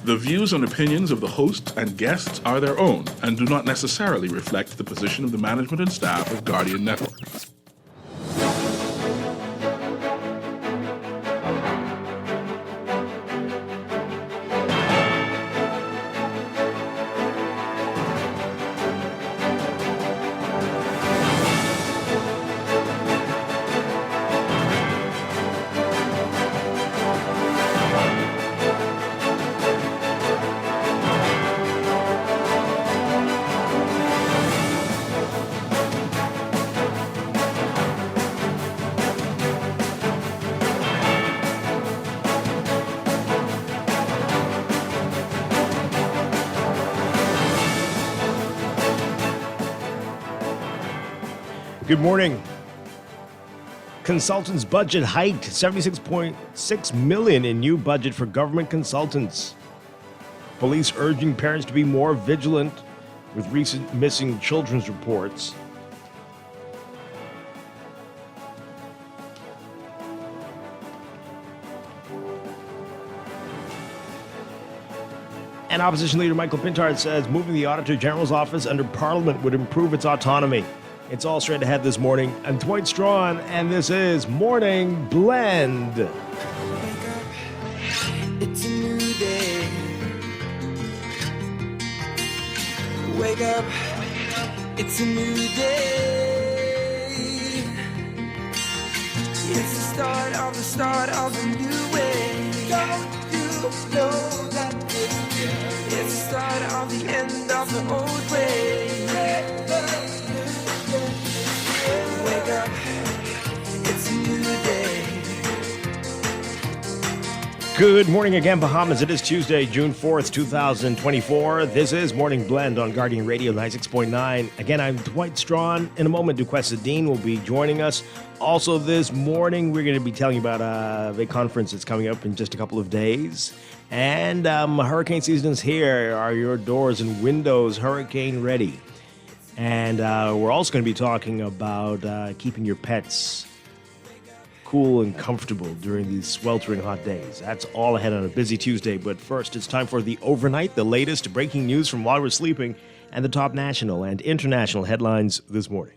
The views and opinions of the host and guests are their own and do not necessarily reflect the position of the management and staff of Guardian Network. Good morning. Consultants budget hiked, $76.6 million in new budget for government consultants. Police urging parents to be more vigilant with recent missing children's reports. And Opposition Leader Michael Pintard says moving the Auditor General's office under Parliament would improve its autonomy. It's all straight ahead this morning. I'm Dwight Strachan, and this is Morning Blend. Wake up, it's a new day. Wake up, it's a new day. It's the start of a new way. Don't you know that it's the start of the end of the old way. Wake up, it's a new day. Good morning again, Bahamas. It is Tuesday, June 4th, 2024. This is Morning Blend on Guardian Radio 96.9. Again, I'm Dwight Strachan. In a moment, Duquesa Dean will be joining us. Also this morning, we're going to be telling you about a big conference that's coming up in just a couple of days. And hurricane season is here. Are your doors and windows hurricane ready? And we're also going to be talking about keeping your pets cool and comfortable during these sweltering hot days. That's all ahead on a busy Tuesday. But first, it's time for the overnight, the latest breaking news from while we're sleeping, and the top national and international headlines this morning.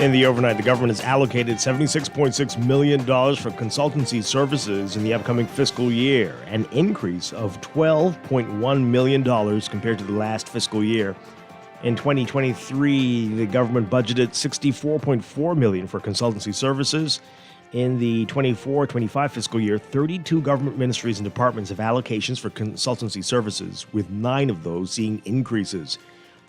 In the overnight, the government has allocated $76.6 million for consultancy services in the upcoming fiscal year, an increase of $12.1 million compared to the last fiscal year. In 2023, the government budgeted $64.4 million for consultancy services. In the 24-25 fiscal year, 32 government ministries and departments have allocations for consultancy services, with 9 of those seeing increases.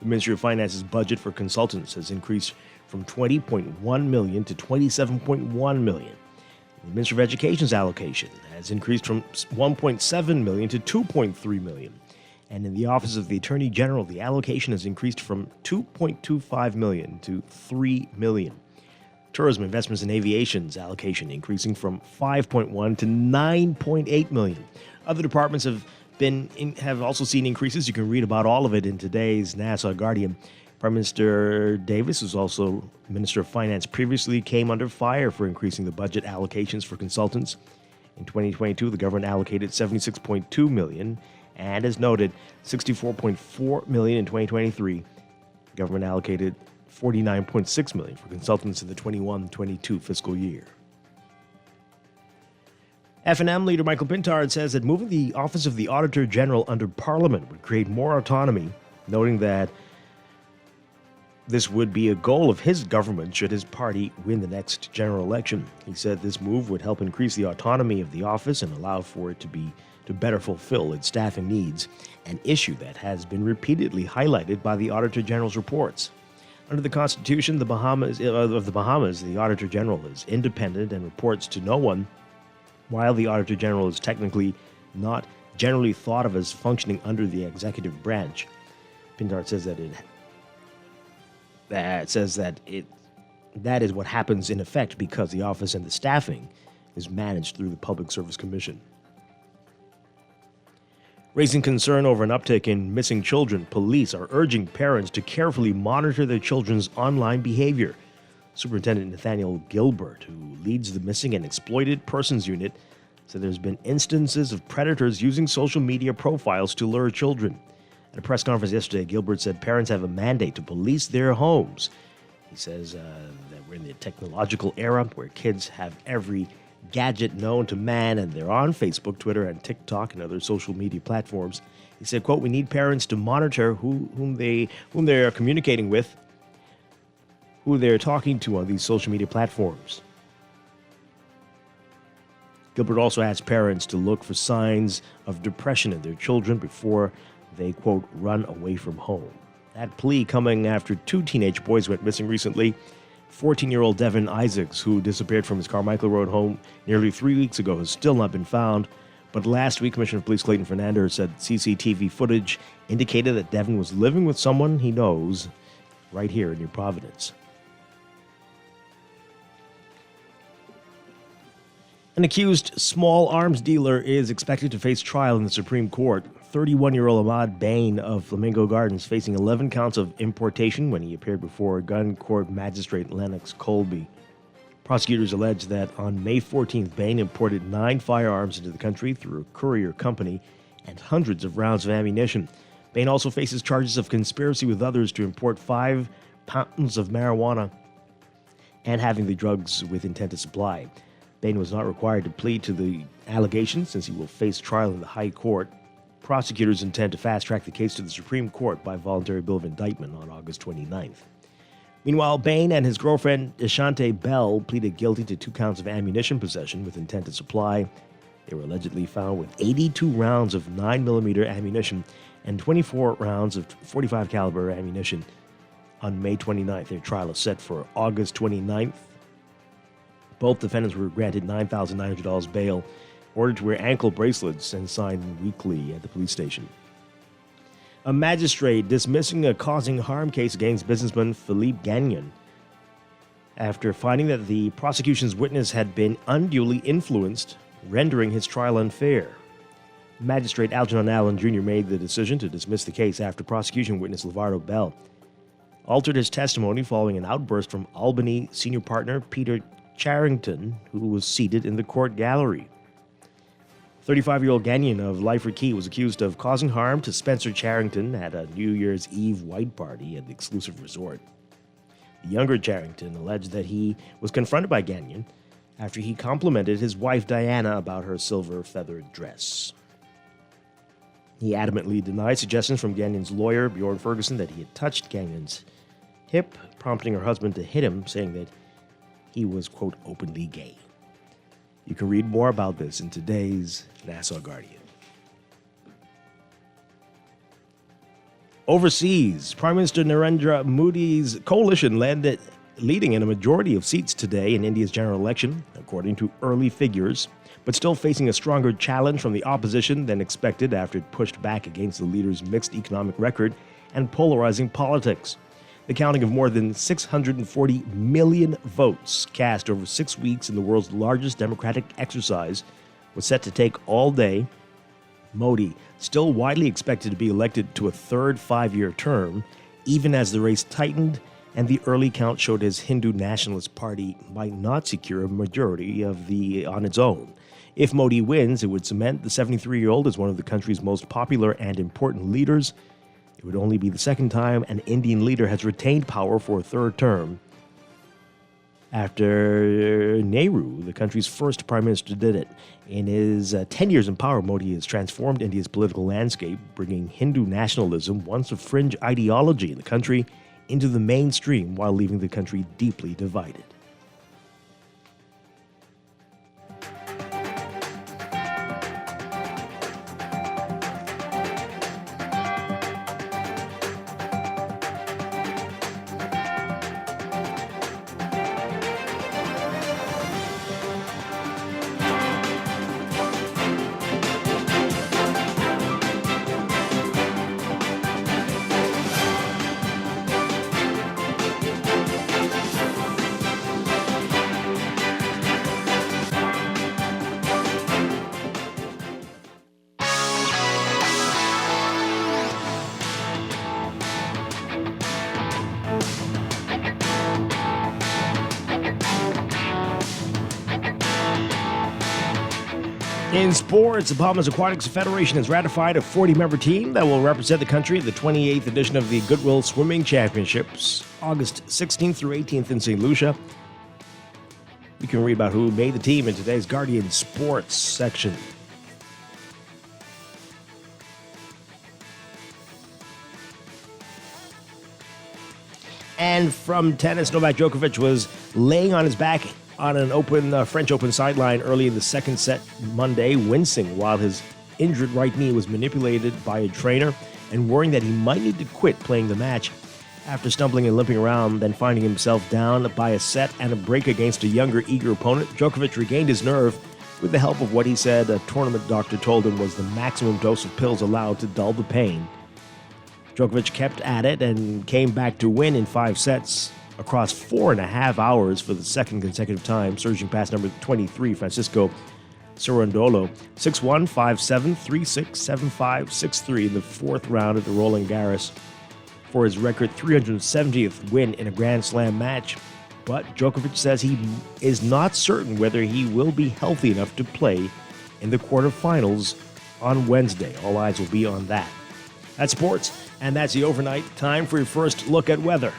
The Ministry of Finance's budget for consultants has increased from $20.1 million to $27.1 million. The Ministry of Education's allocation has increased from $1.7 million to $2.3 million. And in the Office of the Attorney General, the allocation has increased from $2.25 million to $3 million. Tourism, Investments, and Aviation's allocation increasing from $5.1 to $9.8 million. Other departments have also seen increases. You can read about all of it in today's Nassau Guardian. Prime Minister Davis, who's also Minister of Finance previously, came under fire for increasing the budget allocations for consultants. In 2022, the government allocated $76.2 million, and as noted, $64.4 million in 2023. The government allocated $49.6 million for consultants in the 21-22 fiscal year. F&M leader Michael Pintard says that moving the Office of the Auditor General under Parliament would create more autonomy, noting that this would be a goal of his government should his party win the next general election. He said this move would help increase the autonomy of the office and allow for it to better fulfill its staffing needs, an issue that has been repeatedly highlighted by the Auditor General's reports. Under the Constitution of the Bahamas, the Auditor General is independent and reports to no one, while the Auditor General is technically not generally thought of as functioning under the executive branch. Pindar says that is what happens in effect because the office and the staffing is managed through the Public Service Commission. Raising concern over an uptick in missing children, police are urging parents to carefully monitor their children's online behavior. Superintendent Nathaniel Gilbert, who leads the Missing and Exploited Persons Unit, said there's been instances of predators using social media profiles to lure children. At a press conference yesterday, Gilbert said parents have a mandate to police their homes. He says that we're in the technological era where kids have every gadget known to man, and they're on Facebook, Twitter, and TikTok and other social media platforms. He said, quote, "We need parents to monitor whom they're communicating with, who they're talking to on these social media platforms." Gilbert also asked parents to look for signs of depression in their children before they, quote, "run away from home." That plea coming after two teenage boys went missing recently. 14-year-old Devin Isaacs, who disappeared from his Carmichael Road home nearly 3 weeks ago, has still not been found. But last week, Commissioner of Police Clayton Fernandez said CCTV footage indicated that Devin was living with someone he knows right here near Providence. An accused small arms dealer is expected to face trial in the Supreme Court. 31-year-old Ahmad Bain of Flamingo Gardens facing 11 counts of importation when he appeared before gun court magistrate Lennox Colby. Prosecutors allege that on May 14th, Bain imported 9 firearms into the country through a courier company and hundreds of rounds of ammunition. Bain also faces charges of conspiracy with others to import 5 pounds of marijuana and having the drugs with intent to supply. Bain was not required to plead to the allegations since he will face trial in the High Court. Prosecutors intend to fast-track the case to the Supreme Court by voluntary bill of indictment on August 29th. Meanwhile, Bain and his girlfriend, Deshante Bell, pleaded guilty to 2 counts of ammunition possession with intent to supply. They were allegedly found with 82 rounds of 9mm ammunition and 24 rounds of .45 caliber ammunition on May 29th. Their trial is set for August 29th. Both defendants were granted $9,900 bail, ordered to wear ankle bracelets, and signed weekly at the police station. A magistrate dismissing a causing harm case against businessman Philippe Gagnon after finding that the prosecution's witness had been unduly influenced, rendering his trial unfair. Magistrate Algernon Allen Jr. made the decision to dismiss the case after prosecution witness LeVardo Bell altered his testimony following an outburst from Albany senior partner Peter Charrington, who was seated in the court gallery. 35-year-old Gagnon of Lyford Key was accused of causing harm to Spencer Charrington at a New Year's Eve white party at the exclusive resort. The younger Charrington alleged that he was confronted by Gagnon after he complimented his wife Diana about her silver feathered dress. He adamantly denied suggestions from Gagnon's lawyer, Bjorn Ferguson, that he had touched Gagnon's hip, prompting her husband to hit him, saying that he was, quote, openly gay. You can read more about this in today's Nassau Guardian. Overseas, Prime Minister Narendra Modi's coalition leading in a majority of seats today in India's general election, according to early figures, but still facing a stronger challenge from the opposition than expected after it pushed back against the leader's mixed economic record and polarizing politics. The counting of more than 640 million votes cast over 6 weeks in the world's largest democratic exercise was set to take all day. Modi, still widely expected to be elected to a third 5-year term, even as the race tightened and the early count showed his Hindu Nationalist Party might not secure a majority on its own. If Modi wins, it would cement the 73-year-old as one of the country's most popular and important leaders. It would only be the second time an Indian leader has retained power for a third term. After Nehru, the country's first prime minister, did it. In his 10 years in power, Modi has transformed India's political landscape, bringing Hindu nationalism, once a fringe ideology in the country, into the mainstream while leaving the country deeply divided. In sports, the Bahamas Aquatics Federation has ratified a 40-member team that will represent the country at the 28th edition of the Goodwill Swimming Championships, August 16th through 18th in St. Lucia. You can read about who made the team in today's Guardian Sports section. And from tennis, Novak Djokovic was laying on his back on an French Open sideline early in the second set Monday, wincing while his injured right knee was manipulated by a trainer and worrying that he might need to quit playing the match. After stumbling and limping around, then finding himself down by a set and a break against a younger, eager opponent, Djokovic regained his nerve with the help of what he said a tournament doctor told him was the maximum dose of pills allowed to dull the pain. Djokovic kept at it and came back to win in 5 sets across 4.5 hours for the second consecutive time, surging past number 23, Francisco Cerundolo, 6-1, 5-7, 3-6, 7-5, 6-3 in the fourth round at the Roland Garros for his record 370th win in a Grand Slam match. But Djokovic says he is not certain whether he will be healthy enough to play in the quarterfinals on Wednesday. All eyes will be on that. That's sports, and that's the overnight. Time for your first look at weather.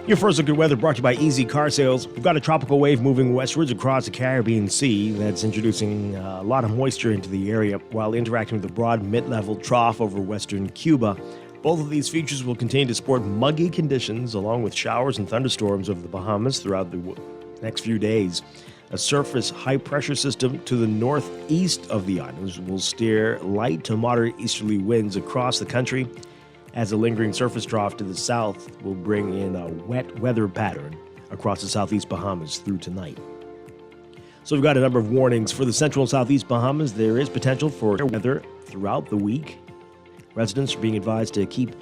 Your first look at weather brought to you by Easy Car Sales. We've got a tropical wave moving westwards across the Caribbean Sea that's introducing a lot of moisture into the area while interacting with a broad mid-level trough over western Cuba. Both of these features will continue to support muggy conditions along with showers and thunderstorms over the Bahamas throughout the next few days. A surface high-pressure system to the northeast of the islands will steer light to moderate easterly winds across the country, as a lingering surface trough to the south will bring in a wet weather pattern across the southeast Bahamas through tonight. So we've got a number of warnings for the central and southeast Bahamas. There is potential for weather throughout the week. Residents are being advised to keep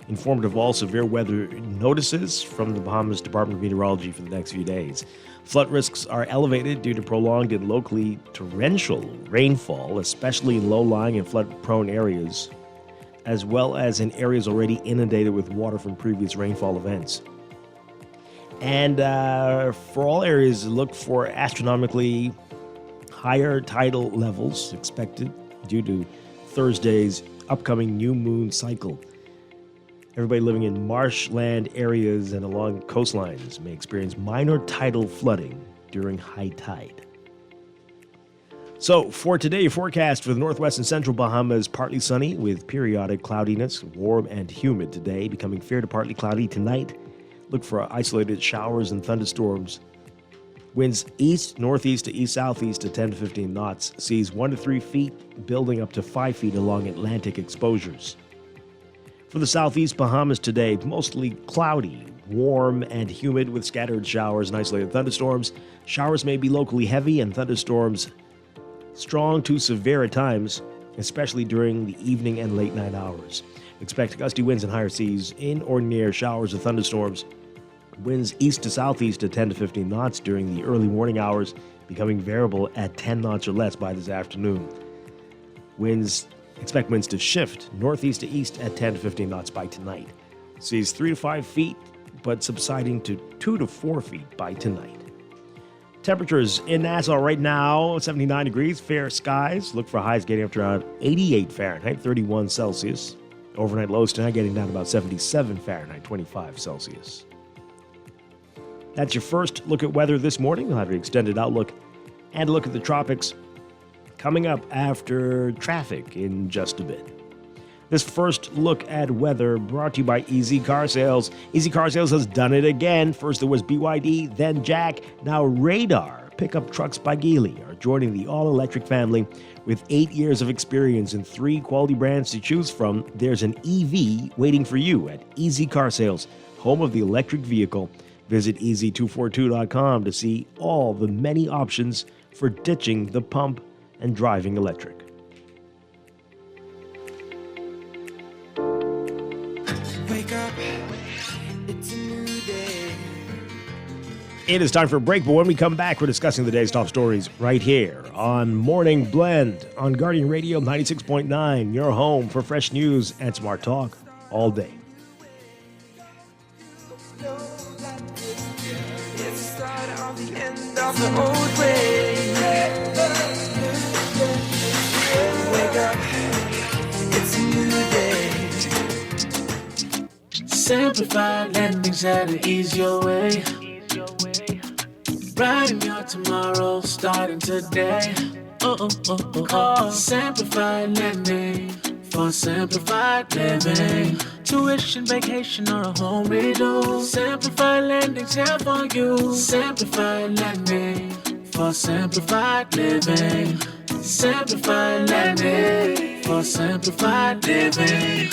informed of all severe weather notices from the Bahamas Department of Meteorology for the next few days. Flood risks are elevated due to prolonged and locally torrential rainfall, especially in low-lying and flood-prone areas, as well as in areas already inundated with water from previous rainfall events. And for all areas, look for astronomically higher tidal levels expected due to Thursday's upcoming new moon cycle. Everybody living in marshland areas and along coastlines may experience minor tidal flooding during high tide. So, for today, your forecast for the northwest and central Bahamas, partly sunny with periodic cloudiness, warm and humid today, becoming fair to partly cloudy tonight. Look for isolated showers and thunderstorms. Winds east, northeast to east-southeast at 10 to 15 knots. Seas 1 to 3 feet, building up to 5 feet along Atlantic exposures. For the southeast Bahamas today, mostly cloudy, warm and humid with scattered showers and isolated thunderstorms. Showers may be locally heavy and thunderstorms strong to severe at times, especially during the evening and late night hours. Expect gusty winds and higher seas in or near showers or thunderstorms. Winds east to southeast at 10 to 15 knots during the early morning hours, becoming variable at 10 knots or less by this afternoon. Expect winds to shift northeast to east at 10 to 15 knots by tonight. Seas 3 to 5 feet, but subsiding to 2 to 4 feet by tonight. Temperatures in Nassau right now, 79 degrees, fair skies. Look for highs getting up to around 88 Fahrenheit, 31 Celsius. Overnight lows tonight getting down to about 77 Fahrenheit, 25 Celsius. That's your first look at weather this morning. We'll have an extended outlook and a look at the tropics coming up after traffic in just a bit. This first look at weather brought to you by Easy Car Sales. Easy Car Sales has done it again. First there was BYD, then Jack, now Radar. Pickup trucks by Geely are joining the all-electric family with 8 years of experience and 3 quality brands to choose from. There's an EV waiting for you at Easy Car Sales, home of the electric vehicle. Visit easy242.com to see all the many options for ditching the pump and driving electric. Wake up, it's a new day. It is time for a break, but when we come back, we're discussing the day's top stories right here on Morning Blend on Guardian Radio 96.9, your home for fresh news and smart talk all day. It's the start of the end of the old way. Wake up, it's a new day. Simplified lending's how to ease your way. Writing your tomorrow, starting today. Call Simplified Lending for simplified living. Tuition, vacation, or a home redo. Simplified Lending's here for you. Simplified Lending for simplified living. Simplified Lending for simplified living.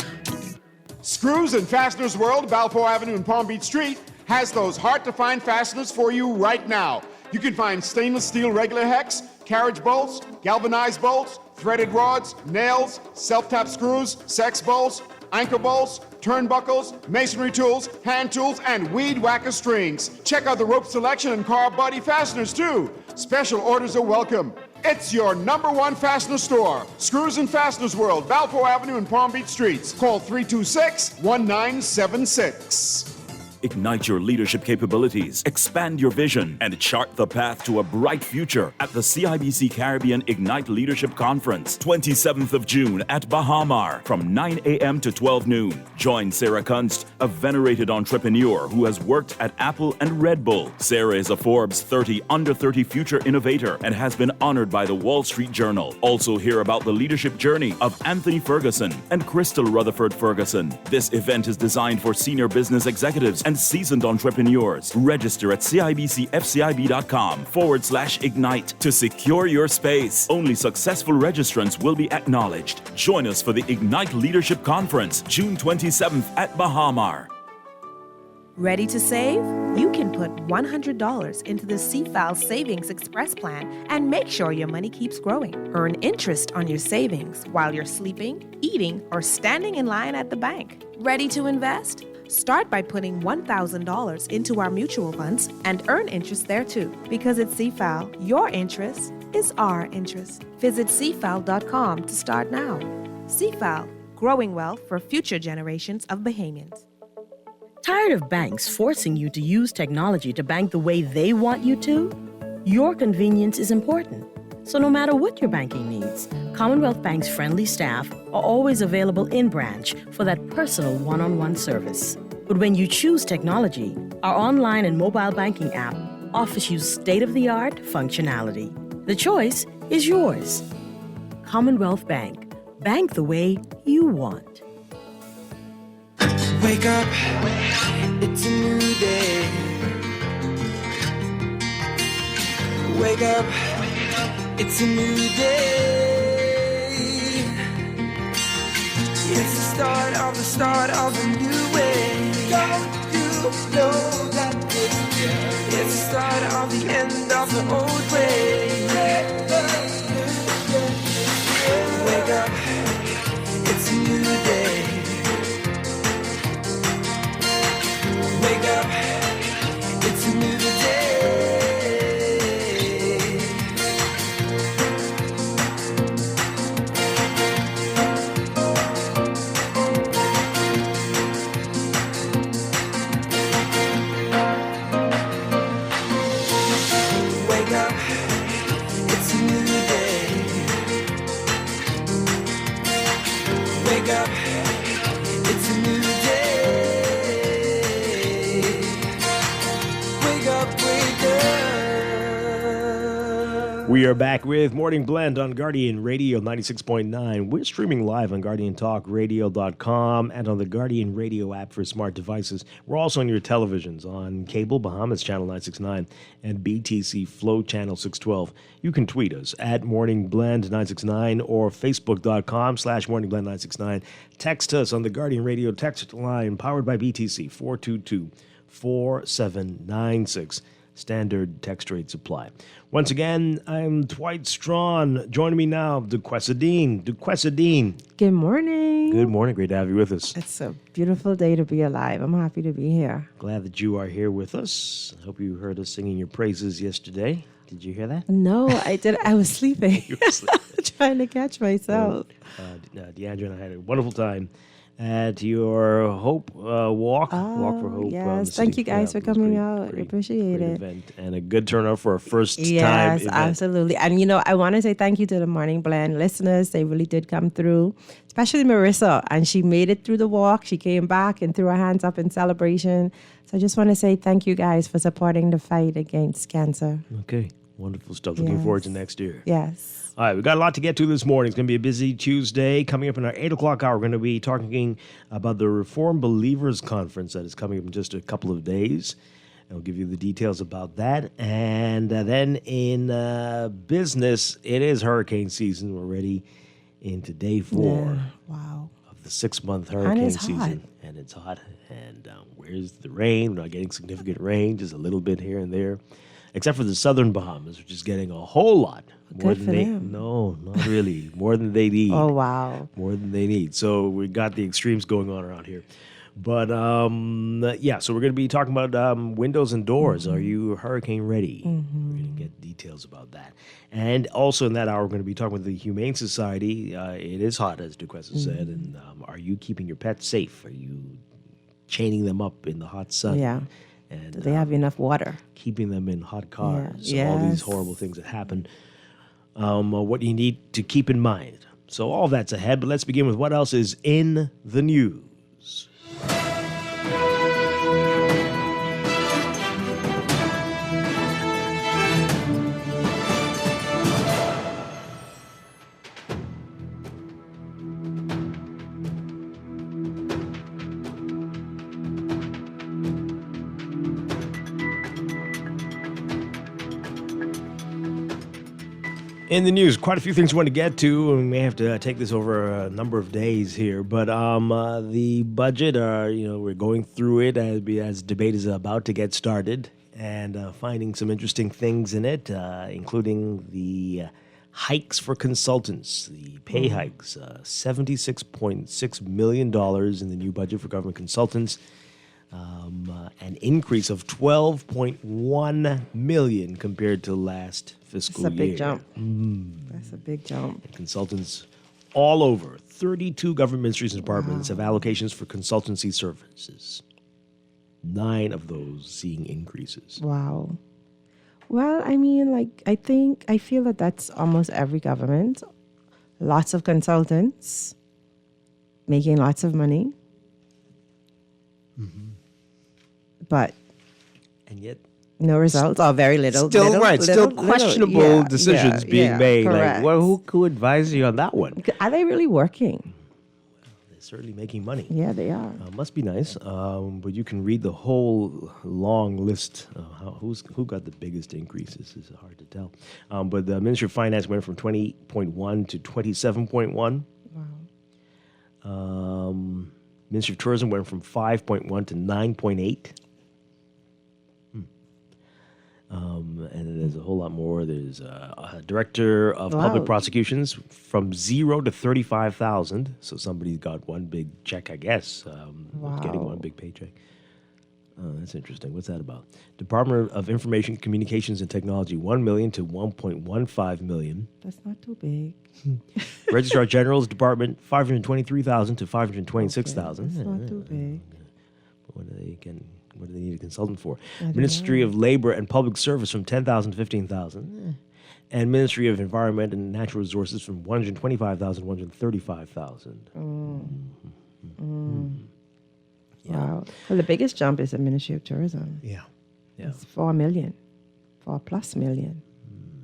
Screws and Fasteners World, Balfour Avenue and Palm Beach Street, has those hard-to-find fasteners for you right now. You can find stainless steel regular hex, carriage bolts, galvanized bolts, threaded rods, nails, self-tap screws, sex bolts, anchor bolts, turnbuckles, masonry tools, hand tools, and weed whacker strings. Check out the rope selection and car body fasteners, too. Special orders are welcome. It's your #1 fastener store. Screws and Fasteners World, Balfour Avenue and Palm Beach Streets. Call 326-1976. Ignite your leadership capabilities, expand your vision, and chart the path to a bright future at the CIBC Caribbean Ignite Leadership Conference, 27th of June at Bahamar from 9 a.m. to 12 noon. Join Sarah Kunst, a venerated entrepreneur who has worked at Apple and Red Bull. Sarah is a Forbes 30 Under 30 Future Innovator and has been honored by the Wall Street Journal. Also hear about the leadership journey of Anthony Ferguson and Crystal Rutherford Ferguson. This event is designed for senior business executives and seasoned entrepreneurs. Register at cibcfcib.com/ignite to secure your space. Only successful registrants will be acknowledged. Join us for the Ignite Leadership Conference, June 27th at Bahamar. Ready to save? You can put $100 into the CFAL Savings Express Plan and make sure your money keeps growing. Earn interest on your savings while you're sleeping, eating, or standing in line at the bank. Ready to invest? Start by putting $1,000 into our mutual funds and earn interest there too. Because at CFAL, your interest is our interest. Visit cfal.com to start now. CFAL, growing wealth for future generations of Bahamians. Tired of banks forcing you to use technology to bank the way they want you to? Your convenience is important. So no matter what your banking needs, Commonwealth Bank's friendly staff are always available in branch for that personal one-on-one service. But when you choose technology, our online and mobile banking app offers you state-of-the-art functionality. The choice is yours. Commonwealth Bank. Bank the way you want. Wake up, it's a new day. Wake up, it's a new day. It's the start of a new way. Don't you know that it's the start of the end of the old way. Wake up, it's a new day. Wake up, it's a new day. Wake up, it's a new day. Wake up, it's a new day. We are back with Morning Blend on Guardian Radio 96.9. We're streaming live on GuardianTalkRadio.com and on the Guardian Radio app for smart devices. We're also on your televisions on cable, Bahamas Channel 969 and BTC Flow Channel 612. You can tweet us at Morning Blend 969 or Facebook.com/MorningBlend969. Text us on the Guardian Radio text line powered by BTC 422 4796. Standard text rate supply. Once again, I'm Dwight Strachan. Joining me now, Duquessadine. Good morning. Good morning. Great to have you with us. It's a beautiful day to be alive. I'm happy to be here. Glad that you are here with us. I hope you heard us singing your praises yesterday. Did you hear that? No, I didn't. I was sleeping. You were sleeping. Trying to catch myself. Deandra and I had a wonderful time at your Hope Walk for Hope. Yes, thank you guys for coming out. I appreciate great it. Event and a good turnout for a first time Yes, event. absolutely. And, I want to say thank you to the Morning Blend listeners. They really did come through, especially Marissa. And she made it through the walk. She came back and threw her hands up in celebration. So I just want to say thank you guys for supporting the fight against cancer. Okay, wonderful stuff. Looking forward to next year. Yes. All right, we've got a lot to get to this morning. It's going to be a busy Tuesday. Coming up in our 8 o'clock hour, we're going to be talking about the Reformed Believers Conference that is coming up in just a couple of days. I'll give you the details about that. And then in business, it is hurricane season. We're already into day 4 Wow. of the 6-month hurricane it's season. hot. And it's hot. And where's the rain? We're not getting significant rain, just a little bit here and there. Except for the southern Bahamas, which is getting a whole lot more Good than for they. them. No, not really. More than they need. Oh, wow. More than they need. So we got the extremes going on around here. But so we're going to be talking about windows and doors. Are you hurricane ready? We're going to get details about that. And also in that hour, we're going to be talking with the Humane Society. It is hot, as Duquesne said. And are you keeping your pets safe? Are you chaining them up in the hot sun? Yeah. And Do they have enough water? keeping them in hot cars, Yeah. all these Yes. horrible things that happen, what you need to keep in mind. So all that's ahead, but let's begin with what else is in the news. In the news, quite a few things we want to get to, and we may have to take this over a number of days here. But the budget, we're going through it as debate is about to get started, and finding some interesting things in it, including the hikes for consultants, the pay hikes, $76.6 million in the new budget for government consultants. An increase of $12.1 million compared to last fiscal year. That's a big jump. That's a big jump. Consultants all over 32 government ministries and departments have allocations for consultancy services. 9 of those seeing increases. Wow. Well, I feel that that's almost every government. Lots of consultants making lots of money. But And yet, no results or very little. still little, questionable decisions being made. Correct. Like, who could advise you on that one? Are they really working? They're certainly making money. Yeah, they are. Must be nice. But you can read the whole long list of who got the biggest increases. It's hard to tell. But the Ministry of Finance went from 20.1 to 27.1. Wow. Ministry of Tourism went from 5.1 to 9.8. And there's a whole lot more. There's a director of public prosecutions from 0 to 35,000. So somebody's got one big check, I guess. Getting one big paycheck. Oh, that's interesting. What's that about? Department of Information, Communications, and Technology, 1 million to 1.15 million. That's not too big. Registrar General's Department, 523,000 to 526,000. That's not too big. What do they need a consultant for? Ministry of Labor and Public Service from 10,000 to 15,000. And Ministry of Environment and Natural Resources from 125,000 to 135,000. Wow. Well, the biggest jump is the Ministry of Tourism. Yeah. It's 4 million. 4+ million.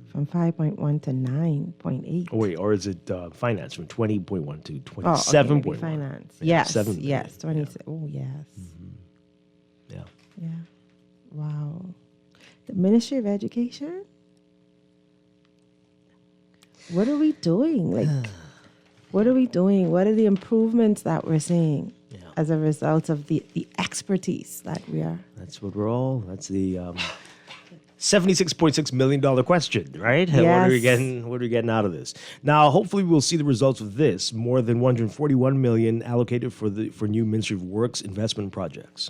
From 5.1 to 9.8. Oh, wait, or is it finance from 20.1 to 27.1? Oh, okay, finance. Yeah, Yes, 7 yes. million. 26. Oh, yes. Yeah. Yeah. Wow. The Ministry of Education? What are we doing? What are we doing? What are the improvements that we're seeing? Yeah. as a result of the expertise that we are. That's what we're all. That's the $76.6 million question, right? Yes. What are we getting out of this? Now, hopefully, we'll see the results of this. More than $141 million allocated for new Ministry of Works investment projects.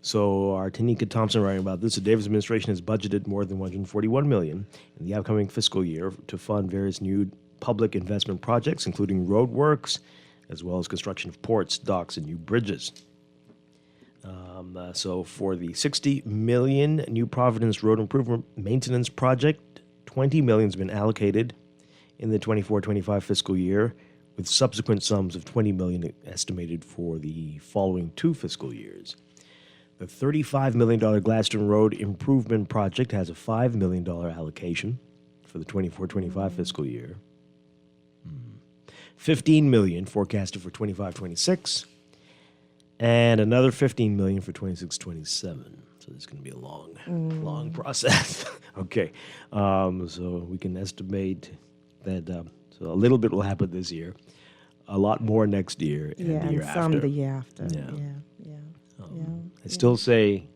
So, our Tanika Thompson writing about this. The Davis administration has budgeted more than $141 million in the upcoming fiscal year to fund various new public investment projects, including road works, as well as construction of ports, docks, and new bridges. So for the $60 million New Providence Road Improvement Maintenance Project, $20 million has been allocated in the 24-25 fiscal year, with subsequent sums of $20 million estimated for the following 2 fiscal years. The $35 million Gladstone Road Improvement Project has a $5 million allocation for the 24-25 fiscal year. $15 million forecasted for 25-26. And another $15 million for 26-27. So it's going to be a long process. Okay. So we can estimate that so a little bit will happen this year, a lot more next year, and the year some after. the year after. Yeah. Yeah. I still say...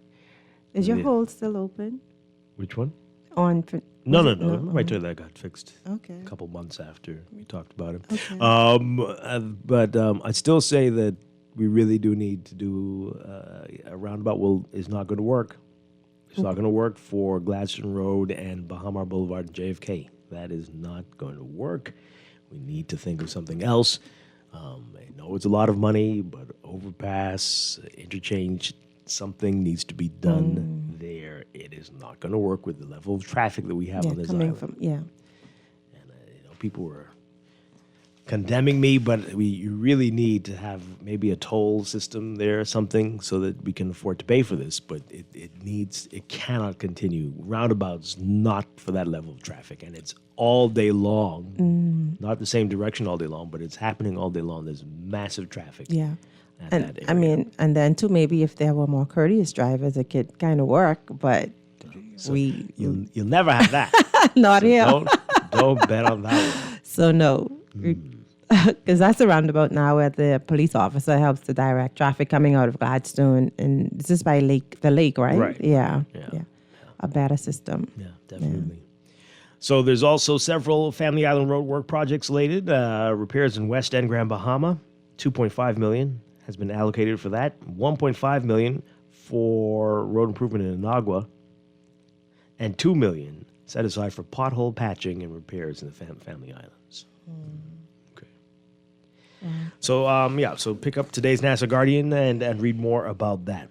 Is your hole still open? Which one? On No. Right there, that got fixed. Okay. A couple months after we talked about it. Okay. But I still say that we really do need to do a roundabout. Is not going to work. It's not going to work for Gladstone Road and Bahamian Boulevard and JFK. That is not going to work. We need to think of something else. I know it's a lot of money, but overpass, interchange, something needs to be done there. It is not going to work with the level of traffic that we have on this island. And people were condemning me, but you really need to have maybe a toll system there or something so that we can afford to pay for this. But it cannot continue. Roundabouts not for that level of traffic, and it's all day long. Not the same direction all day long, but it's happening all day long. There's massive traffic. Yeah. That And I mean, and then too, maybe if there were more courteous drivers, it could kind of work. But you'll never have that. Not So here. Don't bet on that one. So no, because that's a roundabout now where the police officer helps to direct traffic coming out of Gladstone, and this is by the lake, right? Right. Yeah. A better system. Yeah, definitely. So there's also several Family Island Road work projects slated. Repairs in West End, Grand Bahama, $2.5 million has been allocated for that. $1.5 million for road improvement in Inagua, and $2 million set aside for pothole patching and repairs in the Family Islands. Okay. So so pick up today's NASA Guardian and read more about that.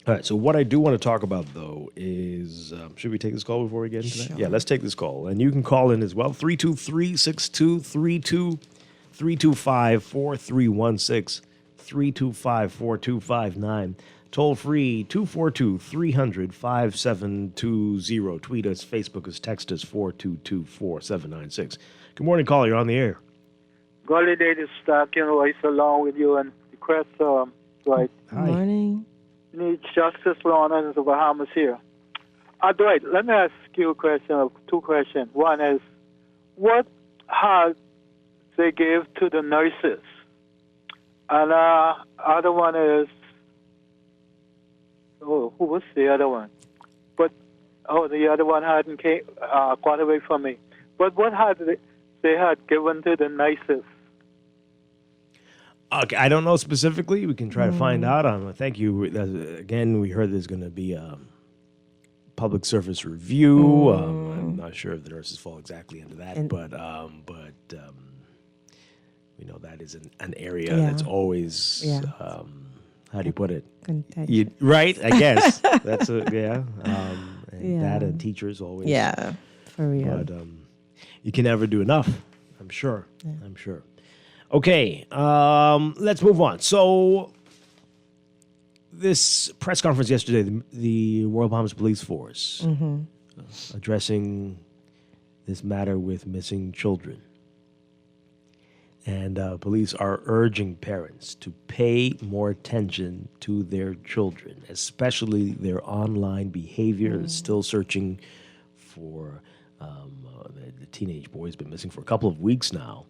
All right, so what I do want to talk about, though, is... should we take this call before we get into that? Sure. Yeah, let's take this call. And you can call in as well, 323-6232, 325-4316, 325-4259. Toll free, 242-300-5720. Tweet us, Facebook us, text us, 422-4796. Good morning, caller. You're on the air. Good day, this is Strachan, voice along with you and request, Dwight. Good morning. Need justice, law, and the Bahamas here. Dwight, let me ask you a question, 2 questions. One is, what help they give to the nurses? And other one is, who was the other one? But the other one hadn't came quite away from me. But what had they had given to the nurses? Okay, I don't know specifically. We can try to find out. Thank you. Again, we heard there's going to be a public service review. I'm not sure if the nurses fall exactly into that, but we know that is an area that's always how do you put it? Right, I guess that's and that and teachers always. Yeah, for real. But you can never do enough. I'm sure. I'm sure. Okay, let's move on. So, this press conference yesterday, the Royal Bahamas Police Force addressing this matter with missing children. And police are urging parents to pay more attention to their children, especially their online behavior. Still searching for the teenage boy has been missing for a couple of weeks now.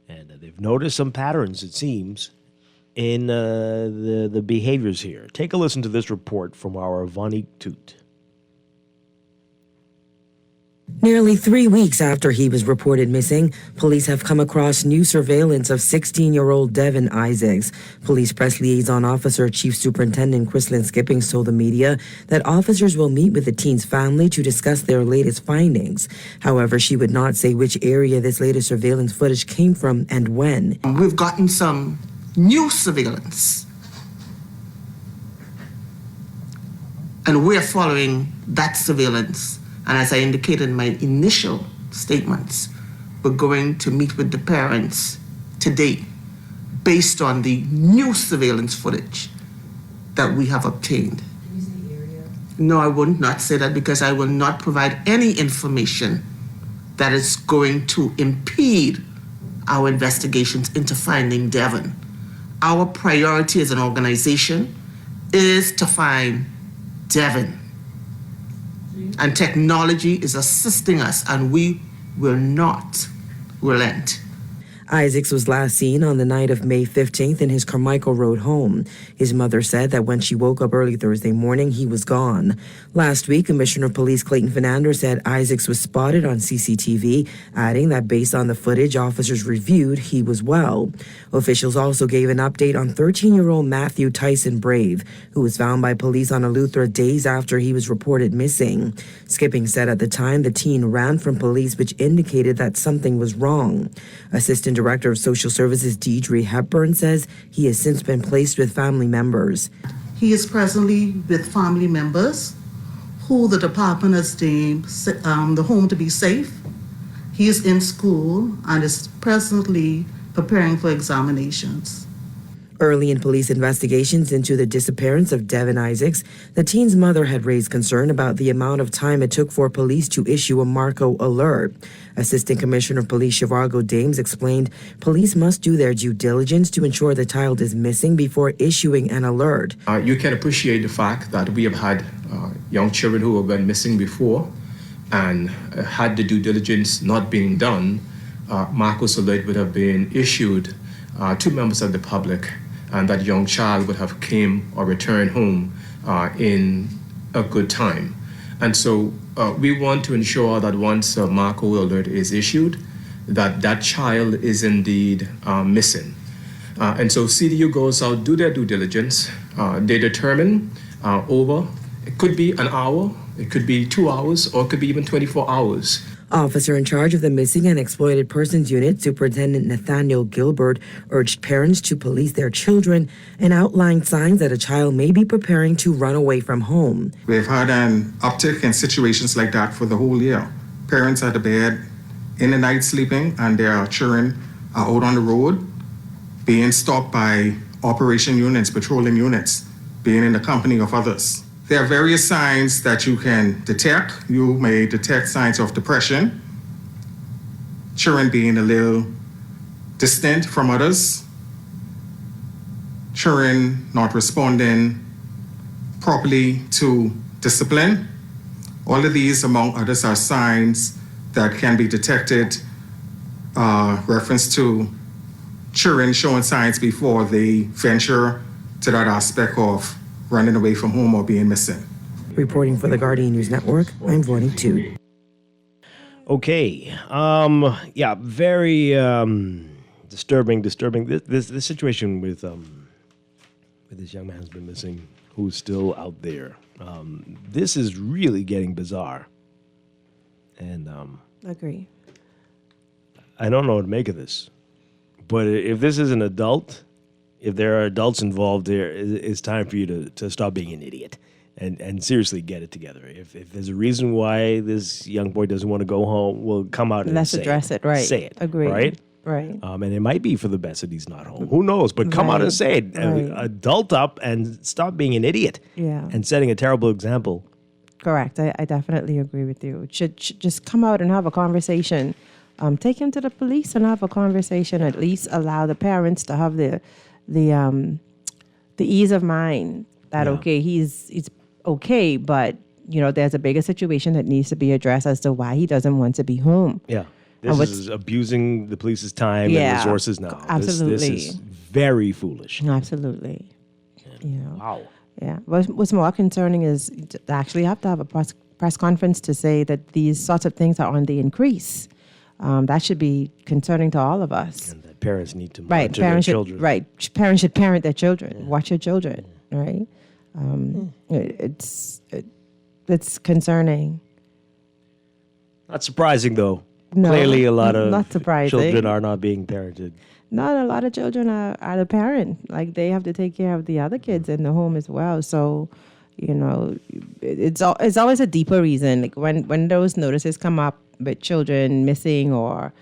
And they've noticed some patterns, it seems, in the behaviors here. Take a listen to this report from our Vani Toot. Nearly 3 weeks after he was reported missing, police have come across new surveillance of 16-year-old Devin Isaacs. Police press liaison officer Chief Superintendent Chrislyn Skippings told the media that officers will meet with the teen's family to discuss their latest findings. However, she would not say which area this latest surveillance footage came from and when. We've gotten some new surveillance, and we're following that surveillance. And as I indicated in my initial statements, we're going to meet with the parents today based on the new surveillance footage that we have obtained. Can you say the area? No, I would not say that because I will not provide any information that is going to impede our investigations into finding Devin. Our priority as an organization is to find Devin. And technology is assisting us, and we will not relent. Isaacs was last seen on the night of May 15th in his Carmichael Road home. His mother said that when she woke up early Thursday morning, he was gone. Last week, Commissioner of Police Clayton Fernando said Isaacs was spotted on CCTV, adding that based on the footage officers reviewed, he was well. Officials also gave an update on 13-year-old Matthew Tyson Brave, who was found by police on Eleuthera days after he was reported missing. Skipping said at the time the teen ran from police, which indicated that something was wrong. Assistant Director of Social Services Deidre Hepburn says he has since been placed with family members. He is presently with family members who the department has deemed the home to be safe. He is in school and is presently preparing for examinations. Early in police investigations into the disappearance of Devin Isaacs, the teen's mother had raised concern about the amount of time it took for police to issue a Marco alert. Assistant Commissioner of Police Shivargo Dames explained police must do their due diligence to ensure the child is missing before issuing an alert. You can appreciate the fact that we have had young children who have been missing before, and had the due diligence not been done, Marcos alert would have been issued to members of the public, and that young child would have came or returned home in a good time. And so we want to ensure that once a Marco alert is issued, that child is indeed missing. And so CDU goes out, do their due diligence. They determine it could be an hour, it could be 2 hours, or it could be even 24 hours. Officer in charge of the Missing and Exploited Persons Unit, Superintendent Nathaniel Gilbert, urged parents to police their children and outlined signs that a child may be preparing to run away from home. We've had an uptick in situations like that for the whole year. Parents are to bed in the night sleeping, and their children are out on the road being stopped by operation units, patrolling units, being in the company of others. There are various signs that you can detect. You may detect signs of depression, children being a little distant from others, children not responding properly to discipline. All of these, among others, are signs that can be detected, reference to children showing signs before they venture to that aspect of running away from home or being missing. Reporting for the Guardian News Network, I'm Vonnie Toot. Okay. Yeah, very disturbing. This situation with this young man who's been missing, who's still out there. This is really getting bizarre. And Agree. I don't know what to make of this. But if this is an adult, if there are adults involved here, it's time for you to stop being an idiot and seriously get it together. If there's a reason why this young boy doesn't want to go home, we'll come out and let's say address it. Right. Say it. Agree. Right? Right. And it might be for the best that he's not home. Who knows? But come out and say it. Right. Adult up and stop being an idiot. Yeah. And setting a terrible example. Correct. I definitely agree with you. It should just come out and have a conversation. Take him to the police and have a conversation. At least allow the parents to have the ease of mind that okay, he's okay, but there's a bigger situation that needs to be addressed as to why he doesn't want to be home. Yeah. This is abusing the police's time and resources now. Absolutely. This is very foolish. Absolutely. Wow. Yeah. What's more concerning is to actually have to have a press conference to say that these sorts of things are on the increase. That should be concerning to all of us. And that parents need to Right. monitor their children. Parents should parent their children. Watch your children. Right. It's concerning. Not surprising, though. No, Clearly, a lot of not surprising. children are not being parented. Not a lot of children are the parent. Like, they have to take care of the other kids in the home as well. So, it's always a deeper reason. Like, when those notices come up with children missing or,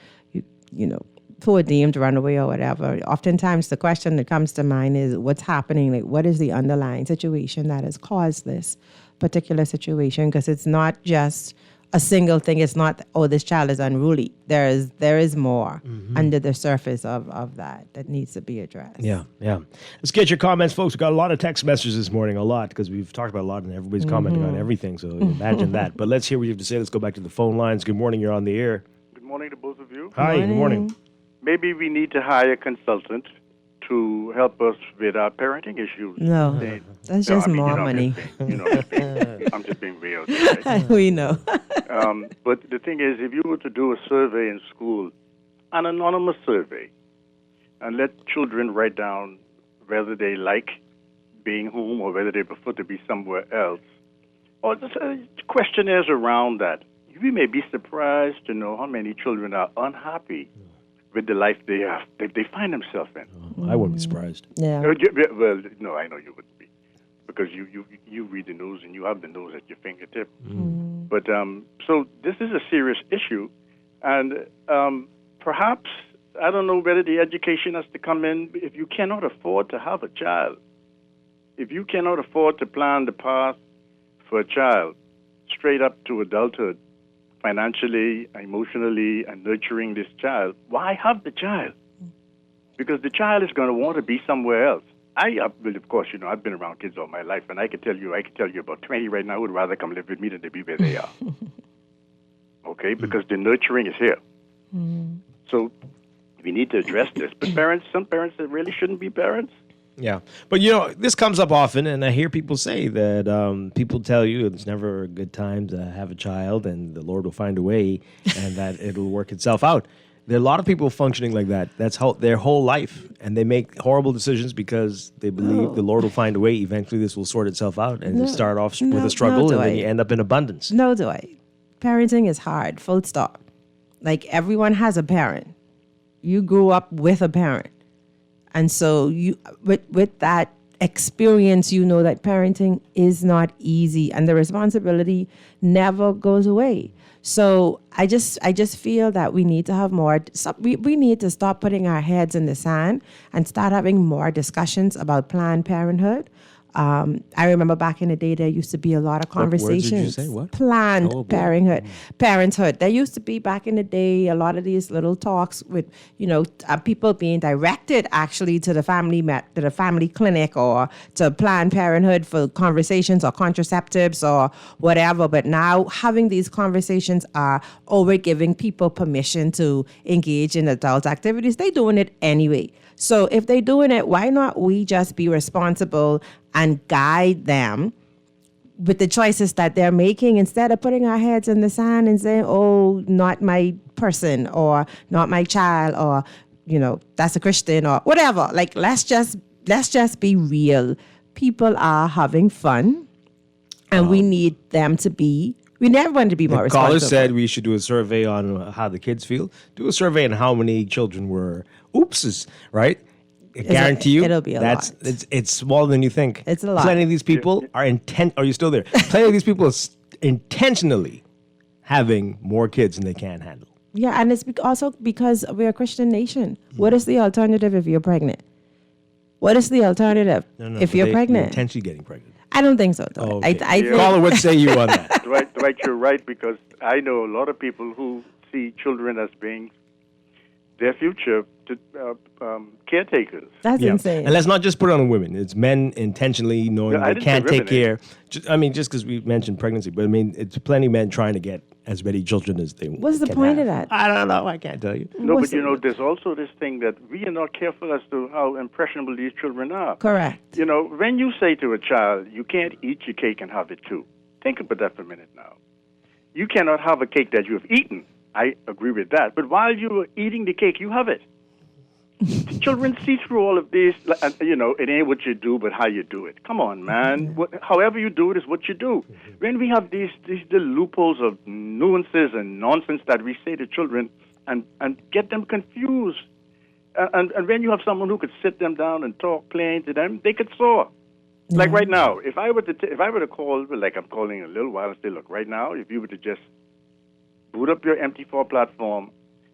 poor deemed runaway or whatever, oftentimes the question that comes to mind is what's happening? Like, what is the underlying situation that has caused this particular situation? Because it's not just a single thing. It's not, this child is unruly. There is more under the surface of that needs to be addressed. Yeah. Let's get your comments, folks. We've got a lot of text messages this morning, a lot, because we've talked about a lot and everybody's commenting on everything. So imagine that. But let's hear what you have to say. Let's go back to the phone lines. Good morning. You're on the air. Good morning to both of you. Hi. Good morning. Maybe we need to hire a consultant to help us with our parenting issues. No, that's just more money. I'm just being real. Right? We know. But the thing is, if you were to do a survey in school, an anonymous survey, and let children write down whether they like being home or whether they prefer to be somewhere else, or just questionnaires around that, you may be surprised to know how many children are unhappy with the life they find themselves in. I wouldn't be surprised. Yeah. Well, no, I know you wouldn't be, because you read the news and you have the news at your fingertip. But so this is a serious issue, and perhaps, I don't know whether the education has to come in. If you cannot afford to have a child, if you cannot afford to plan the path for a child straight up to adulthood, financially, emotionally, and nurturing this child, why have the child? Because the child is going to want to be somewhere else. Of course, I've been around kids all my life, and I can tell you about 20 right now would rather come live with me than to be where they are. Okay, because the nurturing is here. So we need to address this. But some parents that really shouldn't be parents. Yeah. But, this comes up often, and I hear people say that people tell you it's never a good time to have a child, and the Lord will find a way, and that it'll work itself out. There are a lot of people functioning like that. That's their whole life, and they make horrible decisions because they believe the Lord will find a way. Eventually, this will sort itself out, and start off with a struggle, and then you end up in abundance. No, Dwight. Parenting is hard, full stop. Like, everyone has a parent. You grew up with a parent. And so you, with that experience, that parenting is not easy, and the responsibility never goes away. So I just feel that we need to have more. We need to stop putting our heads in the sand and start having more discussions about Planned Parenthood. I remember back in the day, there used to be a lot of conversations. What words did you say? What? Planned Parenthood. There used to be back in the day a lot of these little talks with, people being directed actually to the family clinic or to Planned Parenthood for conversations or contraceptives or whatever. But now having these conversations we're giving people permission to engage in adult activities. They're doing it anyway. So if they're doing it, why not we just be responsible and guide them with the choices that they're making, instead of putting our heads in the sand and saying, not my person, or not my child, or, that's a Christian, or whatever. Like, let's just be real. People are having fun, and we need them to be. We never want to be more responsible. The caller said we should do a survey on how the kids feel. Do a survey on how many children were oopses, right? I guarantee you, it'll be a lot. It's smaller than you think. It's a lot. Plenty of these people are Are you still there? Plenty of these people are intentionally having more kids than they can handle. Yeah, and it's also because we're a Christian nation. What is the alternative if you're pregnant? What is the alternative if you're pregnant? Intentionally getting pregnant. I don't think so, though. Okay. I think Caller, what say you on that? Dwight, you're right, because I know a lot of people who see children as being their future to caretakers. That's insane. And let's not just put it on the women. It's men intentionally knowing Yeah, I they didn't can't say take women, care. Just because we mentioned pregnancy, but I mean, it's plenty of men trying to get as many children as they What's the can point have. of that? I don't know. I can't tell you. No, but there's also this thing that we are not careful as to how impressionable these children are. Correct. When you say to a child, you can't eat your cake and have it too. Think about that for a minute now. You cannot have a cake that you have eaten. I agree with that. But while you are eating the cake, you have it. The children see through all of this. And, it ain't what you do, but how you do it. Come on, man. However you do it is what you do. When we have these little loopholes of nuances and nonsense that we say to children and get them confused. And when you have someone who could sit them down and talk plain to them, they could soar. Like right now, if I were to call, like I'm calling in a little while and say, look, right now, if you were to just boot up your MT4 platform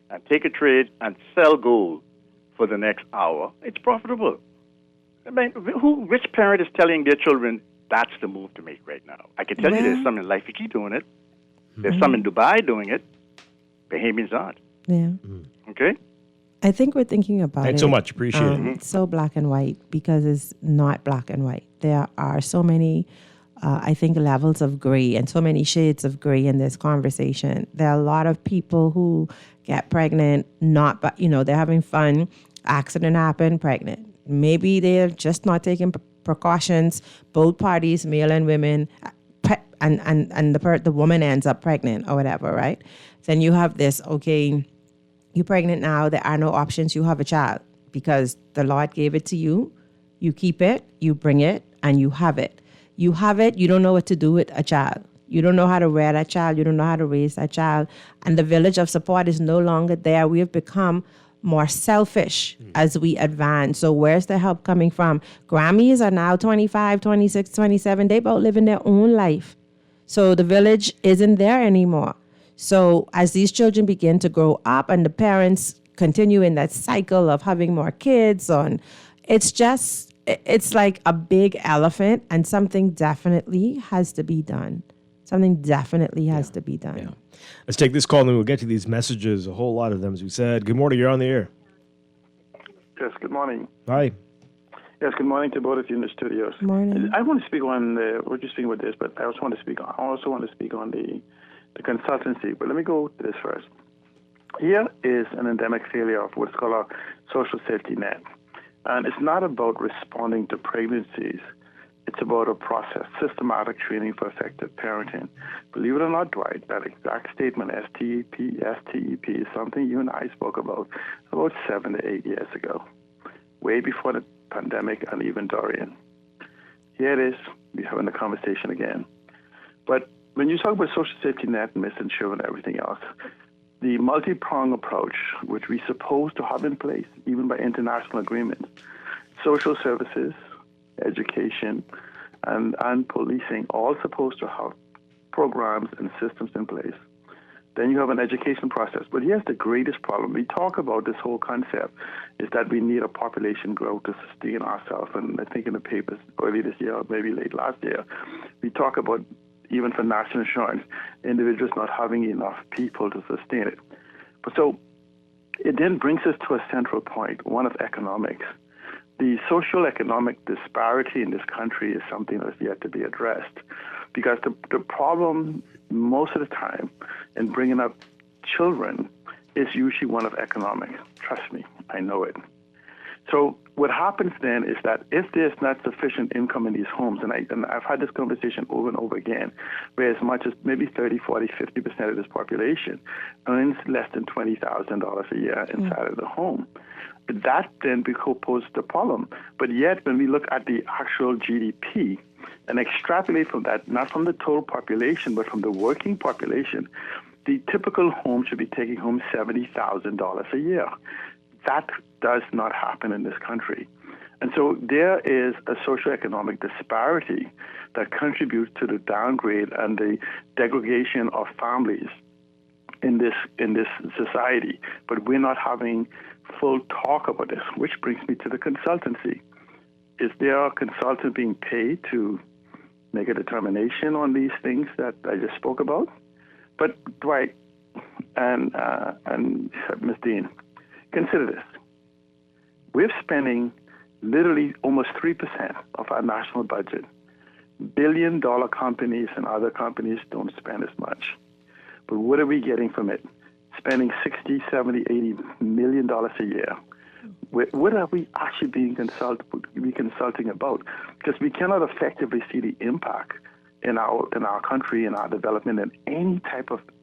and take a trade and sell gold for the next hour, it's profitable. I mean, which parent is telling their children that's the move to make right now? I can tell you there's some in Life Iki doing it. There's some in Dubai doing it. Bahamians aren't. Yeah. Okay? I think we're thinking about Thanks it. so much. Appreciate it. It's so black and white because it's not black and white. There are so many, I think, levels of gray and so many shades of gray in this conversation. There are a lot of people who get pregnant, but they're having fun. Accident happened, pregnant. Maybe they're just not taking precautions. Both parties, male and women, and the woman ends up pregnant or whatever, right? Then you have this, okay, you're pregnant now, there are no options, you have a child because the Lord gave it to you. You keep it, you bring it, and you have it. You have it, you don't know what to do with a child. You don't know how to rear that child, you don't know how to raise that child. And the village of support is no longer there. We have become more selfish as we advance. So where's the help coming from? Grammys are now 25, 26, 27. They both living their own life. So the village isn't there anymore. So as these children begin to grow up and the parents continue in that cycle of having more kids it's like a big elephant and something definitely has to be done. Something definitely has to be done. Yeah. Let's take this call and then we'll get to these messages, a whole lot of them, as we said. Good morning, you're on the air. Yes, good morning. Hi. Yes, good morning to both of you in the studios. Morning. I want to speak on we're just speaking about this, but I also want to speak on the consultancy. But let me go to this first. Here is an endemic failure of what's called a social safety net. And it's not about responding to pregnancies. It's about a process, systematic training for effective parenting. Believe it or not, Dwight, that exact statement, STEP, is something you and I spoke about 7 to 8 years ago, way before the pandemic and even during. Here it is, we're having a conversation again. But when you talk about social safety net and misinsurance and everything else, the multi-pronged approach, which we're supposed to have in place, even by international agreement, social services, education, and policing, all supposed to have programs and systems in place. Then you have an education process. But here's the greatest problem. We talk about this whole concept is that we need a population growth to sustain ourselves. And I think in the papers early this year, maybe late last year, we talk about, even for national insurance, individuals not having enough people to sustain it. But so it then brings us to a central point, one of economics. The social economic disparity in this country is something that's yet to be addressed, because the problem most of the time in bringing up children is usually one of economic. Trust me, I know it. So what happens then is that if there's not sufficient income in these homes, and I've had this conversation over and over again, where as much as maybe 30, 40, 50% of this population earns less than $20,000 a year inside of the home, that then poses the problem. But yet when we look at the actual GDP and extrapolate from that, not from the total population, but from the working population, the typical home should be taking home $70,000 a year. That does not happen in this country. And so there is a socioeconomic disparity that contributes to the downgrade and the degradation of families in this society. But we're not having full talk about this, which brings me to the consultancy. Is there a consultant being paid to make a determination on these things that I just spoke about? But Dwight and Ms. Dean, Consider this. We're spending literally almost 3% of our national budget. Billion-dollar companies and other companies don't spend as much. But what are we getting from it? Spending $60, $70, $80 million a year. What are we actually being consulting about? Because we cannot effectively see the impact in our country, in our development, in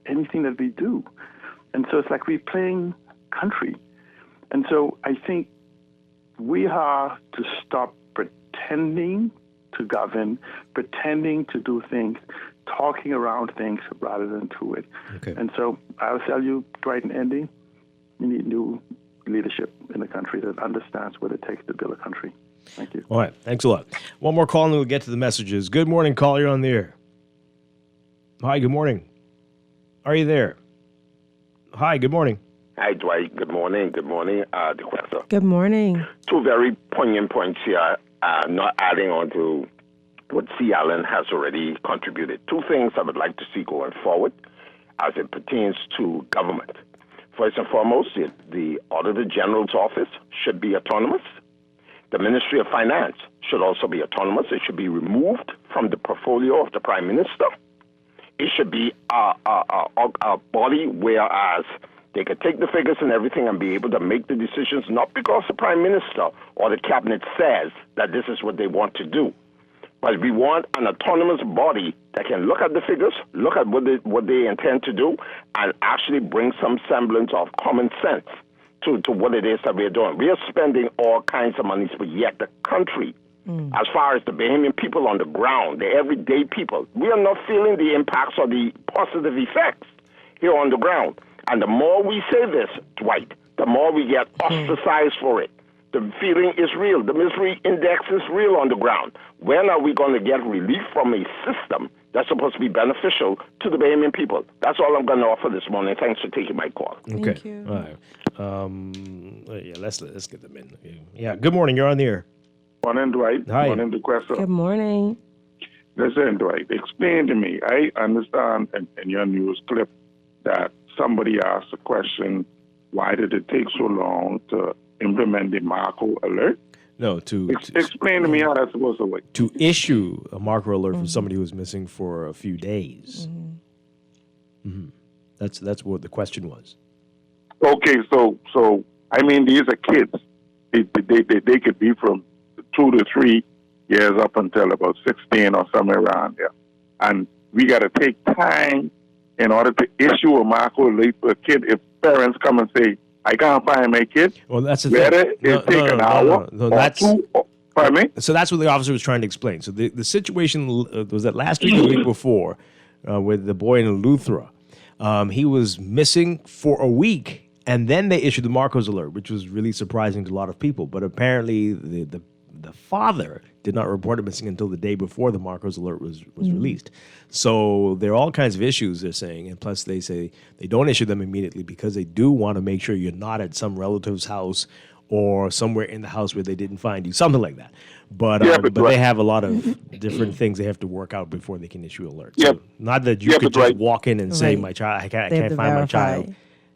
anything that we do. And so it's like we're playing country. And so I think we have to stop pretending to govern, pretending to do things, talking around things rather than to it. Okay. And so I'll tell you, Dwight and Andy, we need new leadership in the country that understands what it takes to build a country. Thank you. All right. Thanks a lot. One more call and we'll get to the messages. Good morning, caller. You're on the air. Hi, good morning. Are you there? Hi, good morning. Hi, Dwight. Good morning. Good morning, DeQuesta. Good morning. Two very poignant points here, not adding on to what C. Allen has already contributed. Two things I would like to see going forward as it pertains to government. First and foremost, the Auditor General's office should be autonomous. The Ministry of Finance should also be autonomous. It should be removed from the portfolio of the Prime Minister. It should be a body whereas they could take the figures and everything and be able to make the decisions, not because the Prime Minister or the Cabinet says that this is what they want to do, but we want an autonomous body that can look at the figures, look at what they intend to do, and actually bring some semblance of common sense to what it is that we're doing. We are spending all kinds of money, but yet the country, as far as the Bahamian people on the ground, the everyday people, we are not feeling the impacts or the positive effects here on the ground. And the more we say this, Dwight, the more we get ostracized for it. The feeling is real. The misery index is real on the ground. When are we going to get relief from a system that's supposed to be beneficial to the Bahamian people? That's all I'm going to offer this morning. Thanks for taking my call. Okay. Thank you. All right. Yeah, let's get them in. Yeah. Good morning. You're on the air. Morning, Dwight. Hi. Morning, DeQuesta. Good morning. Listen, Dwight, explain to me. I understand in your news clip that somebody asked a question, why did it take so long to implement the Marco alert? No, explain to me how that's supposed to work. To issue a Marco alert for somebody who was missing for a few days. Mm-hmm. That's what the question was. Okay, so I mean, these are kids. They could be from 2 to 3 years up until about 16 or somewhere around there. And we got to take time in order to issue a Marco alert for a kid. If parents come and say, I can't find my kid, well, that's the whether thing. it take an hour or two. Pardon me? So that's what the officer was trying to explain. So the situation was that last week or the week before with the boy in Eleuthera. He was missing for a week, and then they issued the Marcos alert, which was really surprising to a lot of people. But apparently the father did not report him missing until the day before the Marcos alert was released. So there are all kinds of issues, they're saying. And plus they say they don't issue them immediately because they do want to make sure you're not at some relative's house or somewhere in the house where they didn't find you, something like that. But they have a lot of different things they have to work out before they can issue alerts. Yep. So not that you could just walk in and say, my child, I can't find my child.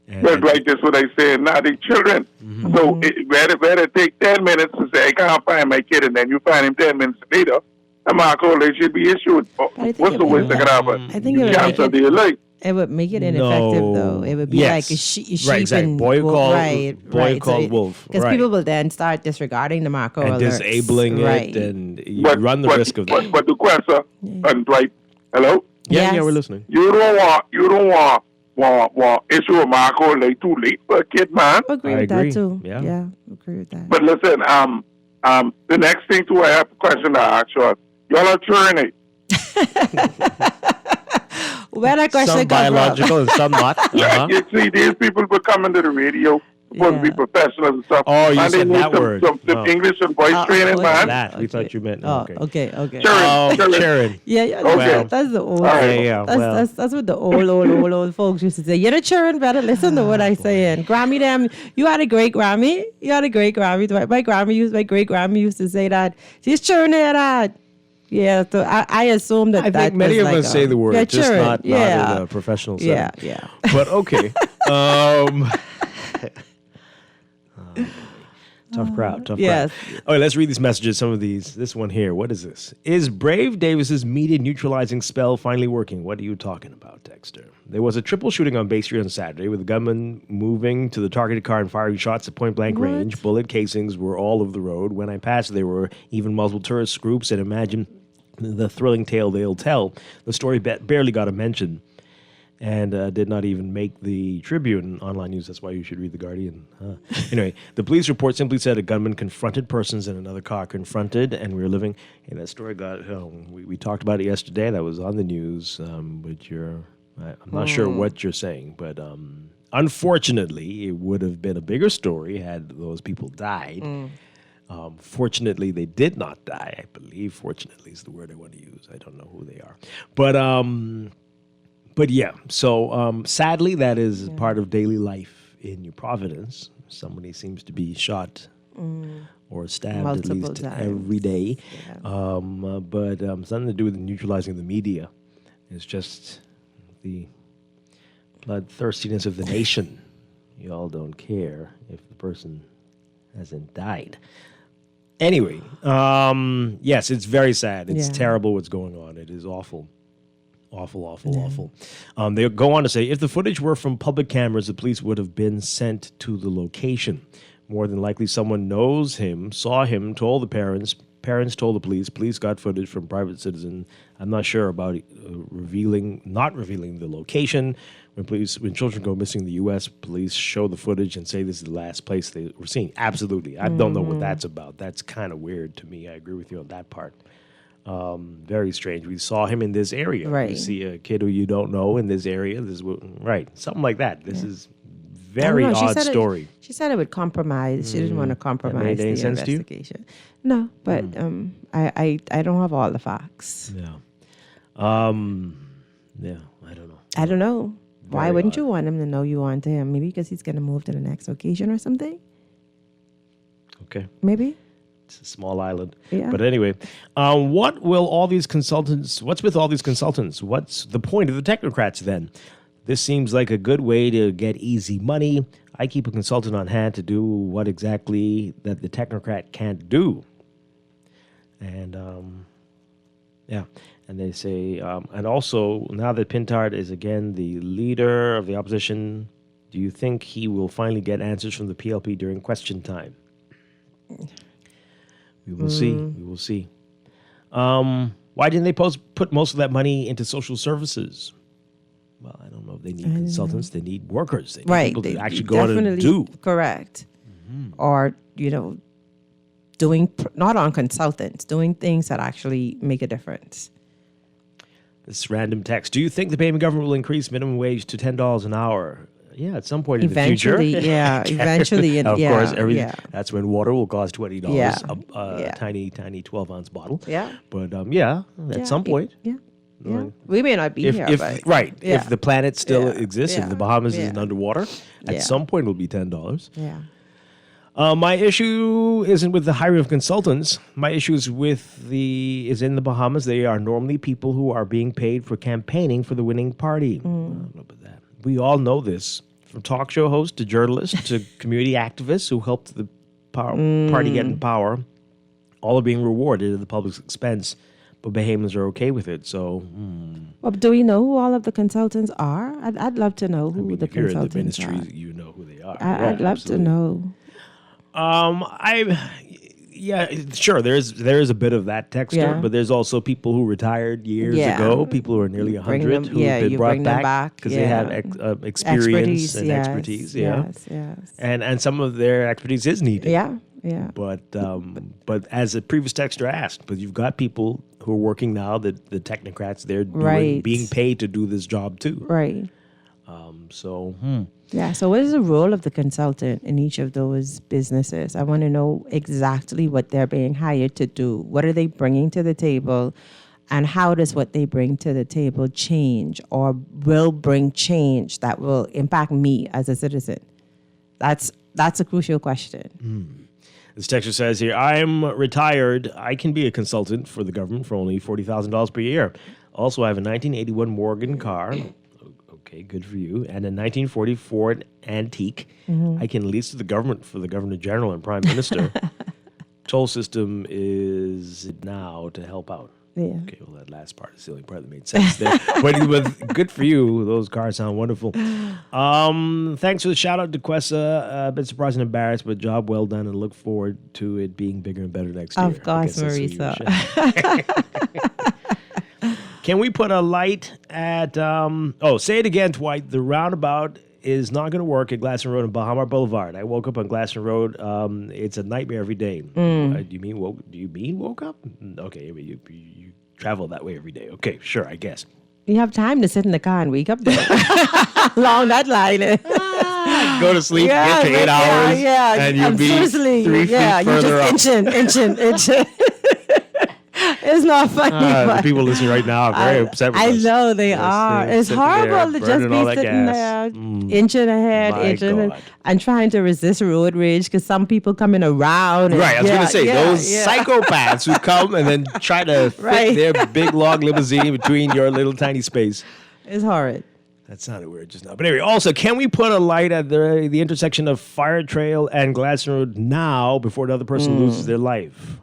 That's right, that's what I said. Now the children. So whether it take 10 minutes to say, I can't find my kid, and then you find him 10 minutes later, a Marco alert should be issued. What's the worst that could happen? I think it would cancel the alert. It would make it ineffective, though. It would be like a sheep right, exactly. and Boy wolf. called wolf. Because people will then start disregarding the Marco and alerts. disabling it, and you run the risk of that. But the question, and Dwight, hello? Yeah, we're listening. You don't want issue a Marco alert too late for a kid, man. Agree with that too. Yeah, agree with that. But listen, the next thing too, I have a question to ask you. Y'all are churning. Where that question some biological and some not. Yeah, you see, these people will come into the radio, supposed to be professionals and stuff. Oh, you and said they need that word. Some English and voice training, man. That we thought you meant. Okay. Sharon. Yeah. Okay. That's the old. Yeah. That's what the old folks used to say. You're the children better listen to what I saying. Grammy them. You had a great Grammy. My great Grammy used to say that. She's children there that. Yeah, so I assume that. I think many of us say the word, just not in a professional setting. Yeah. But okay. Tough crowd. yes. All right, let's read these messages. Some of these. This one here. What is this? Is Brave Davis's media neutralizing spell finally working? What are you talking about, Dexter? There was a triple shooting on Bay Street on Saturday with a gunman moving to the targeted car and firing shots at point-blank range. Bullet casings were all over the road. When I passed, there were even multiple tourist groups, and imagine the thrilling tale they'll tell. The story barely got a mention and did not even make the Tribune online news. That's why you should read The Guardian. Anyway, the police report simply said a gunman confronted persons in another car. Confronted, and we were living. Hey, that story got. We talked about it yesterday. That was on the news. But I'm not sure what you're saying. But unfortunately, it would have been a bigger story had those people died. Fortunately, they did not die. I believe fortunately is the word I want to use. I don't know who they are. But yeah, so sadly, that is part of daily life in your Providence. Somebody seems to be shot or stabbed multiple at least times. Every day. Yeah. But something to do with neutralizing the media. It's just the bloodthirstiness of the nation. You all don't care if the person hasn't died. Anyway, yes, it's very sad. It's terrible what's going on. It is awful. Awful. They go on to say, if the footage were from public cameras, the police would have been sent to the location. More than likely, someone knows him, saw him, told the parents. Parents told the police got footage from private citizen. I'm not sure about not revealing the location. When children go missing in the U.S., police show the footage and say this is the last place they were seen. Absolutely. I don't know what that's about. That's kind of weird to me. I agree with you on that part. Very strange. We saw him in this area. Right. You see a kid who you don't know in this area. Right. Something like that. This is very odd story. She said it would compromise. She didn't want to compromise the investigation. No, but I don't have all the facts. Yeah. I don't know. I don't know. Why wouldn't you want him to know you want him? Maybe because he's going to move to the next location or something? Okay. Maybe. It's a small island. Yeah. But anyway, what's with all these consultants? What's the point of the technocrats then? This seems like a good way to get easy money. I keep a consultant on hand to do what exactly that the technocrat can't do. And, and they say, and also, now that Pintard is again the leader of the opposition, do you think he will finally get answers from the PLP during question time? We will see. We will see. Why didn't they put most of that money into social services? Well, I don't know if they need consultants. They need workers. They need people to actually go out and do. Correct. Or, doing, not on consultants, doing things that actually make a difference. This random text. Do you think the Bahamian government will increase minimum wage to $10 an hour? Yeah, at some point in the future. Eventually. Of course, that's when water will cost $20 a tiny 12-ounce bottle. Yeah. But at some point. Yeah. We may not be here. If the planet still exists, if the Bahamas isn't underwater, at some point it'll be $10. Yeah. My issue isn't with the hiring of consultants. My issue is is in the Bahamas. They are normally people who are being paid for campaigning for the winning party. I don't know about that. We all know this, from talk show hosts to journalists to community activists who helped the party get in power. All are being rewarded at the public's expense, but Bahamians are okay with it. So, Well, do we know who all of the consultants are? I'd love to know who the if you're consultants in the ministry, are. you know who they are. I'd love to know. Sure. There's a bit of that texture, but there's also people who retired years ago, people who are nearly 100 who've been brought back because they have experience and expertise. Yes. And some of their expertise is needed. Yeah. But as a previous texter asked, but you've got people who are working now, the technocrats, they're being paid to do this job too. Right. So. Yeah. So what is the role of the consultant in each of those businesses? I want to know exactly what they're being hired to do. What are they bringing to the table? And how does what they bring to the table change or will bring change that will impact me as a citizen? That's a crucial question. This texter says here, I'm retired. I can be a consultant for the government for only $40,000 per year. Also, I have a 1981 Morgan car. Okay, good for you. And a 1940 Ford Antique. I can lease to the government for the Governor General and Prime Minister. Toll system is now to help out. Yeah. Okay, well, that last part is the only part that made sense there. but good for you. Those cars sound wonderful. Thanks for the shout out to Quessa. A bit surprised and embarrassed, but job well done, and look forward to it being bigger and better next year. Of course, Marisa. Can we put a light at, say it again, Dwight. The roundabout is not going to work at Glasson Road and Bahamar Boulevard. I woke up on Glasson Road. It's a nightmare every day. Do you mean woke up? Okay, you travel that way every day. Okay, sure, I guess. You have time to sit in the car and wake up there. Along that line. Go to sleep, get your 8 hours, and you'll be 3 feet further up. You're just inching. It's not funny. The people listening right now are very upset with us. I know they are. It's horrible to just be sitting there, inching ahead, and trying to resist road rage because some people coming around. Right, I was going to say, those psychopaths who come and then try to fit their big, long limousine between your little tiny space. It's horrid. That sounded weird just now. But anyway, also, can we put a light at the intersection of Fire Trail and Glasson Road now before another person loses their life?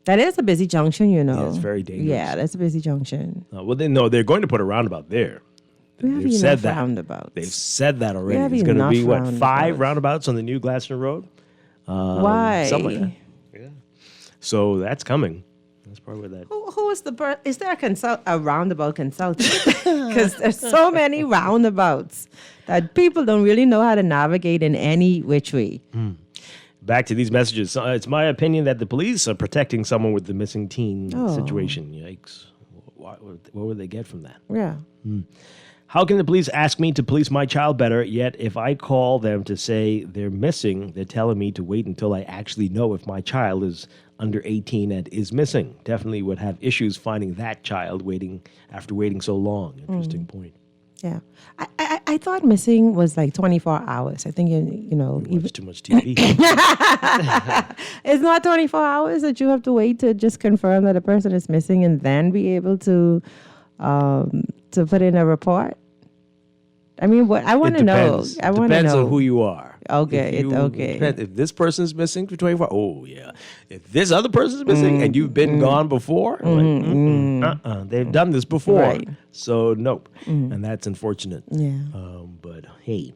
That is a busy junction, you know. Yeah, it's very dangerous. Yeah, that's a busy junction. They're going to put a roundabout there. They've said that. Roundabouts. They've said that already. It's going to be, 5 roundabouts on the new Glasson Road? Why? Something like that. Yeah. So that's coming. That's probably that. Who is is there a roundabout consultant? Because there's so many roundabouts that people don't really know how to navigate in any which way. Back to these messages. It's my opinion that the police are protecting someone with the missing teen situation. Yikes. What would they get from that? Yeah. How can the police ask me to police my child better, yet if I call them to say they're missing, they're telling me to wait until I actually know if my child is under 18 and is missing? Definitely would have issues finding that child after waiting so long. Interesting point. Yeah. I thought missing was like 24 hours. I think, you watch too much TV. It's not 24 hours that you have to wait to just confirm that a person is missing and then be able to put in a report. I mean, what I want to know. I want to know. Depends on who you are. Okay, If this person's missing for 24 hours, oh yeah. If this other person's missing and you've been gone before, they've done this before. Right. So nope. And that's unfortunate. Yeah. But hey,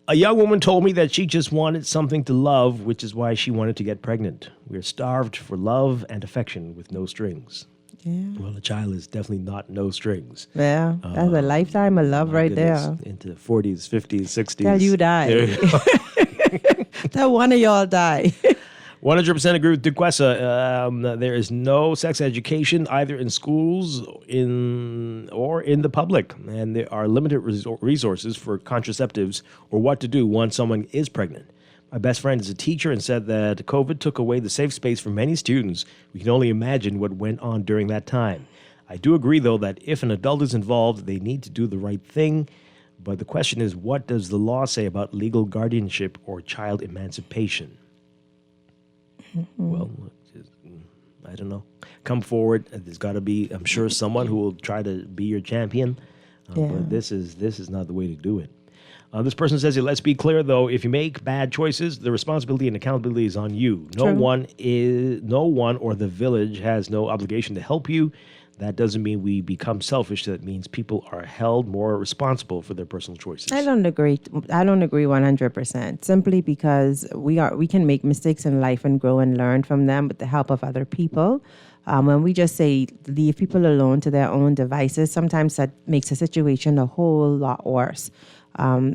a young woman told me that she just wanted something to love, which is why she wanted to get pregnant. We're starved for love and affection with no strings. Yeah. Well, a child is definitely not no strings. Yeah, that's a lifetime of love right there. Into 40s, 50s, 60s. Till you die. Till one of y'all die. 100% agree with Duquesa. There is no sex education either in schools or in the public, and there are limited resources for contraceptives or what to do once someone is pregnant. My best friend is a teacher and said that COVID took away the safe space for many students. We can only imagine what went on during that time. I do agree, though, that if an adult is involved, they need to do the right thing. But the question is, what does the law say about legal guardianship or child emancipation? Well, I don't know. Come forward. There's got to be, I'm sure, someone who will try to be your champion. But this is not the way to do it. This person says, let's be clear, though, if you make bad choices, the responsibility and accountability is on you. No one or the village has no obligation to help you. That doesn't mean we become selfish. That means people are held more responsible for their personal choices. I don't agree 100%. Simply because we can make mistakes in life and grow and learn from them with the help of other people. When we just say leave people alone to their own devices, sometimes that makes a situation a whole lot worse.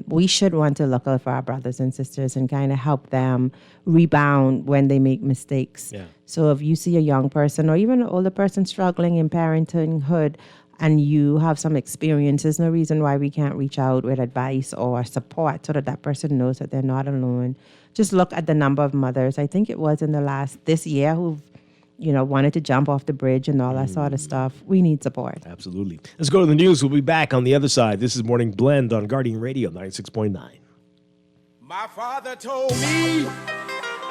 We should want to look out for our brothers and sisters and kind of help them rebound when they make mistakes. Yeah. So if you see a young person or even an older person struggling in parenthood and you have some experience, there's no reason why we can't reach out with advice or support so that that person knows that they're not alone. Just look at the number of mothers, I think it was in this year, who've wanted to jump off the bridge and all that sort of stuff. We need support. Absolutely. Let's go to the news. We'll be back on the other side. This is Morning Blend on Guardian Radio 96.9. My father told me,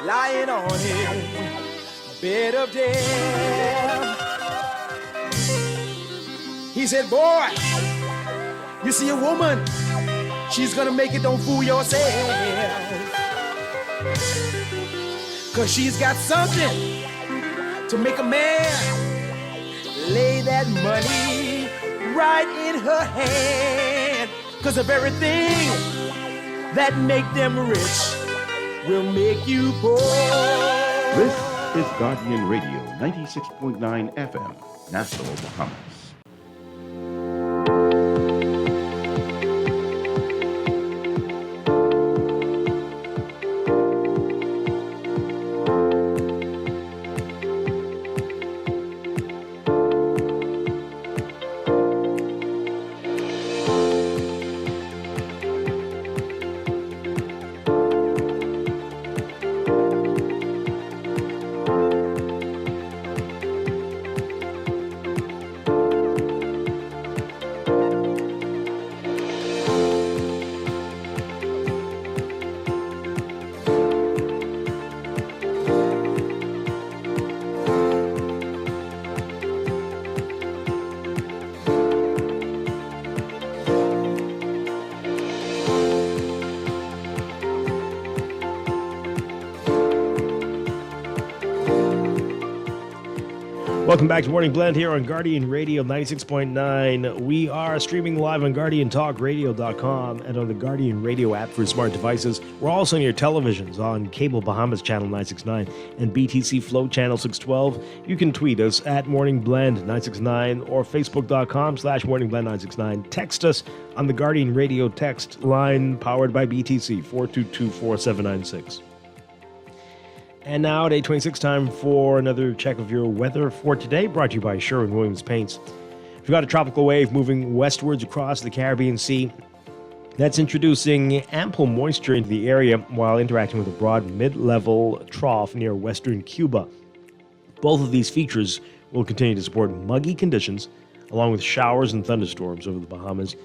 lying on his bed of death, he said, boy, You see a woman, she's gonna make it, don't fool yourself. 'Cause she's got something to make a man lay that money right in her hand. 'Cause of everything that make them rich will make you poor. This is Guardian Radio, 96.9 FM, Nassau, Bahamas. Welcome back to Morning Blend here on Guardian Radio 96.9. We are streaming live on GuardianTalkRadio.com and on the Guardian Radio app for smart devices. We're also on your televisions on Cable Bahamas Channel 969 and BTC Flow Channel 612. You can tweet us at Morning Blend 969 or Facebook.com/Morning Blend 969. Text us on the Guardian Radio text line powered by BTC 422-4796. And now at 8:26, time for another check of your weather for today, brought to you by Sherwin-Williams Paints. We've got a tropical wave moving westwards across the Caribbean Sea. That's introducing ample moisture into the area while interacting with a broad mid-level trough near western Cuba. Both of these features will continue to support muggy conditions, along with showers and thunderstorms over the Bahamas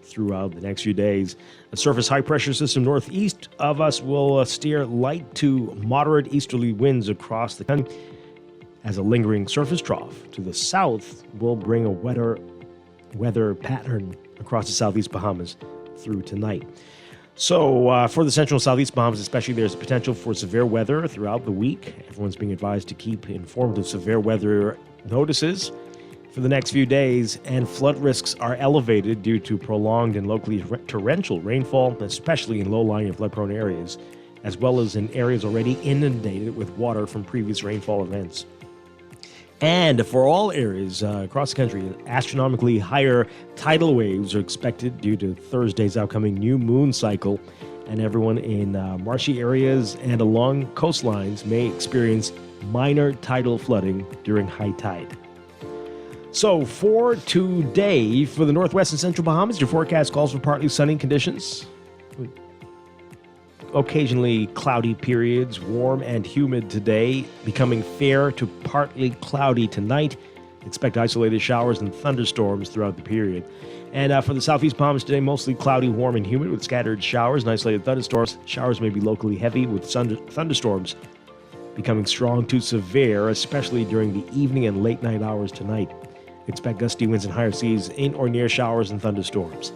throughout the next few days. A surface high-pressure system northeast of us will steer light to moderate easterly winds across the country, as a lingering surface trough to the south will bring a wetter weather pattern across the southeast Bahamas through tonight. So for the central and southeast Bahamas especially, there's potential for severe weather throughout the week. Everyone's being advised to keep informed of severe weather notices for the next few days, and flood risks are elevated due to prolonged and locally torrential rainfall, especially in low-lying and flood-prone areas, as well as in areas already inundated with water from previous rainfall events. And for all areas across the country, astronomically higher tidal waves are expected due to Thursday's upcoming new moon cycle, and everyone in marshy areas and along coastlines may experience minor tidal flooding during high tide. So for today, for the northwest and central Bahamas, your forecast calls for partly sunny conditions. Occasionally cloudy periods, warm and humid today, becoming fair to partly cloudy tonight. Expect isolated showers and thunderstorms throughout the period. And for the southeast Bahamas today, mostly cloudy, warm, and humid with scattered showers and isolated thunderstorms. Showers may be locally heavy with thunderstorms becoming strong to severe, especially during the evening and late night hours tonight. Expect gusty winds and higher seas in or near showers and thunderstorms.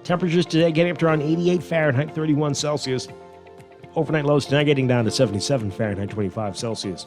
Temperatures today getting up to around 88 Fahrenheit, 31 Celsius. Overnight lows tonight getting down to 77 Fahrenheit, 25 Celsius.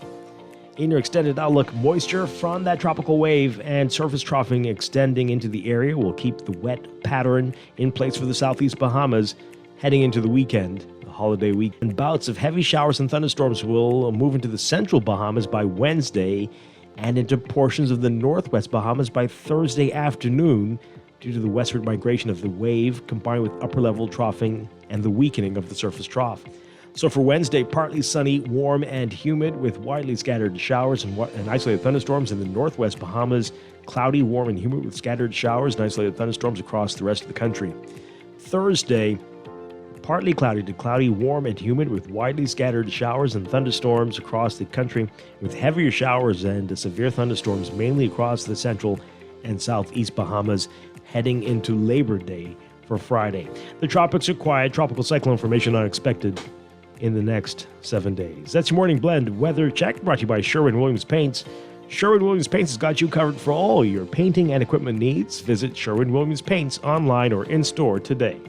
In your extended outlook, moisture from that tropical wave and surface troughing extending into the area will keep the wet pattern in place for the southeast Bahamas heading into the weekend, the holiday week. And bouts of heavy showers and thunderstorms will move into the central Bahamas by Wednesday and into portions of the northwest Bahamas by Thursday afternoon due to the westward migration of the wave combined with upper-level troughing and the weakening of the surface trough. So for Wednesday, partly sunny, warm, and humid with widely scattered showers and isolated thunderstorms in the northwest Bahamas. Cloudy, warm, and humid with scattered showers and isolated thunderstorms across the rest of the country. Thursday, partly cloudy to cloudy, warm, and humid with widely scattered showers and thunderstorms across the country, with heavier showers and severe thunderstorms mainly across the central and southeast Bahamas heading into Labor Day for Friday. The tropics are quiet. Tropical cyclone formation not expected in the next 7 days. That's your Morning Blend weather check brought to you by Sherwin-Williams Paints. Sherwin-Williams Paints has got you covered for all your painting and equipment needs. Visit Sherwin-Williams Paints online or in-store today.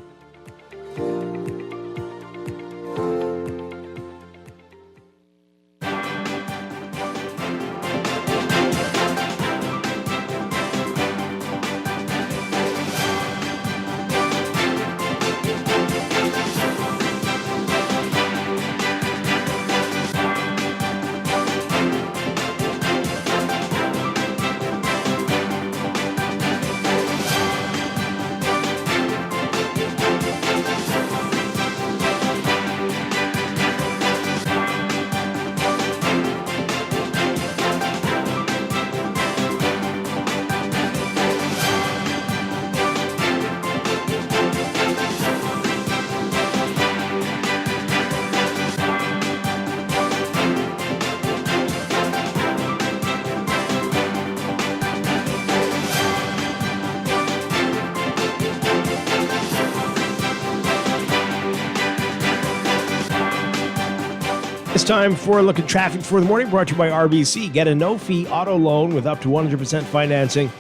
It's time for a look at traffic for the morning, brought to you by RBC. Get a no-fee auto loan with up to 100% financing.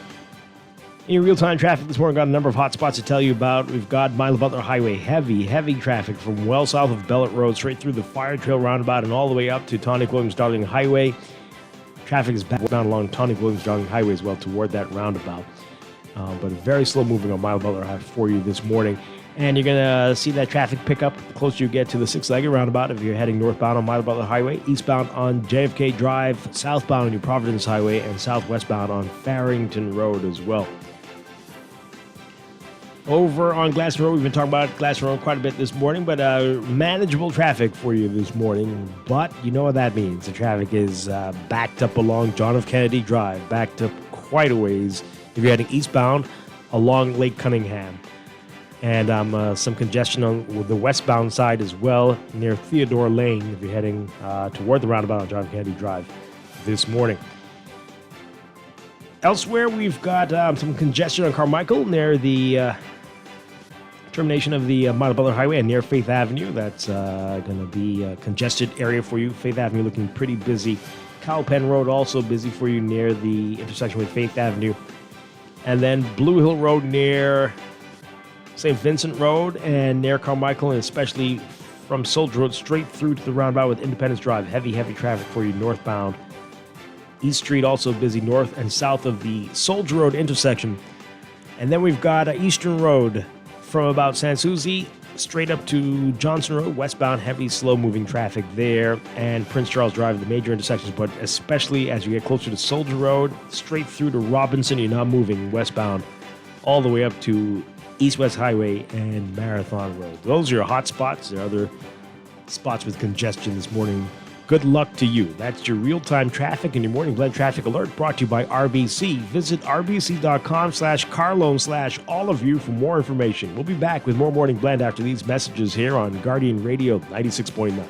In your real-time traffic this morning, got a number of hot spots to tell you about. We've got Milo Butler Highway, heavy traffic from well south of Bellet Road, straight through the Fire Trail roundabout and all the way up to Tonic Williams-Darling Highway. Traffic is back down along Tonic Williams-Darling Highway as well toward that roundabout. But very slow moving on Milo Butler Highway for you this morning. And you're going to see that traffic pick up the closer you get to the six-legged roundabout if you're heading northbound on Milo Butler Highway, eastbound on JFK Drive, southbound on your Providence Highway, and southwestbound on Farrington Road as well. Over on Glasson Road, we've been talking about Glasson Road quite a bit this morning, but manageable traffic for you this morning. But you know what that means. The traffic is backed up along John F. Kennedy Drive, backed up quite a ways if you're heading eastbound along Lake Cunningham. And some congestion on the westbound side as well, near Theodore Lane, if you're heading toward the roundabout on John F. Kennedy Drive this morning. Elsewhere, we've got some congestion on Carmichael near the termination of the Milo Butler Highway and near Faith Avenue. That's going to be a congested area for you. Faith Avenue looking pretty busy. Cowpen Road also busy for you near the intersection with Faith Avenue. And then Blue Hill Road near St. Vincent Road and near Carmichael, and especially from Soldier Road straight through to the roundabout with Independence Drive. Heavy traffic for you northbound. East Street also busy north and south of the Soldier Road intersection. And then we've got Eastern Road from about Sans Souci straight up to Johnson Road, westbound, heavy, slow-moving traffic there. And Prince Charles Drive, the major intersections, but especially as you get closer to Soldier Road, straight through to Robinson, you're now moving westbound all the way up to East-West Highway and Marathon Road. Those are your hot spots. There are other spots with congestion this morning. Good luck to you. That's your real-time traffic and your morning blend traffic alert brought to you by RBC. Visit rbc.com/carloan/all-of-you for more information. We'll be back with more morning blend after these messages here on Guardian Radio 96.9.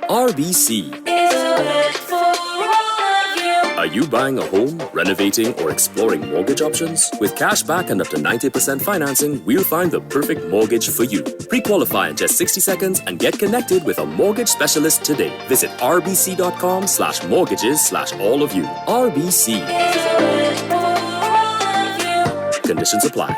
RBC. Are you buying a home, renovating, or exploring mortgage options? With cash back and up to 90% financing, we'll find the perfect mortgage for you. Pre-qualify in just 60 seconds and get connected with a mortgage specialist today. Visit rbc.com/mortgages/all-of-you. RBC. Conditions apply.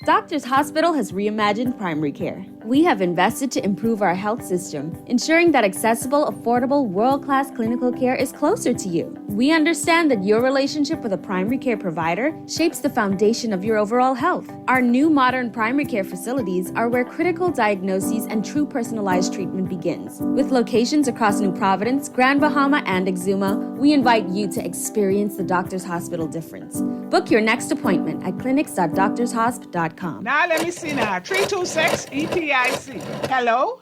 Doctors Hospital has reimagined primary care. We have invested to improve our health system, ensuring that accessible, affordable, world-class clinical care is closer to you. We understand that your relationship with a primary care provider shapes the foundation of your overall health. Our new modern primary care facilities are where critical diagnoses and true personalized treatment begins. With locations across New Providence, Grand Bahama, and Exuma, we invite you to experience the Doctors Hospital difference. Book your next appointment at clinics.doctorshosp.com. Now let me see now. 326 EPIC. Hello?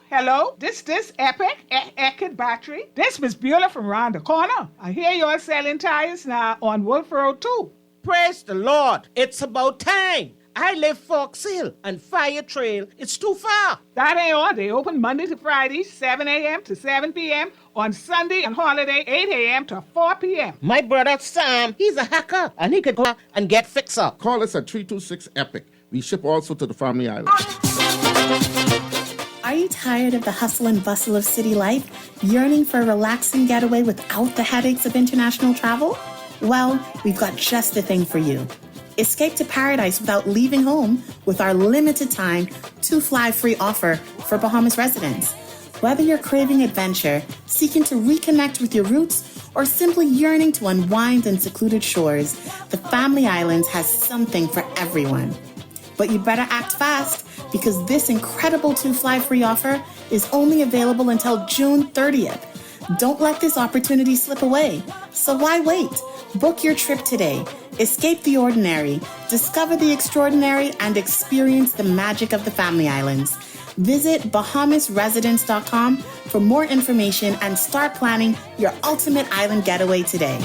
This Epic battery. This Miss Beulah from around the corner. I hear you're selling tires now on Wolf Road too. Praise the Lord. It's about time. I live Fox Hill, and Fire Trail, it's too far. That ain't all. They open Monday to Friday, 7 a.m. to 7 p.m. On Sunday and holiday, 8 a.m. to 4 p.m. My brother Sam, he's a hacker, and he could go and get fix-up. Call us at 326-EPIC. We ship also to the Family Island. Are you tired of the hustle and bustle of city life, yearning for a relaxing getaway without the headaches of international travel? Well, we've got just the thing for you. Escape to paradise without leaving home with our limited time 2-fly free offer for Bahamas residents. Whether you're craving adventure, seeking to reconnect with your roots, or simply yearning to unwind in secluded shores, the Family Islands has something for everyone. But you better act fast, because this incredible 2-fly free offer is only available until June 30th. Don't let this opportunity slip away. So why wait? Book your trip today. Escape the ordinary, discover the extraordinary, and experience the magic of the Family Islands. Visit BahamasResidence.com for more information and start planning your ultimate island getaway today.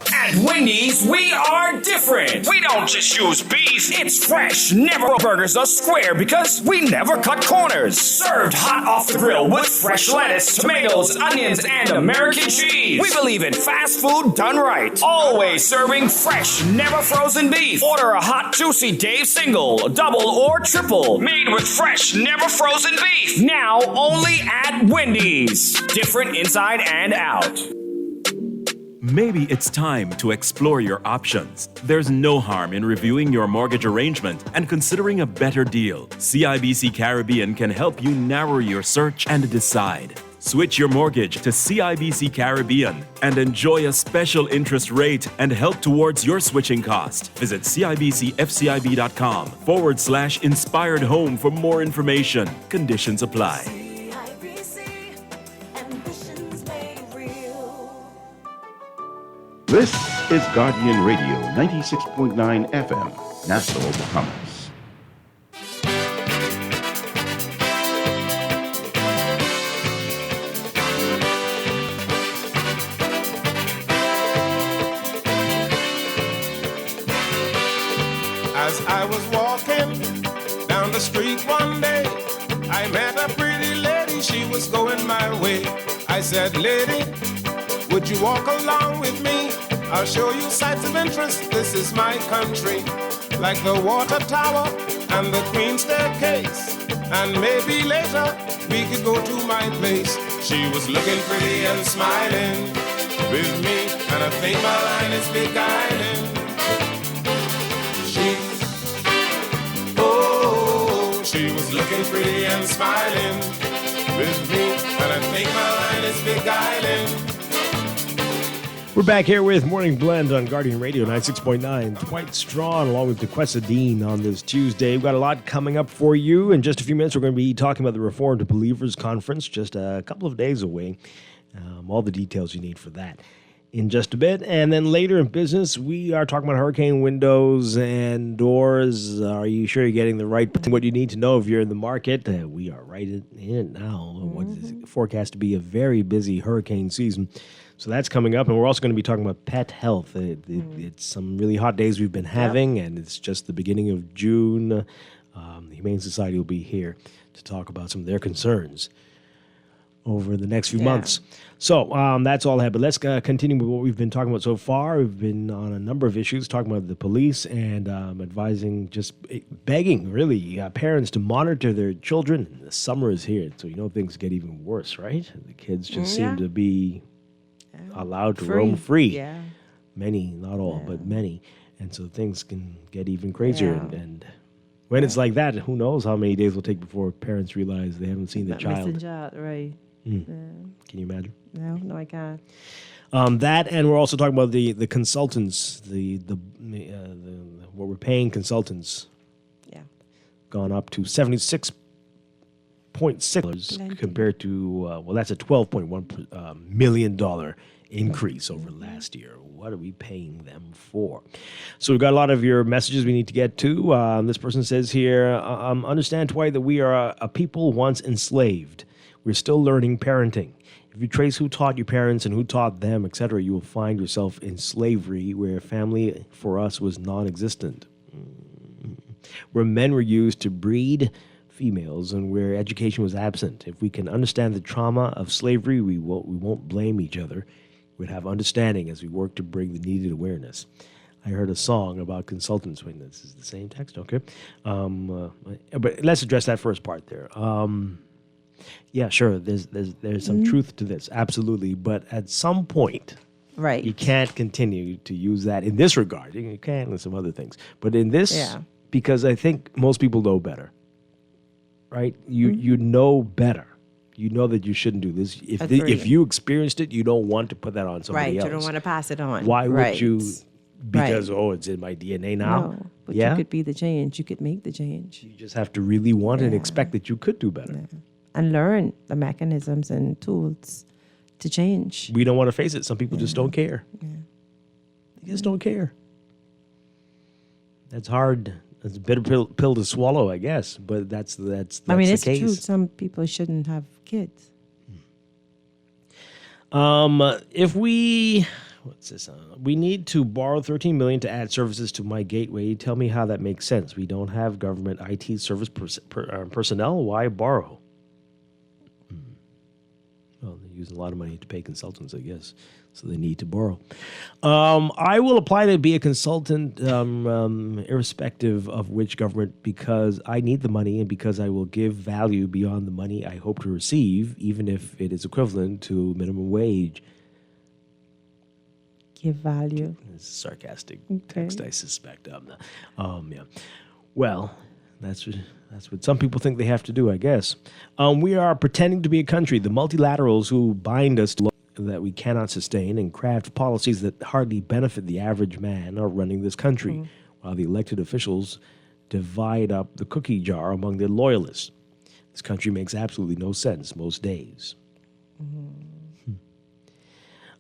At Wendy's, we are different. We don't just use beef. It's fresh. Never burgers are square because we never cut corners. Served hot off the grill with fresh lettuce, tomatoes, onions, and American cheese. We believe in fast food done right. Always serving fresh, never frozen beef. Order a hot, juicy Dave single, double, or triple. Made with fresh, never frozen beef. Now only at Wendy's. Different inside and out. Maybe it's time to explore your options. There's no harm in reviewing your mortgage arrangement and considering a better deal. CIBC Caribbean can help you narrow your search and decide. Switch your mortgage to CIBC Caribbean and enjoy a special interest rate and help towards your switching cost. Visit CIBCFCIB.com/inspired home for more information. Conditions apply. This is Guardian Radio, 96.9 FM, Nassau, Bahamas. As I was walking down the street one day, I met a pretty lady, she was going my way. I said, lady, would you walk along with me? I'll show you sights of interest, this is my country. Like the water tower and the Queen staircase. And maybe later we could go to my place. She was looking pretty and smiling with me, and I think my line is beguiling. She was looking pretty and smiling with me, and I think my line is beguiling. We're back here with Morning Blend on Guardian Radio 96.9. Dwight Strachan along with DeQuesta Dean on this Tuesday. We've got a lot coming up for you. In just a few minutes, we're going to be talking about the Reformed Believers Conference, just a couple of days away. All the details you need for that in just a bit. And then later in business, we are talking about hurricane windows and doors. Are you sure you're getting the right, what you need to know if you're in the market? We are right in it now. What is forecast to be a very busy hurricane season. So that's coming up, and we're also going to be talking about pet health. It's some really hot days we've been having, and it's just the beginning of June. The Humane Society will be here to talk about some of their concerns over the next few months. So that's all I have. But let's continue with what we've been talking about so far. We've been on a number of issues, talking about the police and advising, just begging, really, parents to monitor their children. The summer is here, so you know things get even worse, right? The kids just seem to be allowed to roam free. Yeah. Many, not all, but many. And so things can get even crazier. And when it's like that, who knows how many days will take before parents realize they haven't seen the child. Missing child, right. Can you imagine? No, I can't. That, and we're also talking about the consultants, the what we're paying consultants. Yeah. Gone up to $76.6 compared to, that's a $12.1 million increase over last year. What are we paying them for? So we've got a lot of your messages we need to get to. This person says here, understand, Dwight, that we are a people once enslaved. We're still learning parenting. If If you trace who taught your parents and who taught them, etc., you will find yourself in slavery where family for us was non-existent, where men were used to breed females and where education was absent. If we can understand the trauma of slavery, we won't blame each other. We'd have understanding as we work to bring the needed awareness. I heard a song about consultants. Wait, this is the same text, okay? But let's address that first part there. Yeah, sure. There's some truth to this, absolutely. But at some point, right, you can't continue to use that in this regard. You can with some other things, but in this, because I think most people know better, right? You know better. You know that you shouldn't do this. If you experienced it, you don't want to put that on somebody else. Right, you don't want to pass it on. Why would you? Because it's in my DNA now. No, but you could be the change. You could make the change. You just have to really want and expect that you could do better. And learn the mechanisms and tools to change. We don't want to face it. Some people just don't care. Yeah. They just don't care. That's hard. It's a bitter pill to swallow, I guess. But that's I mean, it's the case. true. Some people shouldn't have kids. If what's this? We need to borrow $13 million to add services to My Gateway. Tell me how that makes sense. We don't have government IT service personnel. Why borrow? Well, they're using a lot of money to pay consultants, I guess, so they need to borrow. I will apply to be a consultant irrespective of which government because I need the money and because I will give value beyond the money I hope to receive, even if it is equivalent to minimum wage. Give value. It's a sarcastic text, I suspect. Yeah. Well, that's what some people think they have to do, I guess. We are pretending to be a country. The multilaterals who bind us to that we cannot sustain and craft policies that hardly benefit the average man are running this country, while the elected officials divide up the cookie jar among their loyalists. This country makes absolutely no sense most days.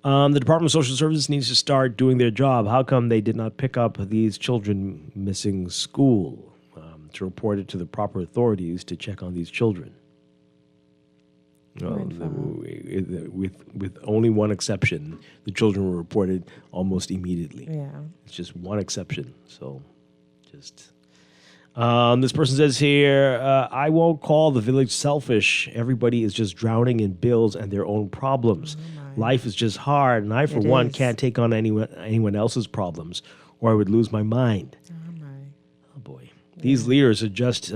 The Department of Social Services needs to start doing their job. How come they did not pick up these children missing school to report it to the proper authorities to check on these children? With only one exception, the children were reported almost immediately. Yeah, it's just one exception. So, just this person says here, I won't call the village selfish. Everybody is just drowning in bills and their own problems. Life is just hard, and I, for one, can't take on anyone else's problems, or I would lose my mind. Oh boy, these leaders are just.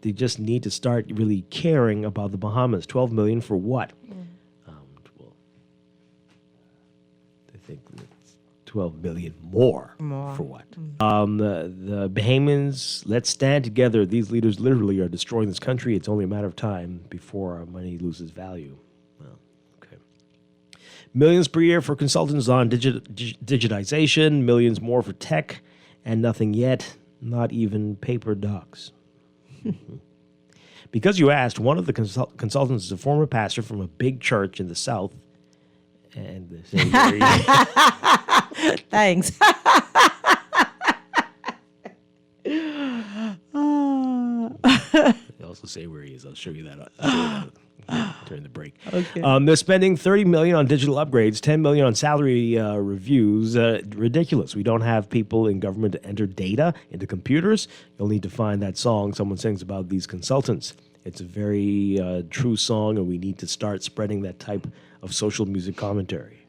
They just need to start really caring about the Bahamas. $12 million for what? I think it's $12 million more. For what? The Bahamians, let's stand together. These leaders literally are destroying this country. It's only a matter of time before our money loses value. Well, okay. Millions per year for consultants on digitization, millions more for tech, and nothing yet, not even paper docs. Because you asked, one of the consultants is a former pastor from a big church in the South. And they say thanks. They also say where he is. I'll show you that during the break. Okay. They're spending $30 million on digital upgrades, $10 million on salary reviews. Ridiculous. We don't have people in government to enter data into computers. You'll need to find that song someone sings about these consultants. It's a very true song, and we need to start spreading that type of social music commentary.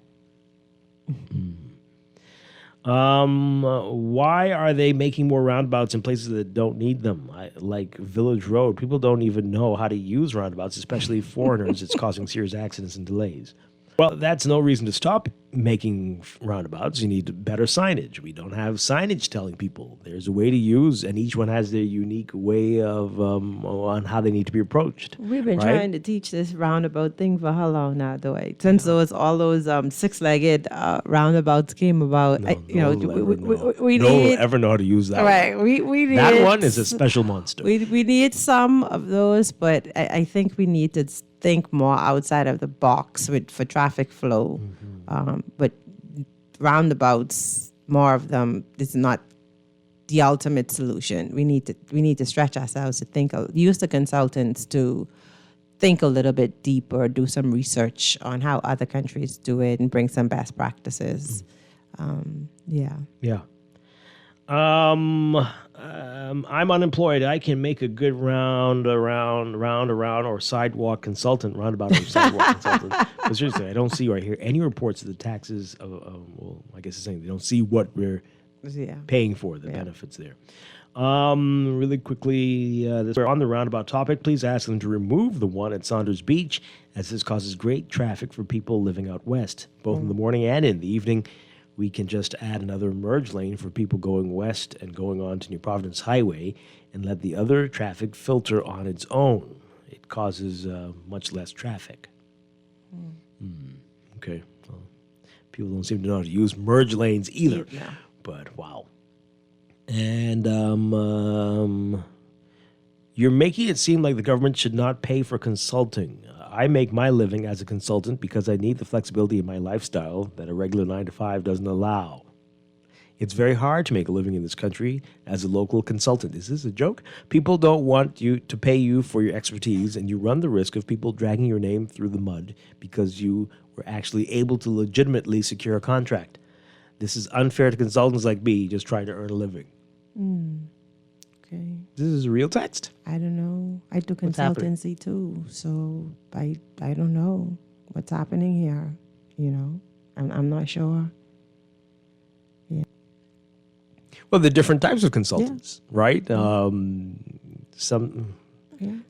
Why are they making more roundabouts in places that don't need them? Like Village Road. People don't even know how to use roundabouts, especially foreigners. It's causing serious accidents and delays. Well, that's no reason to stop making roundabouts. You need better signage. We don't have signage telling people there's a way to use, and each one has their unique way of on how they need to be approached. We've been trying to teach this roundabout thing for how long now, Dwight? Since all those six-legged roundabouts came about. We will ever know how to use that. Right, we need that one is a special monster. We need some of those, but I think we need to think more outside of the box for traffic flow. But roundabouts, more of them, is not the ultimate solution. We need to stretch ourselves to think. Use the consultants to think a little bit deeper, do some research on how other countries do it, and bring some best practices. Yeah. Yeah. I'm unemployed. I can make a good roundabout or sidewalk consultant. But seriously, I don't see or hear any reports of the taxes. Well, I guess it's saying they don't see what we're paying for, the benefits there. Really quickly, we're on the roundabout topic. Please ask them to remove the one at Saunders Beach, as this causes great traffic for people living out west, both in the morning and in the evening. We can just add another merge lane for people going west and going on to New Providence Highway and let the other traffic filter on its own. It causes much less traffic. Okay. Well, people don't seem to know how to use merge lanes either. No. But wow. And you're making it seem like the government should not pay for consulting. I make my living as a consultant because I need the flexibility in my lifestyle that a regular 9-to-5 doesn't allow. It's very hard to make a living in this country as a local consultant. Is this a joke? People don't want you to pay you for your expertise, and you run the risk of people dragging your name through the mud because you were actually able to legitimately secure a contract. This is unfair to consultants like me just trying to earn a living. Okay. This is a real text? I don't know. I do What's happening? consultancy too, so I don't know what's happening here. You know, I'm not sure. Yeah. Well, there are different types of consultants, right?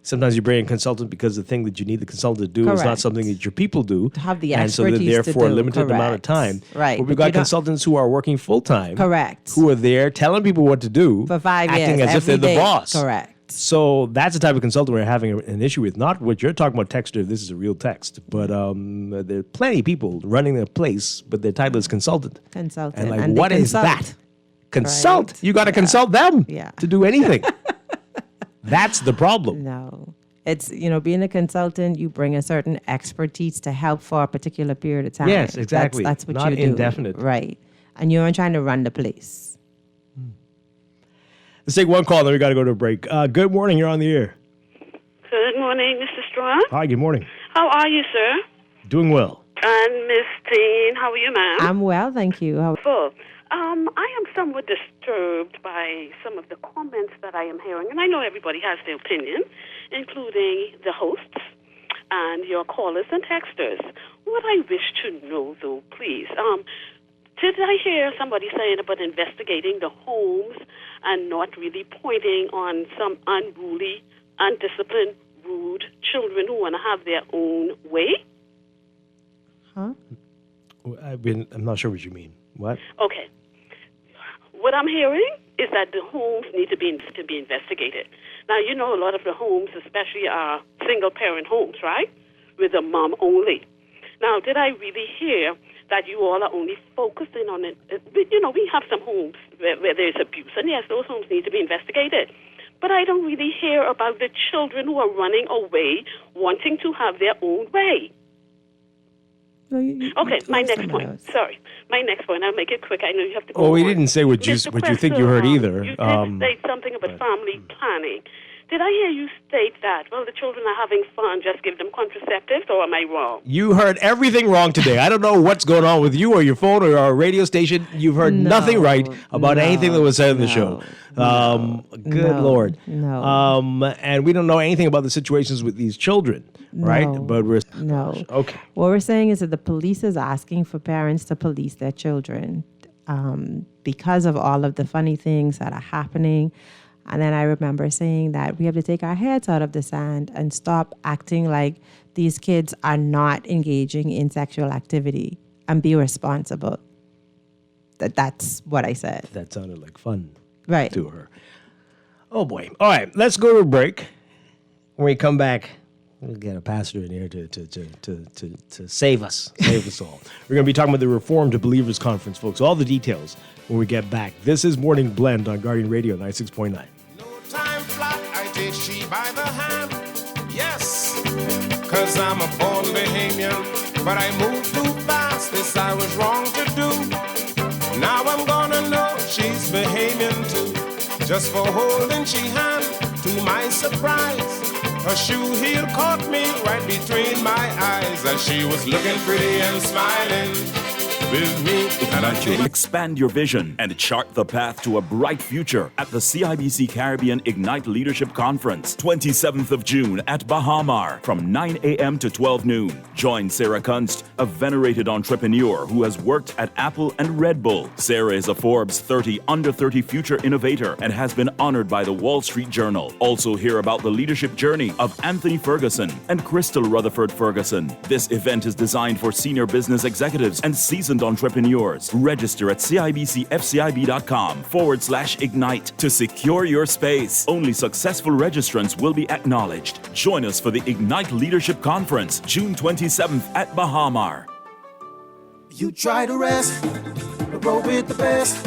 Sometimes you bring a consultant because the thing that you need the consultant to do is not Correct. something that your people do. To have the and so they're expertise there to for a do. limited amount of Correct. time. Right, But we've but you got don't- consultants who are working full time. Correct. Who are there telling people what to do. For 5 acting years, as if they're every the day. boss. Correct. So that's the type of consultant we're having an issue with. Not what you're talking about, texter. This is a real text. But there are plenty of people running a place, but their title is consultant. Consultant. And like, And they what is consult. that? Consult. Right. You got to consult them Yeah. to do anything. That's the problem. No. It's, being a consultant, you bring a certain expertise to help for a particular period of time. Yes, exactly. That's what Not you do. indefinite. Right. And you're trying to run the place. Let's take one call, then we got to go to a break. Good morning. You're on the air. Good morning, Mr. Strachan. Hi, good morning. How are you, sir? Doing well. And Miss Dean, how are you, ma'am? I'm well, thank you. Full. I am somewhat disturbed by some of the comments that I am hearing, and I know everybody has their opinion, including the hosts and your callers and texters. What I wish to know, though, please, did I hear somebody saying about investigating the homes and not really pointing on some unruly, undisciplined, rude children who want to have their own way? Huh? I'm not sure what you mean. What? Okay. What I'm hearing is that the homes need to be investigated. Now, a lot of the homes, especially are single-parent homes, right, with a mom only. Now, did I really hear that you all are only focusing on it? We have some homes where there's abuse, and yes, those homes need to be investigated. But I don't really hear about the children who are running away, wanting to have their own way. Okay, my next point. Sorry. My next point. I'll make it quick. I know you have to go Oh, we on. didn't say what you think you heard either. You did say something about family planning. Did I hear you state that, well, the children are having fun, just give them contraceptives, or am I wrong? You heard everything wrong today. I don't know what's going on with you or your phone or our radio station. You've heard nothing right about anything that was said in the show. Good Lord. No. And we don't know anything about the situations with these children, right? No. But we're No. okay. What we're saying is that the police is asking for parents to police their children because of all of the funny things that are happening. And then I remember saying that we have to take our heads out of the sand and stop acting like these kids are not engaging in sexual activity and be responsible. That's what I said. That sounded like fun Right. to her. Oh, boy. All right, let's go to a break. When we come back, we'll get a pastor in here to save us all. We're going to be talking about the Reformed to Believers Conference, folks. All the details when we get back. This is Morning Blend on Guardian Radio 96.9. Time flat, I take she by the hand. Yes, cause I'm a born Bahamian, but I move too fast. This I was wrong to do. Now I'm gonna know she's Bahamian too. Just for holding she hand, to my surprise, Her shoe heel caught me right between my eyes as she was looking pretty and smiling with me. Expand your vision and chart the path to a bright future at the CIBC Caribbean Ignite Leadership Conference, 27th of June at Bahamar from 9 a.m. to 12 noon. Join Sarah Kunst, a venerated entrepreneur who has worked at Apple and Red Bull. Sarah is a Forbes 30 Under 30 Future Innovator and has been honored by the Wall Street Journal. Also hear about the leadership journey of Anthony Ferguson and Crystal Rutherford Ferguson. This event is designed for senior business executives and seasoned entrepreneurs. Register at cibcfcib.com/ignite to secure your space. Only successful registrants will be acknowledged. Join us for the Ignite Leadership Conference, June 27th at Bahamar. You try to rest, but roll with the best.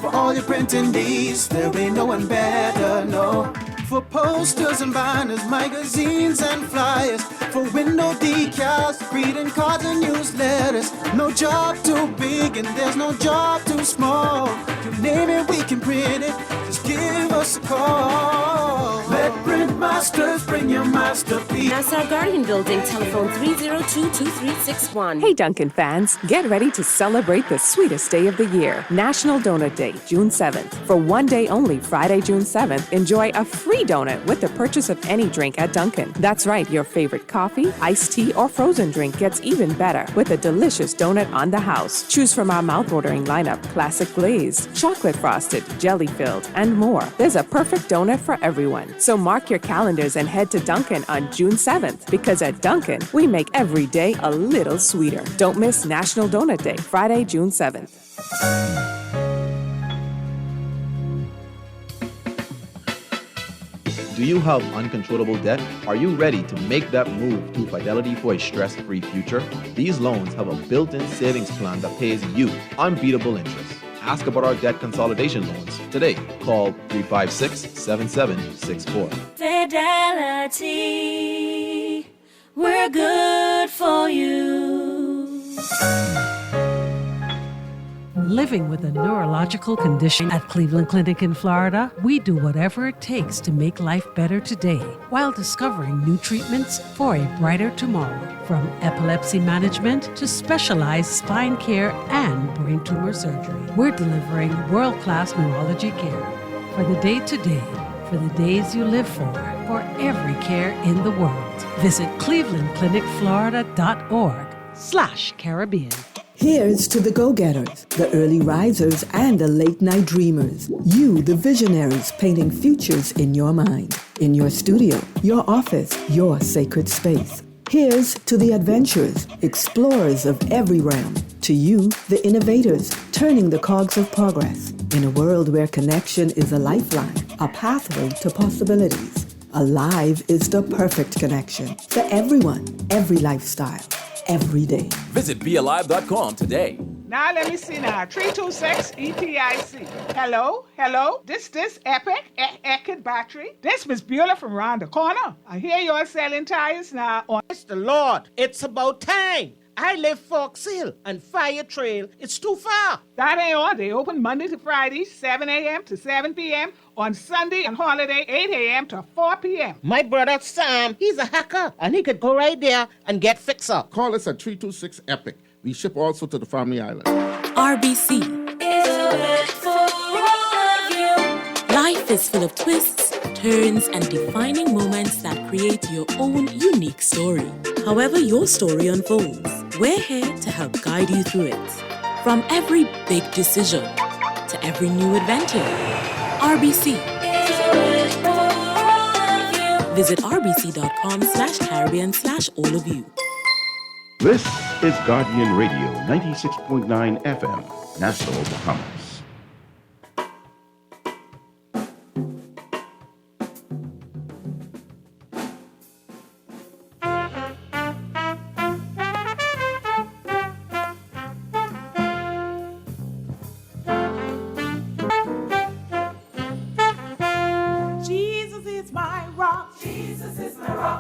For all your printing needs, there ain't no one better, no. For posters and banners, magazines and flyers, for window decals, greeting cards and newsletters. No job too big and there's no job too small. You name it, we can print it. Just give us a call. Let Print Masters bring your masterpiece. Nassau Guardian Building, telephone 302-2361. Hey Dunkin' fans, get ready to celebrate the sweetest day of the year, National Donut Day, June 7th. For one day only, Friday, June 7th, enjoy a free donut with the purchase of any drink at Dunkin'. That's right, your favorite coffee, iced tea, or frozen drink gets even better with a delicious donut on the house. Choose from our mouth-watering lineup, classic glazed, chocolate frosted, jelly-filled, and more. There's a perfect donut for everyone. So mark your calendars and head to Dunkin' on June 7th, because at Dunkin', we make every day a little sweeter. Don't miss National Donut Day, Friday, June 7th. Do you have uncontrollable debt? Are you ready to make that move to Fidelity for a stress-free future? These loans have a built-in savings plan that pays you unbeatable interest. Ask about our debt consolidation loans today. Call 356-7764. Fidelity, we're good for you. Living with a neurological condition at Cleveland Clinic in Florida, we do whatever it takes to make life better today while discovering new treatments for a brighter tomorrow. From epilepsy management to specialized spine care and brain tumor surgery, we're delivering world-class neurology care for the day-to-day, for the days you live for every care in the world. Visit clevelandclinicflorida.org/Caribbean. Here's to the go-getters, the early risers, and the late-night dreamers. You, the visionaries, painting futures in your mind, in your studio, your office, your sacred space. Here's to the adventurers, explorers of every realm. To you, the innovators, turning the cogs of progress. In a world where connection is a lifeline, a pathway to possibilities. Alive is the perfect connection for everyone, every lifestyle. Every day. Visit BeAlive.com today. Now let me see now. 326 ETIC. Hello? This Epic Eckert battery. This Miss Beulah from round the corner. I hear you're selling tires now on. It's the Lord. It's about time. I live Fox Hill and Fire Trail. It's too far. That ain't all. They open Monday to Friday, 7 a.m. to 7 p.m. On Sunday and holiday, 8 a.m. to 4 p.m. My brother Sam, he's a hacker, and he could go right there and get fixed up. Call us at 326 EPIC. We ship also to the Family Island. RBC is good for all of you. Life is full of twists, turns, and defining moments that create your own unique story. However your story unfolds, we're here to help guide you through it. From every big decision to every new adventure, RBC is good for all of you. Visit rbc.com/Caribbean/all of you. This is Guardian Radio 96.9 FM, Nassau, Bahamas.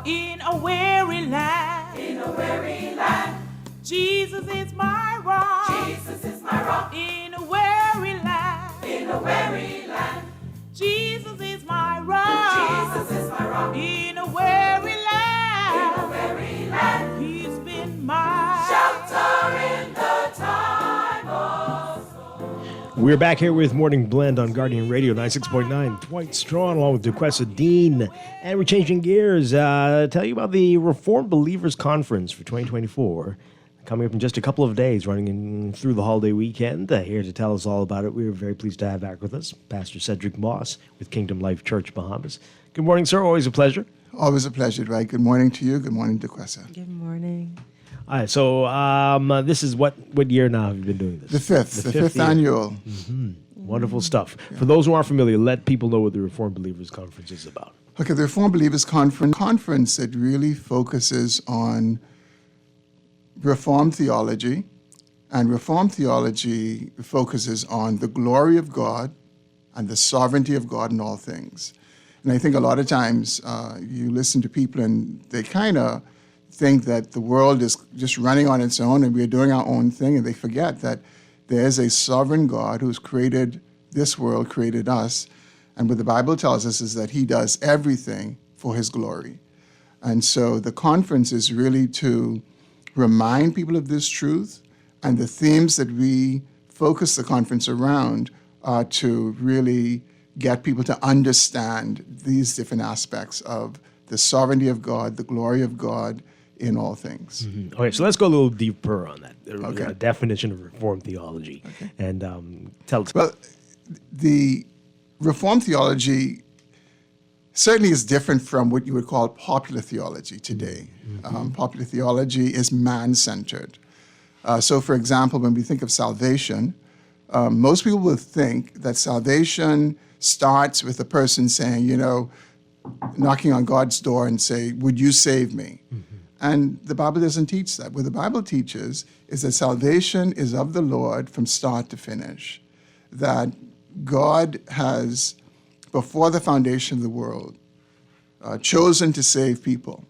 In a weary land. Jesus is my rock. Jesus is my rock. In a weary land. In a weary land. Jesus is my rock. Jesus is my rock. In a weary land, he's been my shelter in the time of storm. We're back here with Morning Blend on Guardian Radio 96.9. Dwight Strachan along with DeQuesta Dean. And we're changing gears. Tell you about the Reformed Believers Conference for 2024. Coming up in just a couple of days, running in through the holiday weekend. Here to tell us all about it, we're very pleased to have back with us Pastor Cedric Moss with Kingdom Life Church Bahamas. Good morning, sir. Always a pleasure. Always a pleasure, Dwight. Good morning to you. Good morning, DeQuesta. Good morning. All right, so this is what year now have you been doing this? The fifth annual. Mm-hmm. Wonderful stuff. Yeah. For those who aren't familiar, let people know what the Reformed Believers Conference is about. Okay, the Reformed Believers Conference, it really focuses on Reformed theology, and Reformed theology focuses on the glory of God and the sovereignty of God in all things. And I think a lot of times you listen to people and they kind of think that the world is just running on its own and we're doing our own thing, and they forget that there is a sovereign God who's created this world, created us, and what the Bible tells us is that he does everything for his glory. And so the conference is really to remind people of this truth, and the themes that we focus the conference around are to really get people to understand these different aspects of the sovereignty of God, the glory of God in all things. Mm-hmm. Okay, so let's go a little deeper on that. Okay. A definition of Reformed theology. Okay. And tell us. Well, the Reformed theology certainly is different from what you would call popular theology today. Mm-hmm. Popular theology is man-centered. So, for example, when we think of salvation, most people will think that salvation starts with a person saying, knocking on God's door and say, would you save me? Mm-hmm. And the Bible doesn't teach that. What the Bible teaches is that salvation is of the Lord from start to finish, that God has, before the foundation of the world, chosen to save people.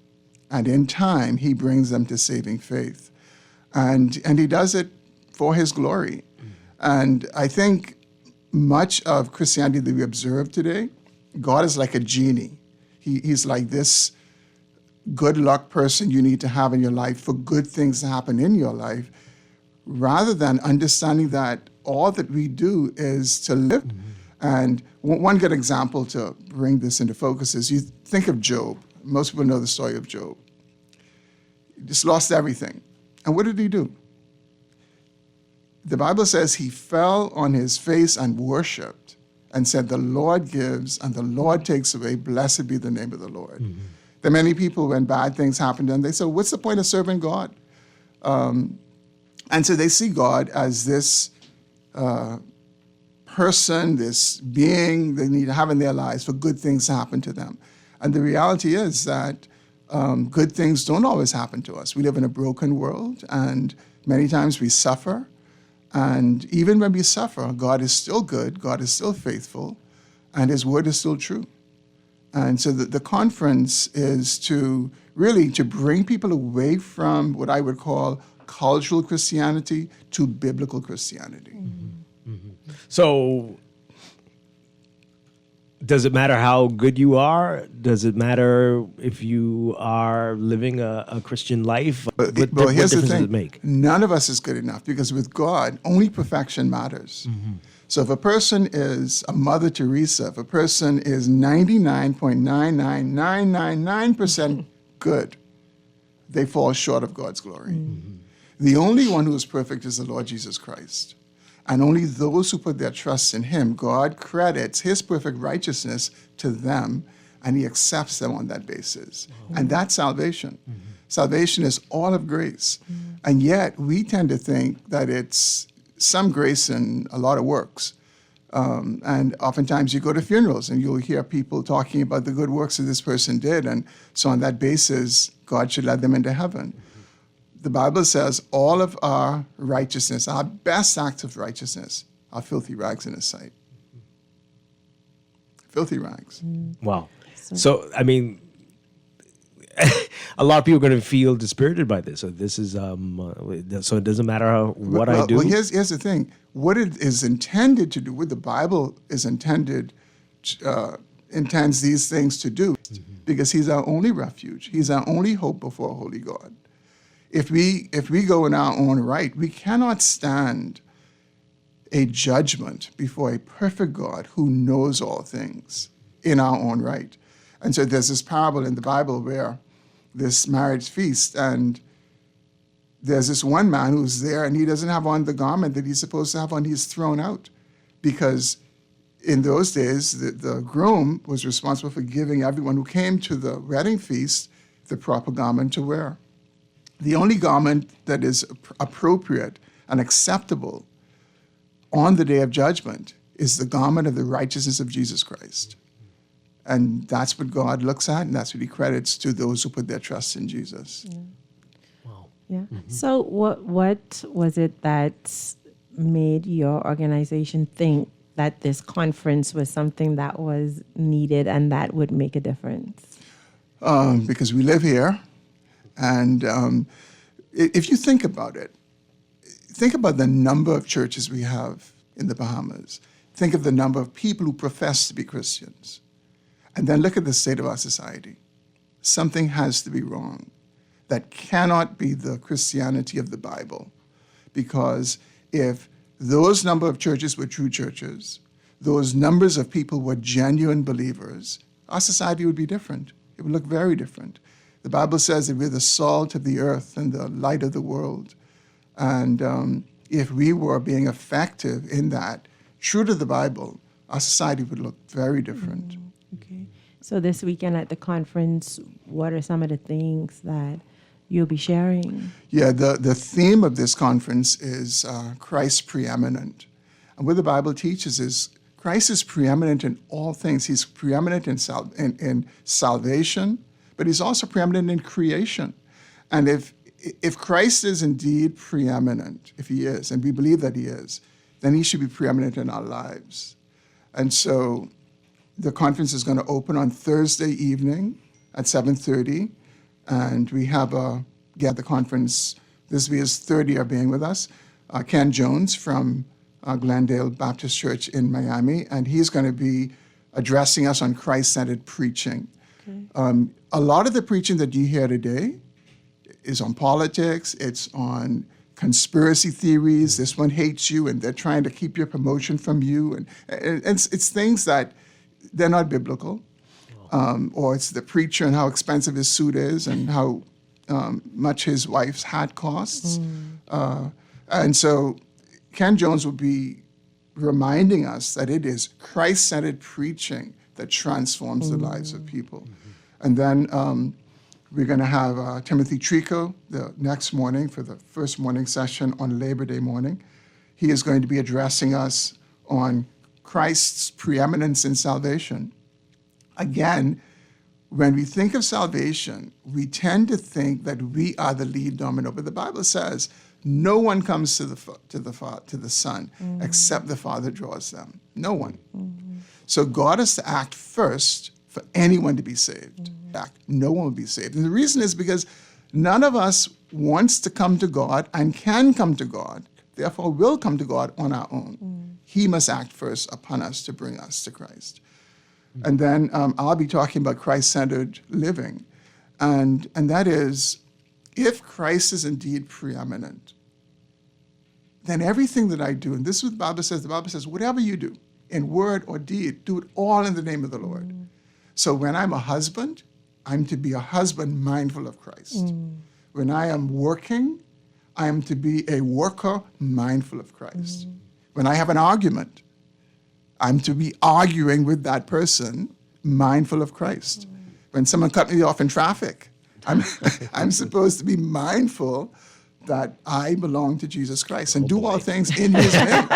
And in time, he brings them to saving faith. And he does it for his glory. Mm-hmm. And I think much of Christianity that we observe today, God is like a genie. He's like this good luck person you need to have in your life for good things to happen in your life, rather than understanding that all that we do is to live. Mm-hmm. And one good example to bring this into focus is you think of Job. Most people know the story of Job. He just lost everything. And what did he do? The Bible says he fell on his face and worshiped and said, the Lord gives and the Lord takes away. Blessed be the name of the Lord. Mm-hmm. There are many people, when bad things happen to them, they say, what's the point of serving God? And so they see God as this person, this being they need to have in their lives for good things to happen to them. And the reality is that good things don't always happen to us. We live in a broken world, and many times we suffer. And even when we suffer, God is still good, God is still faithful, and his word is still true. And so the conference is to really to bring people away from what I would call cultural Christianity to biblical Christianity. Mm-hmm. Mm-hmm. So does it matter how good you are? Does it matter if you are living a Christian life? What difference does it make? None of us is good enough, because with God, only perfection matters. Mm-hmm. So if a person is a Mother Teresa, if a person is 99.99999% good, they fall short of God's glory. Mm-hmm. The only one who is perfect is the Lord Jesus Christ. And only those who put their trust in him, God credits his perfect righteousness to them, and he accepts them on that basis. Mm-hmm. And that's salvation. Mm-hmm. Salvation is all of grace. Mm-hmm. And yet we tend to think that it's some grace and a lot of works. And oftentimes you go to funerals and you'll hear people talking about the good works that this person did. And so on that basis, God should let them into heaven. Mm-hmm. The Bible says all of our righteousness, our best acts of righteousness, are filthy rags in his sight. Mm-hmm. Filthy rags. Mm-hmm. Wow. So, I mean, a lot of people are going to feel dispirited by this. So this is so it doesn't matter what I do. Well, here's the thing: what it is intended to do, what the Bible is intended intends these things to do, because he's our only refuge. He's our only hope before a holy God. If we go in our own right, we cannot stand a judgment before a perfect God who knows all things in our own right. And so there's this parable in the Bible where this marriage feast, and there's this one man who's there and he doesn't have on the garment that he's supposed to have on. He's thrown out because in those days, the groom was responsible for giving everyone who came to the wedding feast the proper garment to wear. The only garment that is appropriate and acceptable on the day of judgment is the garment of the righteousness of Jesus Christ. And that's what God looks at, and that's what he credits to those who put their trust in Jesus. Yeah. Wow. Yeah. So what was it that made your organization think that this conference was something that was needed and that would make a difference? Because we live here, and if you think about it, think about the number of churches we have in the Bahamas. Think of the number of people who profess to be Christians. And then look at the state of our society. Something has to be wrong. That cannot be the Christianity of the Bible. Because if those number of churches were true churches, those numbers of people were genuine believers, our society would be different. It would look very different. The Bible says that we're the salt of the earth and the light of the world. And if we were being effective in that, true to the Bible, our society would look very different. Okay. So this weekend at the conference, what are some of the things that you'll be sharing? Yeah, the theme of this conference is Christ preeminent. And what the Bible teaches is Christ is preeminent in all things. He's preeminent in salvation, but he's also preeminent in creation. And if Christ is indeed preeminent, if he is, and we believe that he is, then he should be preeminent in our lives. And so the conference is going to open on Thursday evening at 7:30, and we have at the conference, this will be his third year being with us, Ken Jones from Glendale Baptist Church in Miami, and he's going to be addressing us on Christ-centered preaching. Okay. A lot of the preaching that you hear today is on politics, it's on conspiracy theories, this one hates you and they're trying to keep your promotion from you, and it's things that they're not biblical, or it's the preacher and how expensive his suit is and how much his wife's hat costs. And so Ken Jones will be reminding us that it is Christ-centered preaching that transforms the lives of people. And then we're going to have Timothy Trico the next morning for the first morning session on Labor Day morning. He is going to be addressing us on Christ's preeminence in salvation. Again, when we think of salvation, we tend to think that we are the lead domino, but the Bible says no one comes to the Son except the Father draws them. No one. So God has to act first for anyone to be saved. No one will be saved. And the reason is because none of us wants to come to God and can come to God, therefore will come to God on our own. He must act first upon us to bring us to Christ. And then I'll be talking about Christ-centered living. And that is, if Christ is indeed preeminent, then everything that I do, and this is what the Bible says, whatever you do, in word or deed, do it all in the name of the Lord. So when I'm a husband, I'm to be a husband mindful of Christ. When I am working, I am to be a worker mindful of Christ. When I have an argument, I'm to be arguing with that person mindful of Christ. When someone cut me off in traffic, I'm supposed to be mindful that I belong to Jesus Christ and do all things in his name.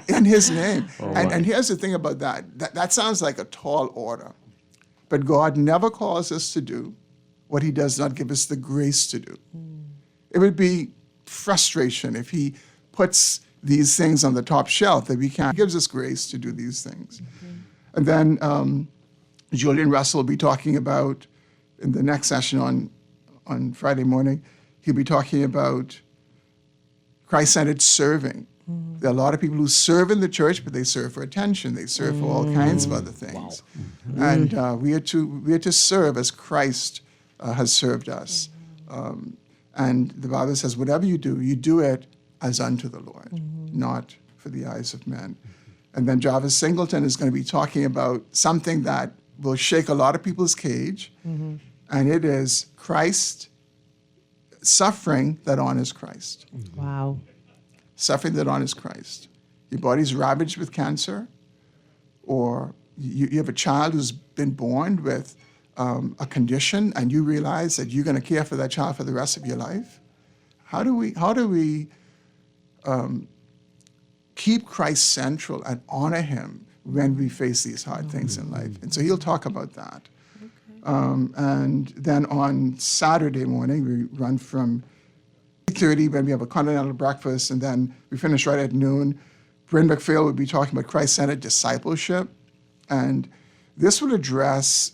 In his name. And here's the thing about that sounds like a tall order. But God never calls us to do what he does not give us the grace to do. It would be frustration if he puts these things on the top shelf that we can't. He gives us grace to do these things. And then Julian Russell will be talking about, in the next session on Friday morning, he'll be talking about Christ-centered serving. There are a lot of people who serve in the church, but they serve for attention. They serve for all kinds of other things. Wow. And we are to serve as Christ has served us. And the Bible says, whatever you do it as unto the Lord, not for the eyes of men. And then Jarvis Singleton is going to be talking about something that will shake a lot of people's cage, and it is Christ, suffering that honors Christ. Wow. Suffering that honors Christ. Your body's ravaged with cancer, or you have a child who's been born with a condition, and you realize that you're going to care for that child for the rest of your life. How do we keep Christ central and honor him when we face these hard things in life? And so he'll talk about that. And then on Saturday morning, we run from 8:30 when we have a continental breakfast, and then we finish right at noon. Bryn McPhail will be talking about Christ-centered discipleship, and this will address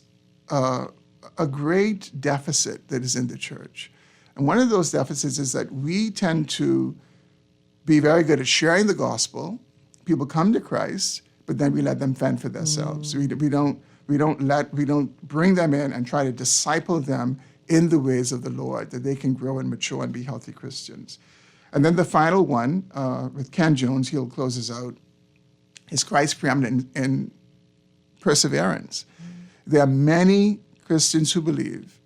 a great deficit that is in the church. And one of those deficits is that we tend to be very good at sharing the gospel. People come to Christ, but then we let them fend for themselves. We don't bring them in and try to disciple them in the ways of the Lord, that they can grow and mature and be healthy Christians. And then the final one, with Ken Jones, he'll close us out, is Christ preeminent in perseverance. There are many Christians who believe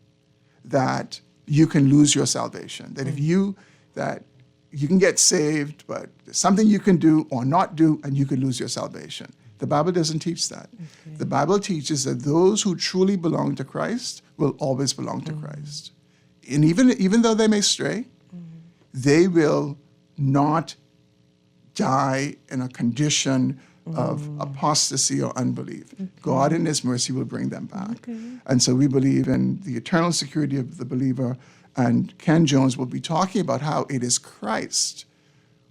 that you can lose your salvation, that that you can get saved, but there's something you can do or not do, and you can lose your salvation. The Bible doesn't teach that. Okay. The Bible teaches that those who truly belong to Christ will always belong to Christ. And even though they may stray, they will not die in a condition of apostasy or unbelief. Okay. God in his mercy will bring them back. Okay. And so we believe in the eternal security of the believer, and Ken Jones will be talking about how it is Christ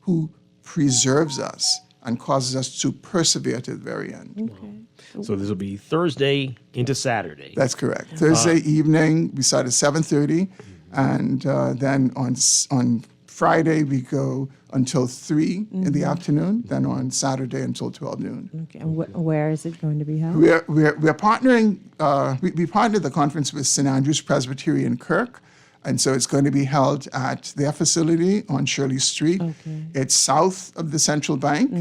who preserves us and causes us to persevere to the very end. Okay. So this will be Thursday into Saturday. That's correct. Thursday evening, we start at 7:30, and then on Friday, we go until 3 in the afternoon, then on Saturday until 12 noon. Okay, and where is it going to be held? We're partnering, we partnered the conference with St. Andrew's Presbyterian Kirk, and so it's going to be held at their facility on Shirley Street. Okay. It's south of the Central Bank,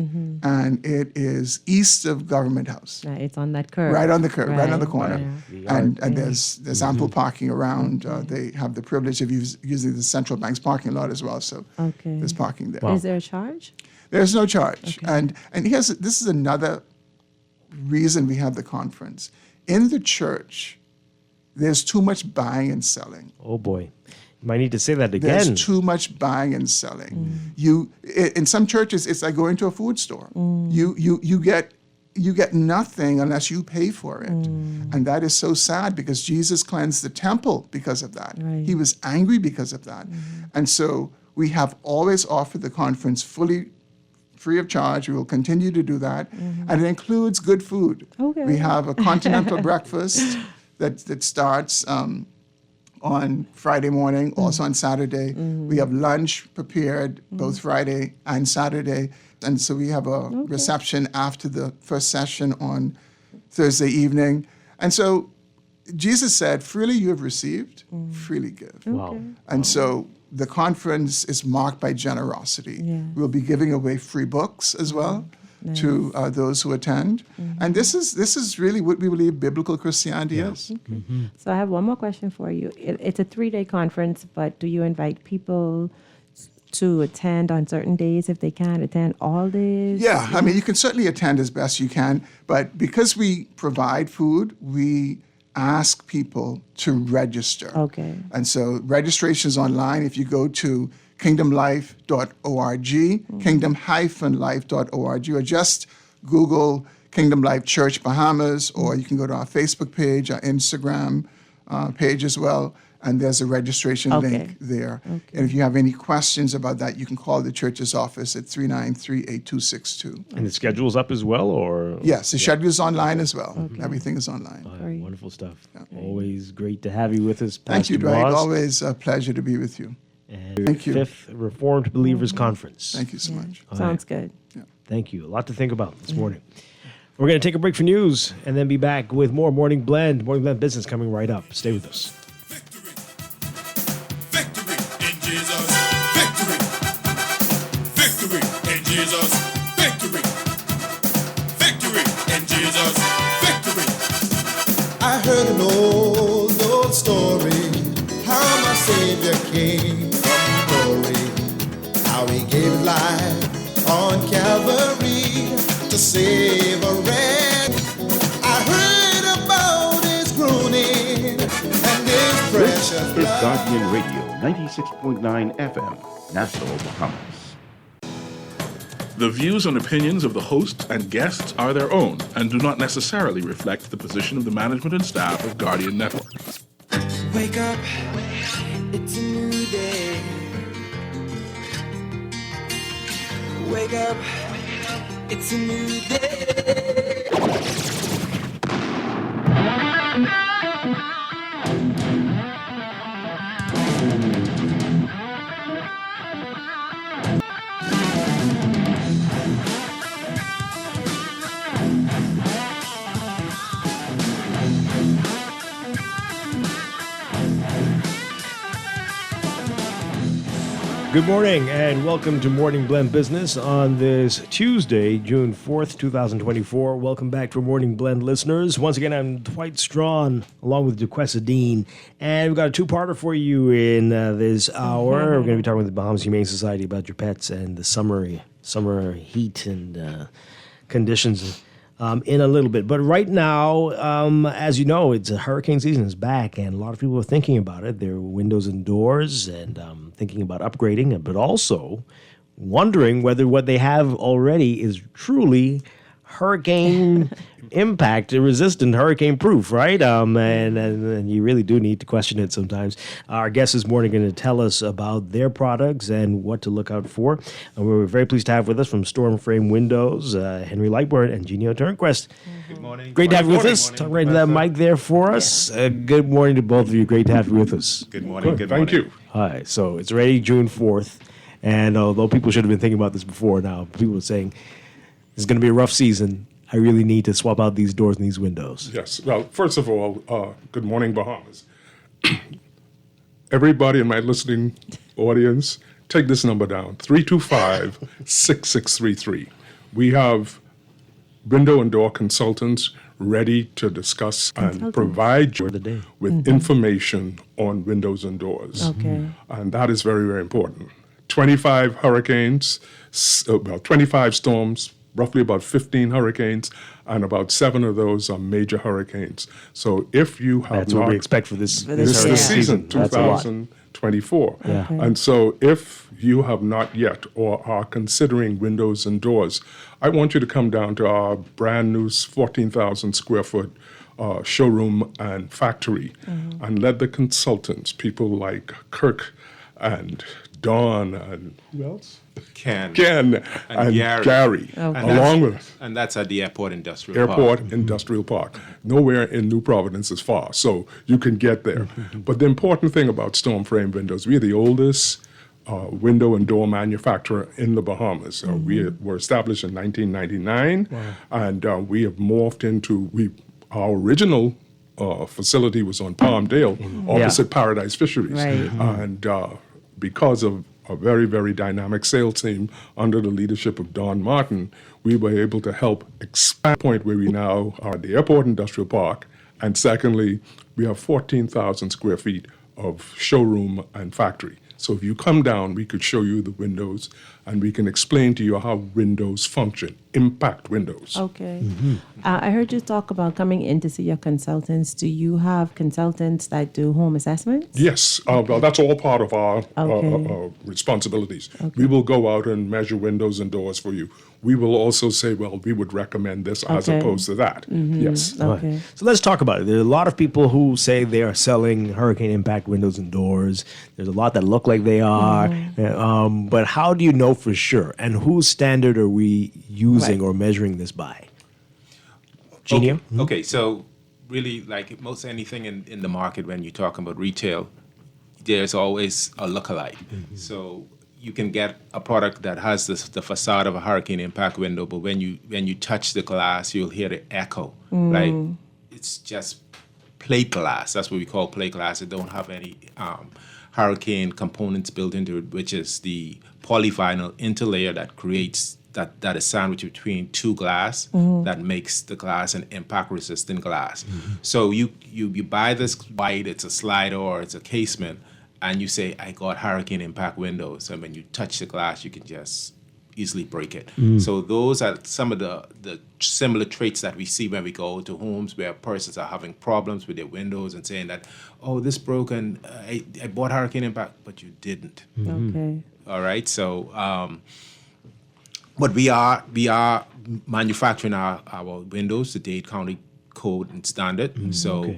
and it is east of Government House. It's on that curve. Right on the curve, right on the corner. Yeah. And there's ample parking around. They have the privilege of using the Central Bank's parking lot as well, so there's parking there. Wow. Is there a charge? There's no charge. Okay. And this is another reason we have the conference. In the church, there's too much buying and selling. Oh boy, you might need to say that again. There's too much buying and selling. In some churches, it's like going to a food store. You get nothing unless you pay for it, and that is so sad because Jesus cleansed the temple because of that. Right. He was angry because of that, and so we have always offered the conference free of charge. We will continue to do that, and it includes good food. Okay. We have a continental breakfast that starts on Friday morning, also on Saturday. We have lunch prepared both Friday and Saturday. And so we have a reception after the first session on Thursday evening. And so Jesus said, freely you have received, freely give. Wow. And so the conference is marked by generosity. Yeah. We'll be giving away free books as well. Nice. To those who attend. And this is really what we believe biblical Christianity is. Okay. So I have one more question for you. It's a 3-day conference, but do you invite people to attend on certain days if they can't attend all days? Yeah, I mean, you can certainly attend as best you can, but because we provide food, we ask people to register. Okay. And so registration is online. If you go to kingdomlife.org, kingdom-life.org, or just Google Kingdom Life Church Bahamas, or you can go to our Facebook page, our Instagram page as well, and there's a registration link there. Okay. And if you have any questions about that, you can call the church's office at 393-8262. And the schedule's up as well, or? Yes, the schedule's online as well. Okay. Everything is online. Wonderful stuff. Yeah. Always great to have you with us, Pastor Thank you, Dwight. Moss. Always a pleasure to be with you. and Thank you. 5th Reformed Believers Conference. Thank you so much. All Sounds good. Thank you. A lot to think about this morning. We're going to take a break for news and then be back with more Morning Blend Business coming right up. Stay with us. In Jesus, victory. Victory in Jesus, victory. Victory in Jesus, victory. I heard an old story, how my Savior came from glory, how he gave his life on Calvary to save a wretch. I heard about his groaning and his This precious is blood. Guardian Radio 96.9 FM, Nassau, Bahamas. The views and opinions of the hosts and guests are their own and do not necessarily reflect the position of the management and staff of Guardian Network. Wake up, it's a new day. Wake up, it's a new day. Good morning and welcome to Morning Blend Business on this Tuesday, June 4th, 2024. Welcome back to Morning Blend listeners. Once again, I'm Dwight Strachan along with DeQuesta Dean, and we've got a two-parter for you in this hour. We're going to be talking with the Bahamas Humane Society about your pets and the summer heat and conditions in a little bit. But right now, as you know, it's hurricane season is back, and a lot of people are thinking about it. Their windows and doors, and thinking about upgrading, but also wondering whether what they have already is truly hurricane impact resistant, hurricane proof, right? And you really do need to question it sometimes. Our guest this morning are going to tell us about their products and what to look out for. And we're very pleased to have with us from Storm Frame Windows, Henry Lightburn and Genio Turnquist. Good morning. Great to have you with us. Talk right into that mic there for us. Good morning to both of you. Great to have you with us. Good morning. Good morning. Thank you. Hi. So it's already June 4th. And although people should have been thinking about this before now, people are saying it's going to be a rough season. I really need to swap out these doors and these windows. Yes. Well, first of all, good morning, Bahamas. Everybody in my listening audience, take this number down, 325-6633. We have window and door consultants ready to discuss and provide you with information on windows and doors. Okay. And that is very, very important. 25 hurricanes, 25 storms, roughly about 15 hurricanes, and about 7 of those are major hurricanes. So if you have That's what we expect for this season, That's a lot. 2024. Yeah. Okay. And so if you have not yet or are considering windows and doors, I want you to come down to our brand new 14,000 square foot showroom and factory and let the consultants, people like Kirk and Dawn and who else? Ken and Gary, along with and that's at the Airport Industrial Airport Industrial Park. Nowhere in New Providence is far, so you can get there. But the important thing about Storm Frame Windows, we are the oldest window and door manufacturer in the Bahamas. We were established in 1999, and we have morphed into our original facility was on Palmdale, opposite Paradise Fisheries, and because of a very, very dynamic sales team under the leadership of Don Martin, we were able to help expand the point where we now are at the Airport Industrial Park. And secondly, we have 14,000 square feet of showroom and factory. So if you come down, we could show you the windows and we can explain to you how windows function, impact windows. Okay. I heard you talk about coming in to see your consultants. Do you have consultants that do home assessments? Yes. Well, that's all part of our responsibilities. We will go out and measure windows and doors for you. We will also say, well, we would recommend this as opposed to that. Yes. Okay. Right. So let's talk about it. There are a lot of people who say they are selling hurricane impact windows and doors. There's a lot that look like they are. But how do you know for sure? And whose standard are we using or measuring this by? Genio? Okay, so really like most anything in the market when you're talking about retail, there's always a lookalike. So you can get a product that has the facade of a hurricane impact window, but when you touch the glass, you'll hear the echo. Like it's just plate glass. That's what we call plate glass. It don't have any hurricane components built into it, which is the polyvinyl interlayer that creates that is sandwiched between two glass that makes the glass an impact resistant glass. So you buy this white, it's a slider or it's a casement, and you say, I got hurricane impact windows. And when you touch the glass, you can just easily break it. So those are some of the similar traits that we see when we go to homes where persons are having problems with their windows and saying that, oh, this broken, I bought hurricane impact, but you didn't. Okay. All right, so but we are manufacturing our windows, the Dade County Code and Standard. So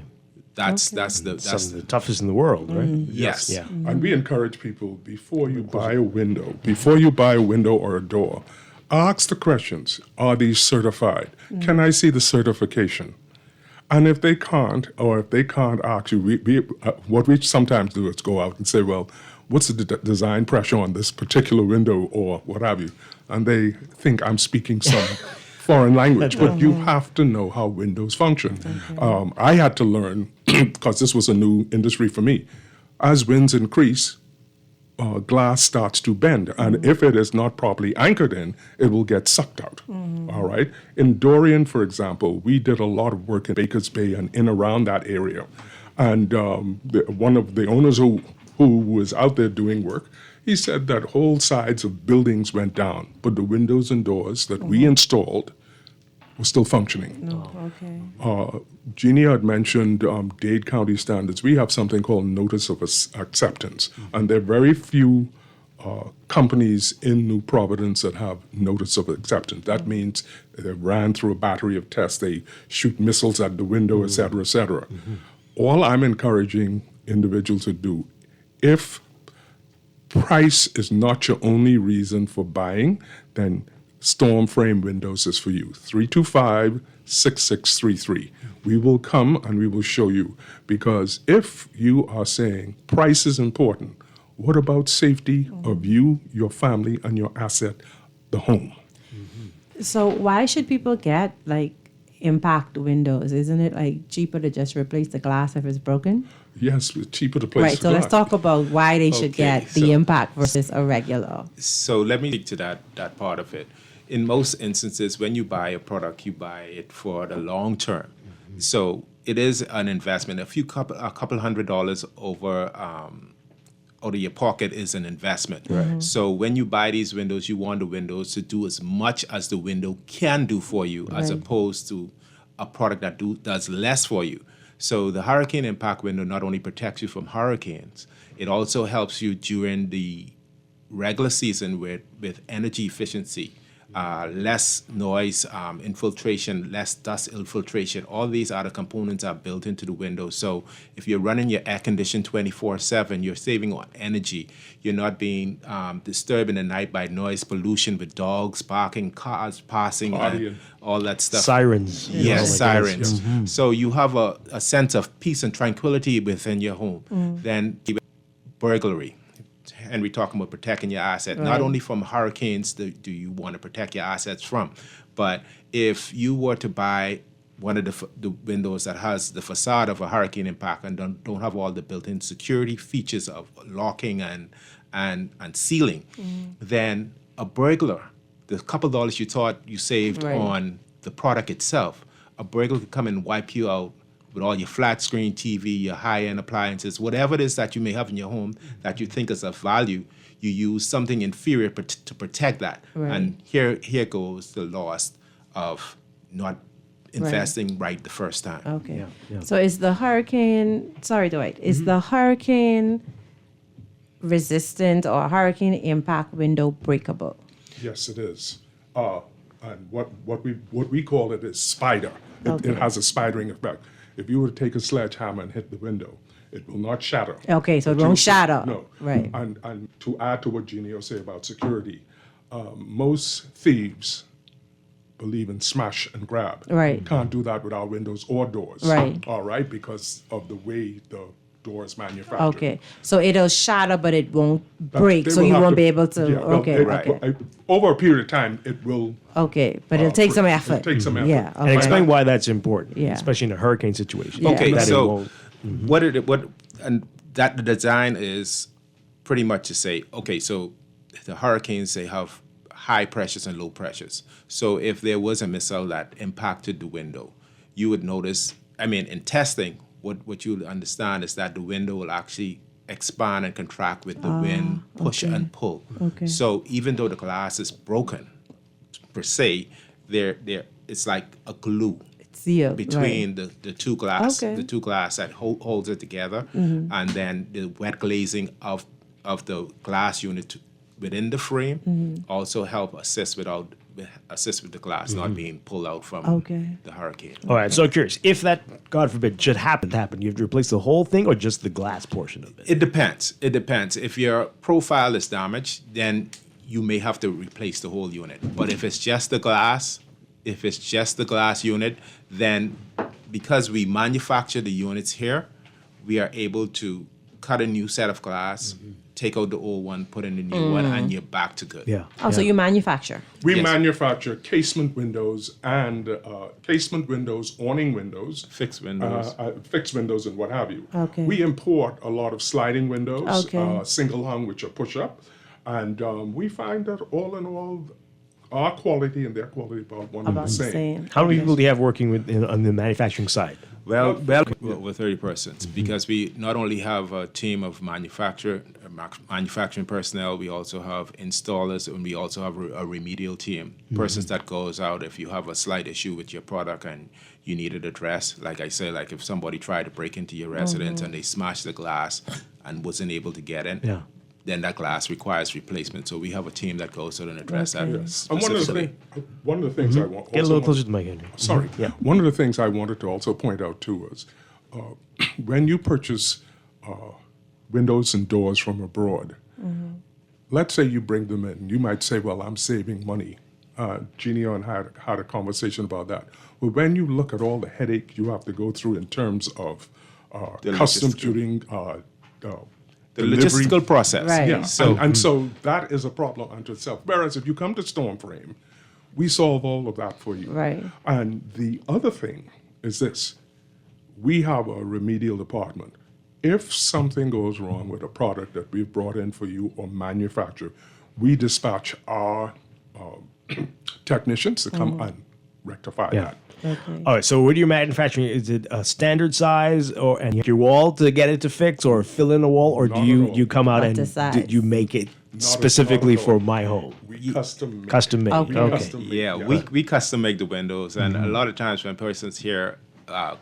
that's Some of the toughest in the world, right? Yes. Yeah. And we encourage people, before you buy a window or a door, ask the questions, are these certified? Can I see the certification? And if they can't ask you, what we sometimes do is go out and say, well, what's the design pressure on this particular window or what have you? And they think I'm speaking some foreign language, but you have to know how windows function. I had to learn, because this was a new industry for me, as winds increase, glass starts to bend. And if it is not properly anchored in, it will get sucked out. All right? In Dorian, for example, we did a lot of work in Baker's Bay and in around that area. And one of the owners who was out there doing work, he said that whole sides of buildings went down, but the windows and doors that we installed were still functioning. Jeannie had mentioned Dade County standards. We have something called Notice of Acceptance, and there are very few companies in New Providence that have Notice of Acceptance. That means they ran through a battery of tests. They shoot missiles at the window, et cetera, et cetera. All I'm encouraging individuals to do, if price is not your only reason for buying, then Storm Frame Windows is for you. 325-6633. We will come and we will show you, because if you are saying price is important, what about safety of you, your family, and your asset, the home? So why should people get impact windows? Isn't it cheaper to just replace the glass if it's broken? Yes, it's cheaper to place Right, so let's talk about why they should get the impact versus a regular. So let me speak to that part of it. In most instances, when you buy a product, you buy it for the long term. So it is an investment. A couple $100 over out of your pocket is an investment. So when you buy these windows, you want the windows to do as much as the window can do for you, as opposed to a product that does less for you. So the hurricane impact window not only protects you from hurricanes, it also helps you during the regular season with energy efficiency. Less noise infiltration, less dust infiltration. All these other components are built into the window. So if you're running your air condition 24/7, you're saving on energy. You're not being disturbed in the night by noise pollution with dogs barking, cars passing, and all that stuff. Sirens. Yes, sirens. So you have a sense of peace and tranquility within your home. Then burglary. And we're talking about protecting your asset, not only from hurricanes do you want to protect your assets from, but if you were to buy one of the windows that has the facade of a hurricane impact and don't have all the built-in security features of locking and sealing, then a burglar, the couple dollars you thought you saved on the product itself, a burglar could come and wipe you out with all your flat screen TV, your high-end appliances, whatever it is that you may have in your home that you think is of value, you use something inferior to protect that. And here goes the loss of not investing right the first time. Okay. So is the hurricane, sorry Dwight, is the hurricane resistant or hurricane impact window breakable? Yes, it is. And what we call it is spider. It has a spidering effect. If you were to take a sledgehammer and hit the window, it will not shatter. Okay, so it won't shatter. No. Right. And to add to what Jeannie will say about security, most thieves believe in smash and grab. Right. Can't do that with our windows or doors. Right. All right, because of the way the doors manufactured. Okay. So it'll shatter, but it won't break, They so will you have won't to- be able to. yeah, well, Okay. Okay. Over a period of time, it will. Okay. But it'll take some effort. It'll take some effort. Yeah. And Okay. explain why that's important, Yeah. especially in a hurricane situation. Yeah. Okay, That it so won't- and that the design is pretty much to say, okay, so the hurricanes, they have high pressures and low pressures. So if there was a missile that impacted the window, you would notice, I mean, in testing, what you would understand is that the window will actually expand and contract with the wind, push okay. and pull. Okay. So even though the glass is broken, per se, it's like a glue Sealed, between the two glass, Okay. the two glass that holds it together, Mhm. and then the wet glazing of the glass unit within the frame Mhm. also help assist with the glass not being pulled out from Okay. the hurricane. All right, so curious, if that, God forbid, should happen, you have to replace the whole thing or just the glass portion of it? It depends. It depends. If your profile is damaged, then you may have to replace the whole unit. But if it's just the glass, unit, then because we manufacture the units here, we are able to cut a new set of glass, take out the old one, put in the new one, and you're back to good. Yeah. Oh, so you manufacture. We Yes. manufacture casement windows and awning windows, fixed windows, and what have you. Okay. We import a lot of sliding windows, Okay. single hung, which are push up, and we find that all in all, our quality and their quality about one and the same. How many people do you have working on the manufacturing side? Well, we're 30 persons because we not only have a team of manufacturing personnel, we also have installers, and we also have a remedial team, persons that goes out if you have a slight issue with your product and you need it addressed. Like I said, like if somebody tried to break into your residence and they smashed the glass and wasn't able to get in, then that glass requires replacement. So we have a team that goes out and address that And one of specifically. the things I want. Get a also little want- closer to the mic, Andrew. Sorry. Yeah. One of the things I wanted to also point out too was when you purchase windows and doors from abroad, let's say you bring them in, you might say, well, I'm saving money. Jeannie and I had a conversation about that. But when you look at all the headache you have to go through in terms of The customs logistical. duty, The delivery. logistical process. Right. Yeah, So- and so that is a problem unto itself. Whereas if you come to Stormframe, we solve all of that for you. Right. And the other thing is this: we have a remedial department. If something goes wrong with a product that we've brought in for you or manufacture, we dispatch our technicians to come and rectify that. Okay. All right, so what are you manufacturing? Is it a standard size, and you have your wall to get it to fix, or fill in a wall, or Not do at you all. come out Not and the size. did you make it Not specifically at all. for my home? We custom make. Custom made. Okay. Okay. Custom make, Yeah, we custom make the windows, and a lot of times when persons hear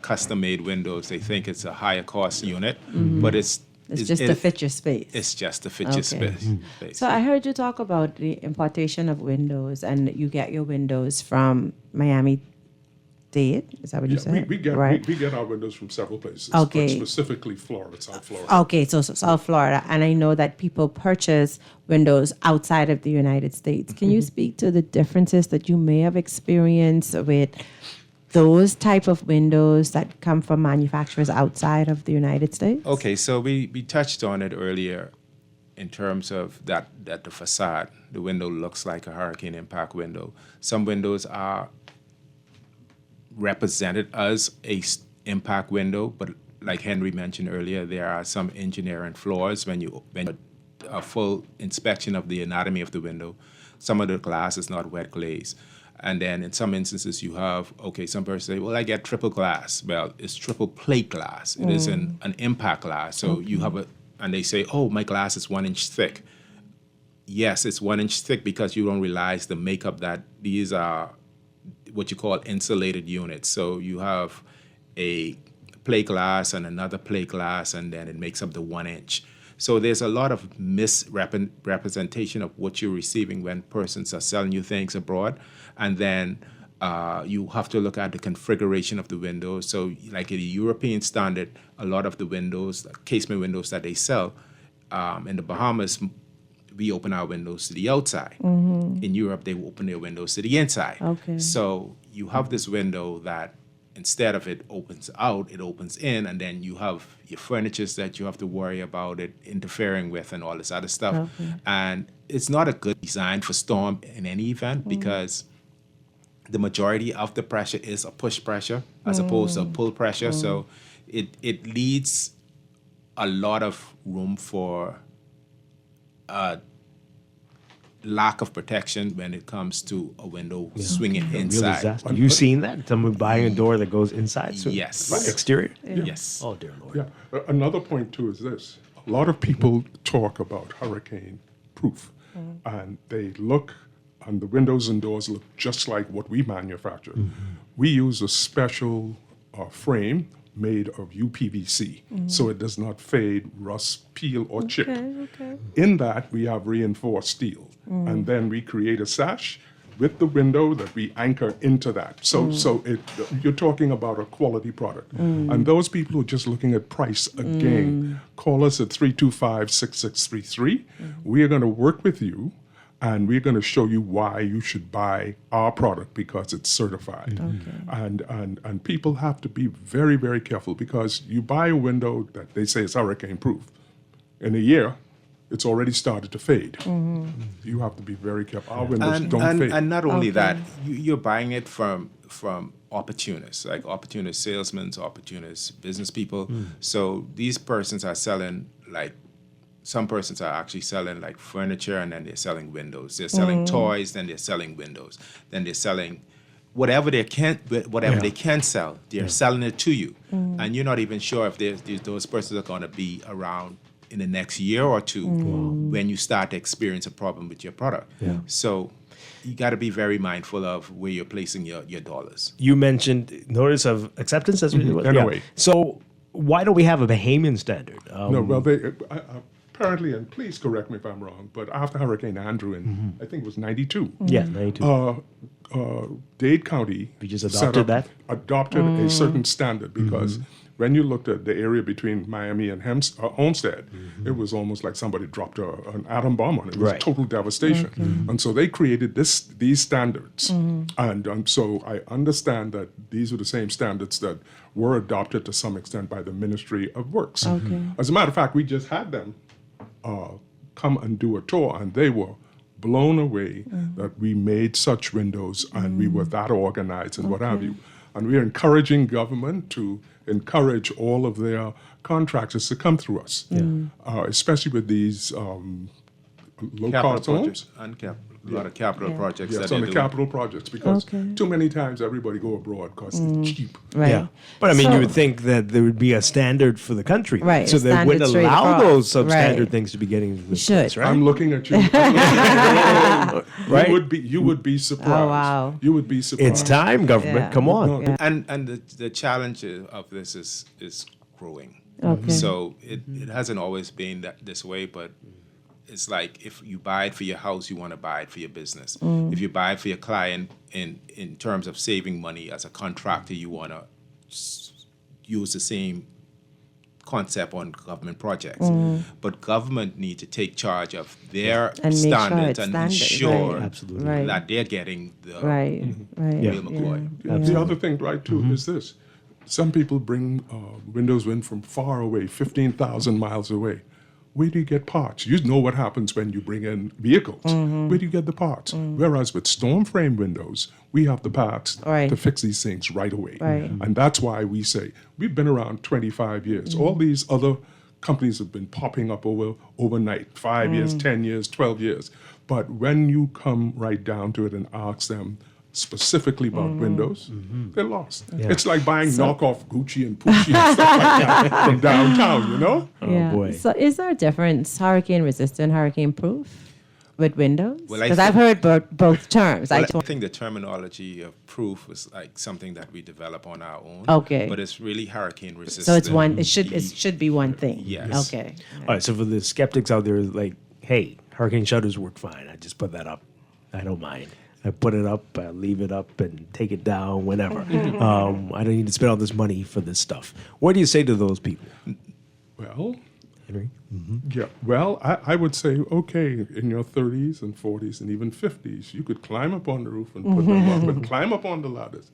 custom made windows, they think it's a higher cost unit, but It's just to fit your space. It's just to fit your Okay. space. So I heard you talk about the importation of windows, and you get your windows from Miami-Dade. Is that what you Yeah, said? we get right. we get our windows from several places, Okay. but specifically Florida, South Florida. Okay, so South Florida, and I know that people purchase windows outside of the United States. Can you speak to the differences that you may have experienced with those type of windows that come from manufacturers outside of the United States? Okay, so we touched on it earlier in terms of that the facade, the window looks like a hurricane impact window. Some windows are represented as impact window, but like Henry mentioned earlier, there are some engineering flaws when a full inspection of the anatomy of the window. Some of the glass is not wet glaze. And then in some instances you have, some persons say, well, I get triple glass. Well, it's triple plate glass. It is an impact glass. So you have and they say, oh, my glass is 1 inch thick. Yes, it's 1 inch thick because you don't realize the makeup that these are what you call insulated units. So you have a plate glass and another plate glass, and then it makes up the 1 inch. So there's a lot of misrepresentation of what you're receiving when persons are selling you things abroad. And then you have to look at the configuration of the windows. So like in the European standard, a lot of the windows, casement windows that they sell, in the Bahamas, we open our windows to the outside. In Europe, they will open their windows to the inside. Okay. So you have this window that instead of it opens out, it opens in, and then you have your furnitures that you have to worry about it interfering with and all this other stuff. Okay. And it's not a good design for storm in any event because the majority of the pressure is a push pressure as opposed to a pull pressure. So it leaves a lot of room for lack of protection when it comes to a window swinging Real inside. disaster. You seen that? Someone buying a door that goes inside? So Yes. Exterior? Yes. Oh, dear Lord. Yeah. Another point too is this: a lot of people talk about hurricane proof, and they look, and the windows and doors look just like what we manufacture. We use a special frame made of UPVC, so it does not fade, rust, peel, or chip. Okay. In that, we have reinforced steel, and then we create a sash with the window that we anchor into that. So you're talking about a quality product. And those people who are just looking at price again, call us at 325-6633. We are going to work with you, and we're going to show you why you should buy our product because it's certified. And people have to be very, very careful because you buy a window that they say is hurricane proof. In a year, it's already started to fade. You have to be very careful. Our windows don't fade. And not only that, you're buying it from opportunists, like opportunist salesmen, opportunist business people. So these persons are selling, like, some persons are actually selling like furniture, and then they're selling windows. They're selling toys, then they're selling windows. Then they're selling whatever they can sell. They're selling it to you, and you're not even sure if those persons are going to be around in the next year or two when you start to experience a problem with your product. So you got to be very mindful of where you're placing your dollars. You mentioned notice of acceptance as we do it. NOA. So why don't we have a Bahamian standard? No, well, they apparently, and please correct me if I'm wrong, but after Hurricane Andrew in, I think it was 92. Yeah, 92. Dade County We just adopted that? Adopted a certain standard because when you looked at the area between Miami and Homestead, it was almost like somebody dropped an atom bomb on it. It was total devastation. And so they created these standards. And so I understand that these are the same standards that were adopted to some extent by the Ministry of Works. As a matter of fact, we just had them come and do a tour, and they were blown away that we made such windows and we were that organized and what have you. And we are encouraging government to encourage all of their contractors to come through us, especially with these low-cost homes. A lot of capital projects. Yes, that on they the do. capital projects, because too many times everybody go abroad because it's cheap. Yeah. But I mean, you would think that there would be a standard for the country. Right, So a they wouldn't standard straight allow across. those substandard Right. things to be getting into the should. place, right? I'm looking at you. Right? You would be surprised. Oh, wow. You would be surprised. It's time, government. Yeah. Come on. No, And the challenge of this is growing. Okay. So it hasn't always been this way, but it's like if you buy it for your house, you want to buy it for your business. If you buy it for your client in terms of saving money as a contractor, you want to use the same concept on government projects. But government need to take charge of their And make sure standards it's and standard, ensure right. Absolutely. Right. that they're getting the Right. real McCoy. The other thing, right, too, is this. Some people bring windows in from far away, 15,000 miles away. Where do you get parts? You know what happens when you bring in vehicles. Where do you get the parts? Whereas with storm frame windows, we have the parts to fix these things right away. Right. And that's why we say, we've been around 25 years. All these other companies have been popping up overnight, 5 years, 10 years, 12 years. But when you come right down to it and ask them specifically about windows, they're lost. It's like buying knockoff Gucci and Pucci and stuff like that from downtown, you know? Yeah. boy. So is there a difference, hurricane resistant, hurricane proof with windows? Well, I Because I've heard both terms. Well, I think the terminology of proof is like something that we develop on our own. Okay. But it's really hurricane resistant. So it's one. It should be one thing. Yes. Okay. All right, so for the skeptics out there, like, hey, hurricane shutters work fine. I just put that up. I don't mind. I put it up, I leave it up, and take it down whenever. I don't need to spend all this money for this stuff. What do you say to those people? Well, Henry? yeah. Well, I would say, okay, in your 30s and 40s and even 50s, you could climb up on the roof and put them up and climb up on the ladders.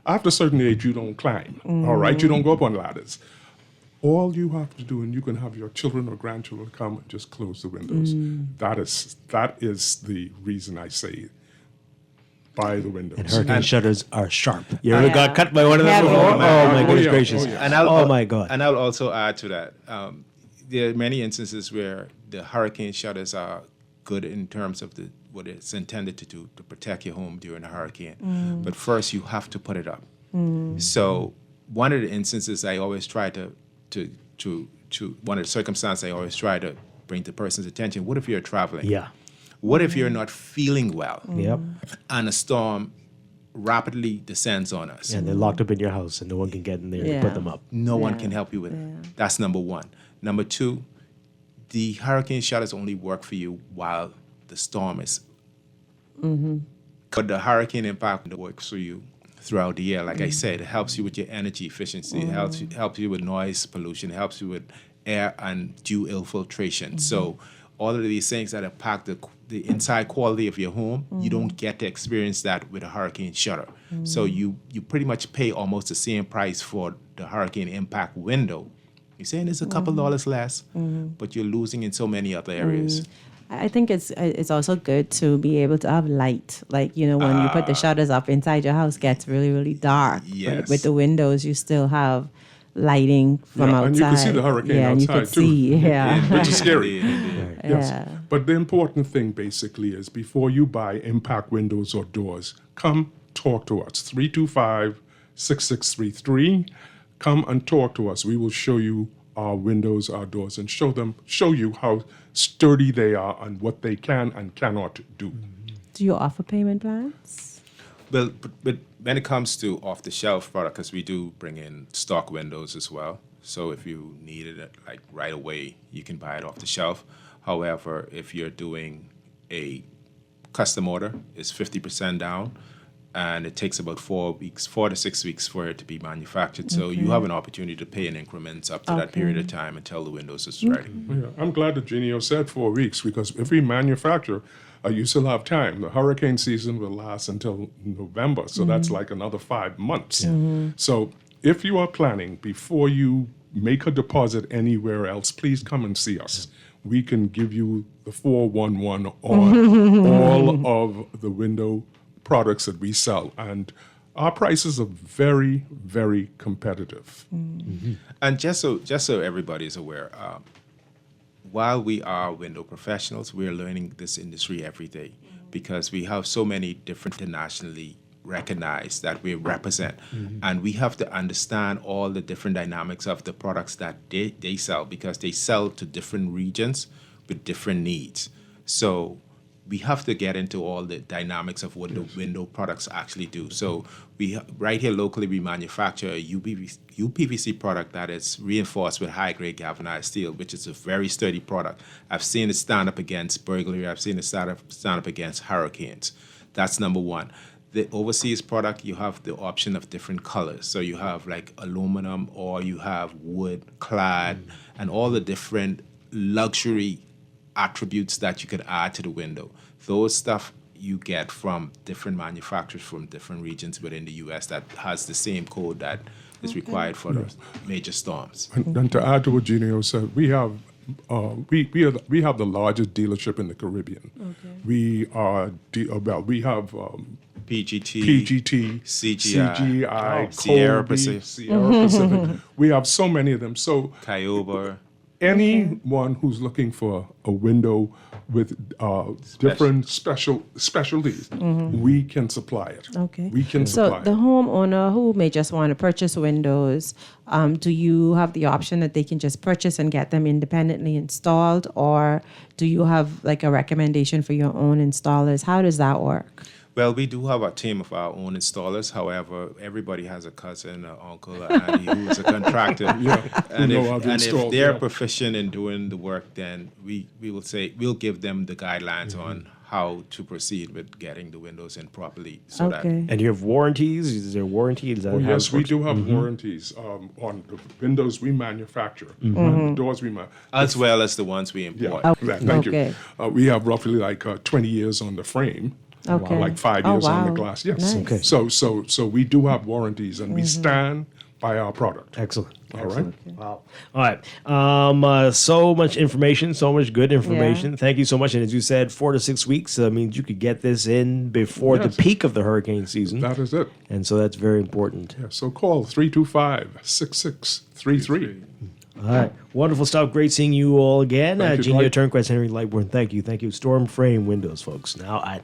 After a certain age, you don't climb, all right? You don't go up on ladders. All you have to do, and you can have your children or grandchildren come and just close the windows. That is the reason I say buy the windows. And hurricane shutters are sharp. You ever got cut by one of them before? Oh, my goodness gracious. And my God. And I'll also add to that. There are many instances where the hurricane shutters are good in terms of what it's intended to do, to protect your home during a hurricane. But first, you have to put it up. So one of the instances I always try to one of the circumstances I always try to bring to the person's attention, what if you're traveling? Yeah. What if you're not feeling well? Yep. And a storm rapidly descends on us? And they're locked up in your house and no one can get in there to put them up. No one can help you with it. That's number one. Number two, the hurricane shutters only work for you while the storm is. But the hurricane impact works for you throughout the year. Like I said, it helps you with your energy efficiency. It helps you with noise pollution. It helps you with air and dew infiltration. So all of these things that impact the inside quality of your home, you don't get to experience that with a hurricane shutter. So you pretty much pay almost the same price for the hurricane impact window. You're saying it's a couple dollars less, but you're losing in so many other areas. I think it's also good to be able to have light. Like, when you put the shutters up inside your house, gets really, really dark. Yes. But with the windows, you still have lighting from outside. And you can see the hurricane outside, and you can too. See, Which is scary. Yes. Yeah. But the important thing basically is before you buy impact windows or doors, come talk to us. 325-6633. Come and talk to us. We will show you our windows, our doors, and show you how sturdy they are and what they can and cannot do. Do you offer payment plans? Well, but when it comes to off-the-shelf product, because we do bring in stock windows as well. So if you needed it like right away, you can buy it off the shelf. However, if you're doing a custom order, it's 50% down, and it takes about 4 to 6 weeks for it to be manufactured. So you have an opportunity to pay in increments up to that period of time until the windows is ready. Yeah, I'm glad that Genio said 4 weeks because every manufacturer, you still have time. The hurricane season will last until November, so that's like another 5 months. So if you are planning, before you make a deposit anywhere else, please come and see us. We can give you the 411 on all of the window products that we sell, and our prices are very, very competitive. And just so everybody is aware, while we are window professionals, we are learning this industry every day because we have so many different internationally recognized that we represent, and we have to understand all the different dynamics of the products that they sell because they sell to different regions with different needs. So we have to get into all the dynamics of what the window products actually do. So right here locally, we manufacture a UPVC product that is reinforced with high-grade galvanized steel, which is a very sturdy product. I've seen it stand up against burglary. I've seen it stand up against hurricanes. That's number one. The overseas product, you have the option of different colors. So you have like aluminum or you have wood, clad, and all the different luxury attributes that you could add to the window. Those stuff you get from different manufacturers from different regions within the U.S. that has the same code that is required for the major storms. And to add to what Genio said, we have the largest dealership in the Caribbean. We have PGT, CGI, Sierra Colby, Pacific. Sierra Pacific. We have so many of them. So Kyober. Anyone who's looking for a window with different specialties, we can supply it. We can supply So the homeowner who may just want to purchase windows, do you have the option that they can just purchase and get them independently installed, or do you have like a recommendation for your own installers? How does that work? Well, we do have a team of our own installers. However, everybody has a cousin, an uncle, an auntie who is a contractor. And if they're proficient in doing the work, then we will say we'll give them the guidelines on how to proceed with getting the windows in properly. So that And you have warranties? Is there warranty? Is that how yes, it we works? do have warranties on the windows we manufacture, and the doors we manufacture. as well as the ones we import. Thank you. We have roughly like 20 years on the frame. Okay. like 5 Oh, years on the wow. glass. Yes. Nice. Okay. So we do have warranties, and we Mhm. stand by our product. Excellent. All right. Wow. All right. So much information, so much good information. Thank you so much. And as you said, 4 to 6 weeks means you could get this in before Yes. the peak of the hurricane season. That is it. And so that's very important. Yeah, so call 325-6633. All right. Wonderful stuff. Great seeing you all again. Thank you, Genia Dwight. Turnquist, Henry Lightburn. Thank you. Thank you. Storm Frame Windows, folks. Now at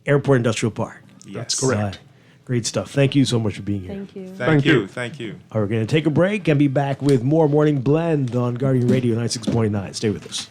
Airport Industrial Park. That's correct. Great stuff. Thank you so much for being here. Thank you. Thank you. Thank you. All right, we're going to take a break and be back with more Morning Blend on Guardian Radio 96.9. Stay with us.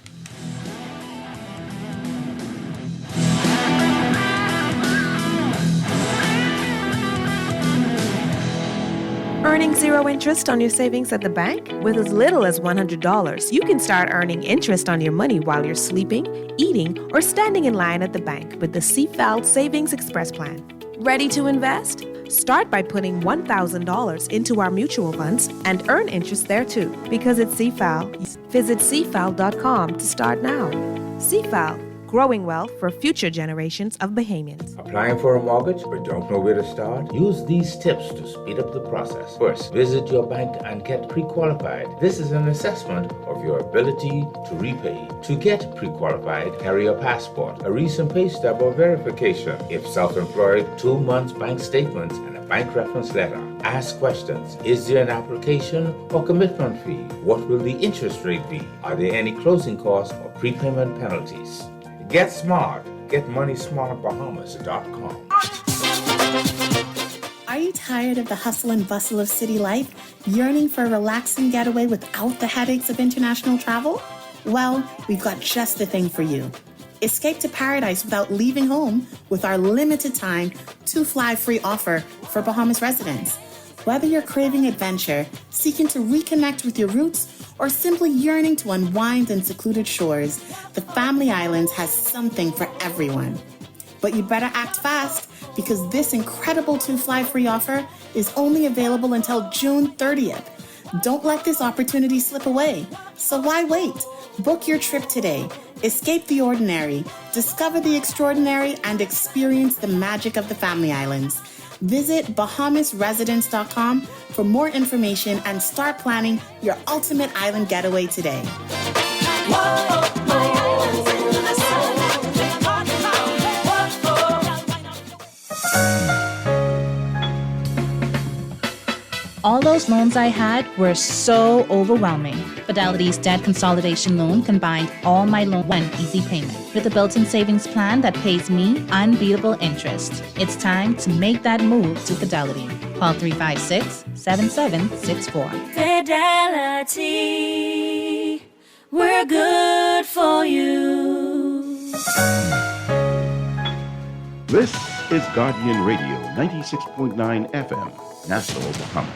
Earning zero interest on your savings at the bank? With as little as $100, you can start earning interest on your money while you're sleeping, eating, or standing in line at the bank with the CFAL Savings Express Plan. Ready to invest? Start by putting $1,000 into our mutual funds and earn interest there too. Because it's CFAL, visit CFAL.com to start now. CFAL, growing wealth for future generations of Bahamians. Applying for a mortgage but don't know where to start? Use these tips to speed up the process. First, visit your bank and get pre-qualified. This is an assessment of your ability to repay. To get pre-qualified, carry a passport, a recent pay stub or verification. If self-employed, 2 months bank statements and a bank reference letter. Ask questions. Is there an application or commitment fee? What will the interest rate be? Are there any closing costs or prepayment penalties? Get smart. GetMoneySmartBahamas.com. Are you tired of the hustle and bustle of city life, yearning for a relaxing getaway without the headaches of international travel? Well, we've got just the thing for you. Escape to paradise without leaving home with our limited time 2-fly free offer for Bahamas residents. Whether you're craving adventure, seeking to reconnect with your roots, or simply yearning to unwind in secluded shores, the Family Islands has something for everyone. But you better act fast, because this incredible 2-fly free offer is only available until June 30th. Don't let this opportunity slip away. So why wait? Book your trip today. Escape the ordinary, discover the extraordinary, and experience the magic of the Family Islands. Visit BahamasResidence.com for more information and start planning your ultimate island getaway today. All those loans I had were so overwhelming. Fidelity's debt consolidation loan combined all my loan one easy payment with a built-in savings plan that pays me unbeatable interest. It's time to make that move to Fidelity. Call 356-7764. Fidelity, we're good for you. This is Guardian Radio 96.9 FM, Nassau, Bahamas.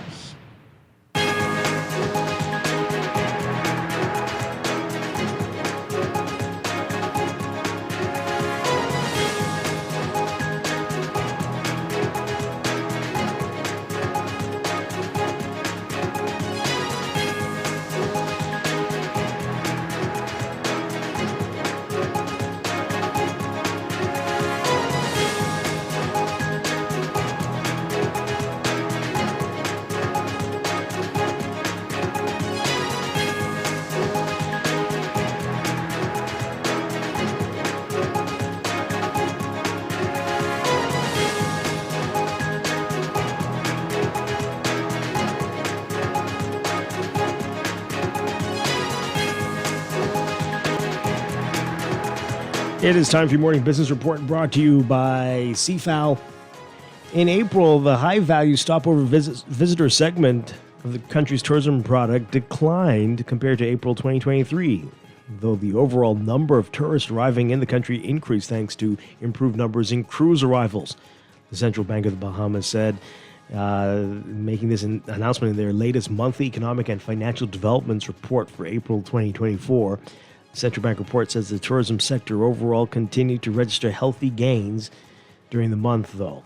It is time for your morning business report brought to you by CFAL. In April, the high-value stopover visitor segment of the country's tourism product declined compared to April 2023, though the overall number of tourists arriving in the country increased thanks to improved numbers in cruise arrivals. The Central Bank of the Bahamas said, making this announcement in their latest monthly economic and financial developments report for April 2024. The Central Bank report says the tourism sector overall continued to register healthy gains during the month, though.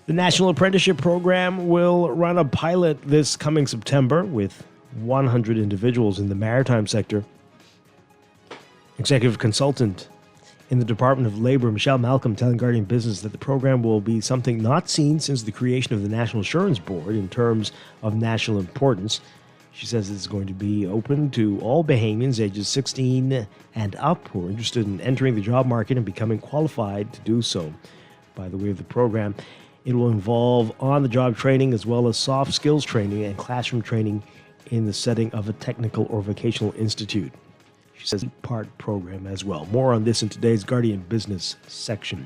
The National Apprenticeship Program will run a pilot this coming September with 100 individuals in the maritime sector. Executive consultant in the Department of Labor, Michelle Malcolm, telling Guardian Business that the program will be something not seen since the creation of the National Insurance Board in terms of national importance. She says it's going to be open to all Bahamians ages 16 and up who are interested in entering the job market and becoming qualified to do so. By the way of the program, it will involve on-the-job training as well as soft skills training and classroom training in the setting of a technical or vocational institute. She says part program as well. More on this in today's Guardian Business section.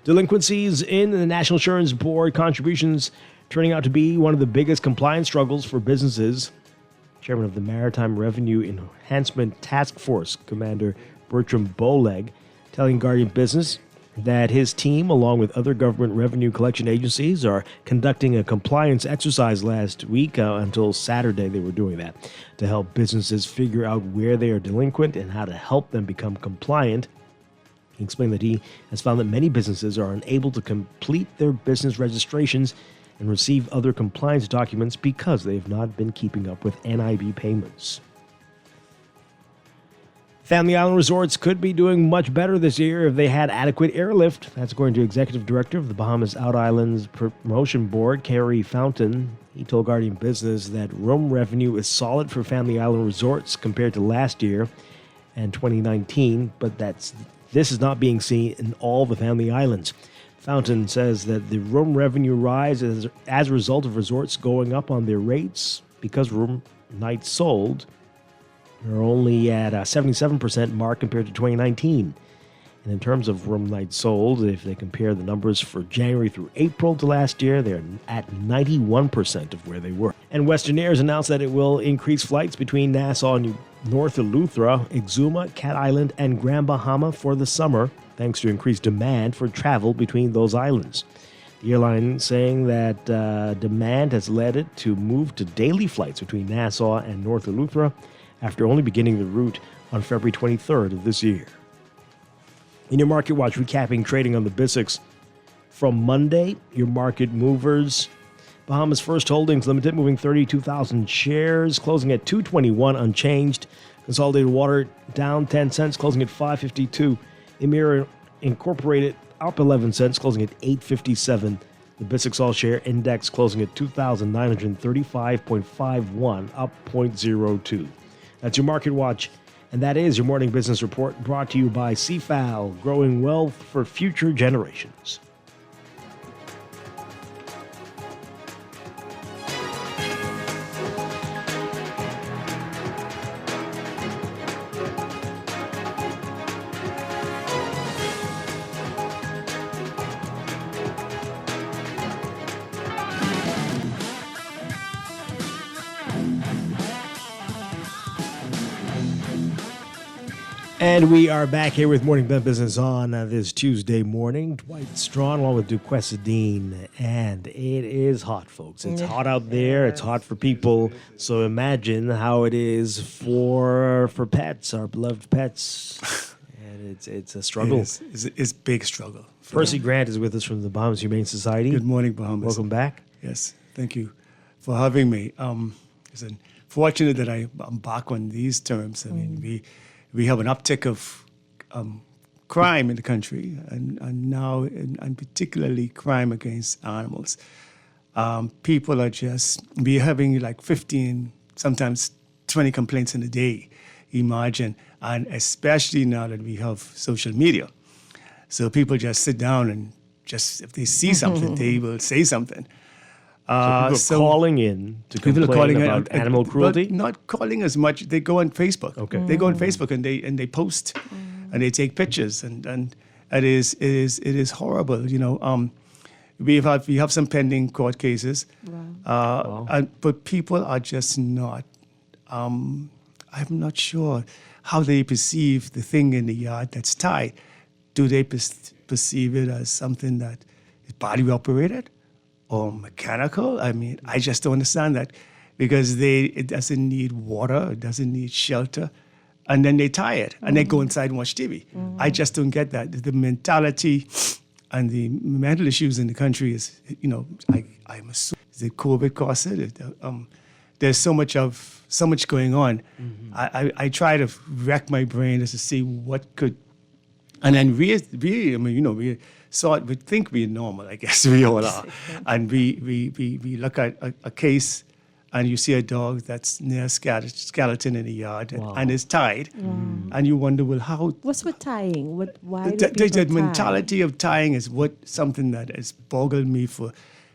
Delinquencies in the National Insurance Board contributions turning out to be one of the biggest compliance struggles for businesses. Chairman of the Maritime Revenue Enhancement Task Force, Commander Bertram Bowleg, telling Guardian Business that his team, along with other government revenue collection agencies, are conducting a compliance exercise last week. Until Saturday, they were doing that to help businesses figure out where they are delinquent and how to help them become compliant. He explained that he has found that many businesses are unable to complete their business registrations and receive other compliance documents because they have not been keeping up with NIB payments. Family Island Resorts could be doing much better this year if they had adequate airlift. That's according to Executive Director of the Bahamas Out Islands Promotion Board, Kerry Fountain. He told Guardian Business that room revenue is solid for Family Island Resorts compared to last year and 2019, but this is not being seen in all the Family Islands. Fountain says that the room revenue rise as a result of resorts going up on their rates because room nights sold are only at a 77% mark compared to 2019. And in terms of room nights sold, if they compare the numbers for January through April to last year, they're at 91% of where they were. And Western Air has announced that it will increase flights between Nassau and North Eleuthera, Exuma, Cat Island, and Grand Bahama for the summer, thanks to increased demand for travel between those islands. The airline saying that demand has led it to move to daily flights between Nassau and North Eleuthera after only beginning the route on February 23rd of this year. In your Market Watch, recapping trading on the BISX from Monday, your market movers. Bahamas First Holdings Limited moving 32,000 shares, closing at 221 unchanged. Consolidated Water down 10 cents, closing at 552. Emira Incorporated up 11 cents, closing at 857. The BISX All Share Index closing at 2,935.51, up 0.02. That's your Market Watch, and that is your Morning Business Report, brought to you by CFAL, growing wealth for future generations. And we are back here with Morning Business on this Tuesday morning. Dwight Strachan along with Duquesa Dean. And it is hot, folks. It's hot out there. It's hot for people. So imagine how it is for pets, our beloved pets. And it's a struggle. It's big struggle. Percy Grant is with us from the Bahamas Humane Society. Good morning, Bahamas. Welcome back. Yes, thank you for having me. It's unfortunate that I'm back on these terms. I mean, we have an uptick of crime in the country, and now, and particularly crime against animals. People are we're having like 15, sometimes 20 complaints in a day, imagine, and especially now that we have social media. So people just sit down and if they see something, they will say something. So people are calling in to complain about animal cruelty? But not calling as much. They go on Facebook. Okay. They go on Facebook and they post and they take pictures and it is horrible. You know, we have some pending court cases. Wow. But people are just not. I'm not sure how they perceive the thing in the yard that's tied. Do they perceive it as something that is body operated? Or mechanical? I mean, I just don't understand that because it doesn't need water, it doesn't need shelter, and then they tie it and they go inside and watch TV. I just don't get that. The mentality and the mental issues in the country is, you know, I'm assuming the COVID caused it. There's so much going on. I try to rack my brain just to see what could And then we we think we're normal, I guess we all are. And we look at a case and you see a dog that's near a skeleton in the yard and is tied. And you wonder, well, how... What's with tying? Why do The people tie? mentality of tying is something that has boggled me for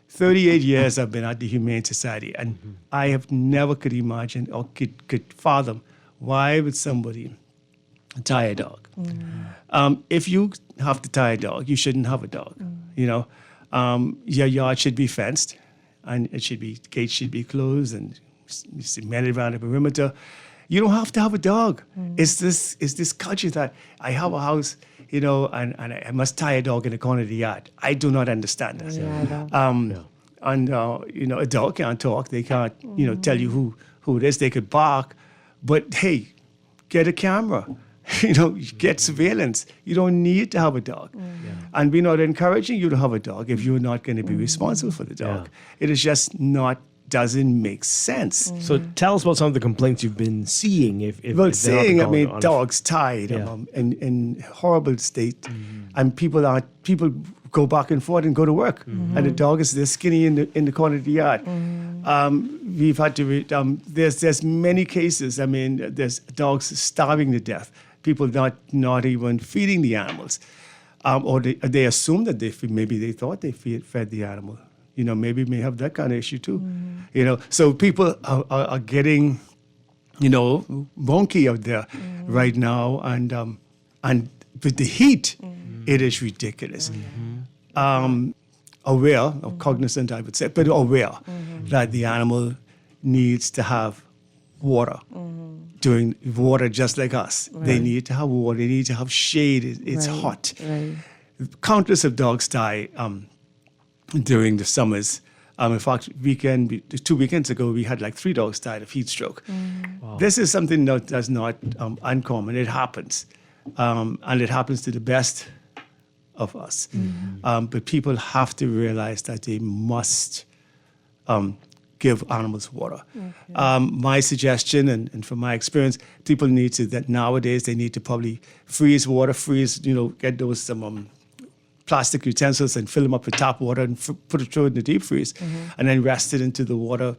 38 years I've been at the Humane Society. And I have never could imagine or could fathom why would somebody tie a dog. If you have to tie a dog, you shouldn't have a dog. Your yard should be fenced, and gates should be closed and cemented around the perimeter. You don't have to have a dog. It's this culture that I have a house, and I must tie a dog in the corner of the yard. I do not understand that. And a dog can't talk. They can't tell you who it is. They could bark, but hey, get a camera. Get surveillance. You don't need to have a dog. And we're not encouraging you to have a dog if you're not going to be responsible for the dog. It is just doesn't make sense. So tell us about some of the complaints you've been seeing. Dogs tied in horrible state, and people go back and forth and go to work, and the dog is this skinny in the corner of the yard. We've had to there's many cases. There's dogs starving to death. People not even feeding the animals, or they assume that maybe they thought they fed the animal. Maybe may have that kind of issue too. So people are getting, wonky out there right now, and with the heat, it is ridiculous. Aware, or cognizant, I would say, but aware that the animal needs to have water. Doing water just like us. Right. They need to have water. They need to have shade. It's hot. Right. Countless of dogs die during the summers. In fact, 2 weekends ago, we had like 3 dogs died of heat stroke. Wow. This is something that's not uncommon. It happens. And it happens to the best of us. But people have to realize that they must give animals water. Okay. My suggestion, and from my experience, people need to, that nowadays they need to probably freeze water, get those some plastic utensils and fill them up with tap water and put it through in the deep freeze, and then rest it into the water,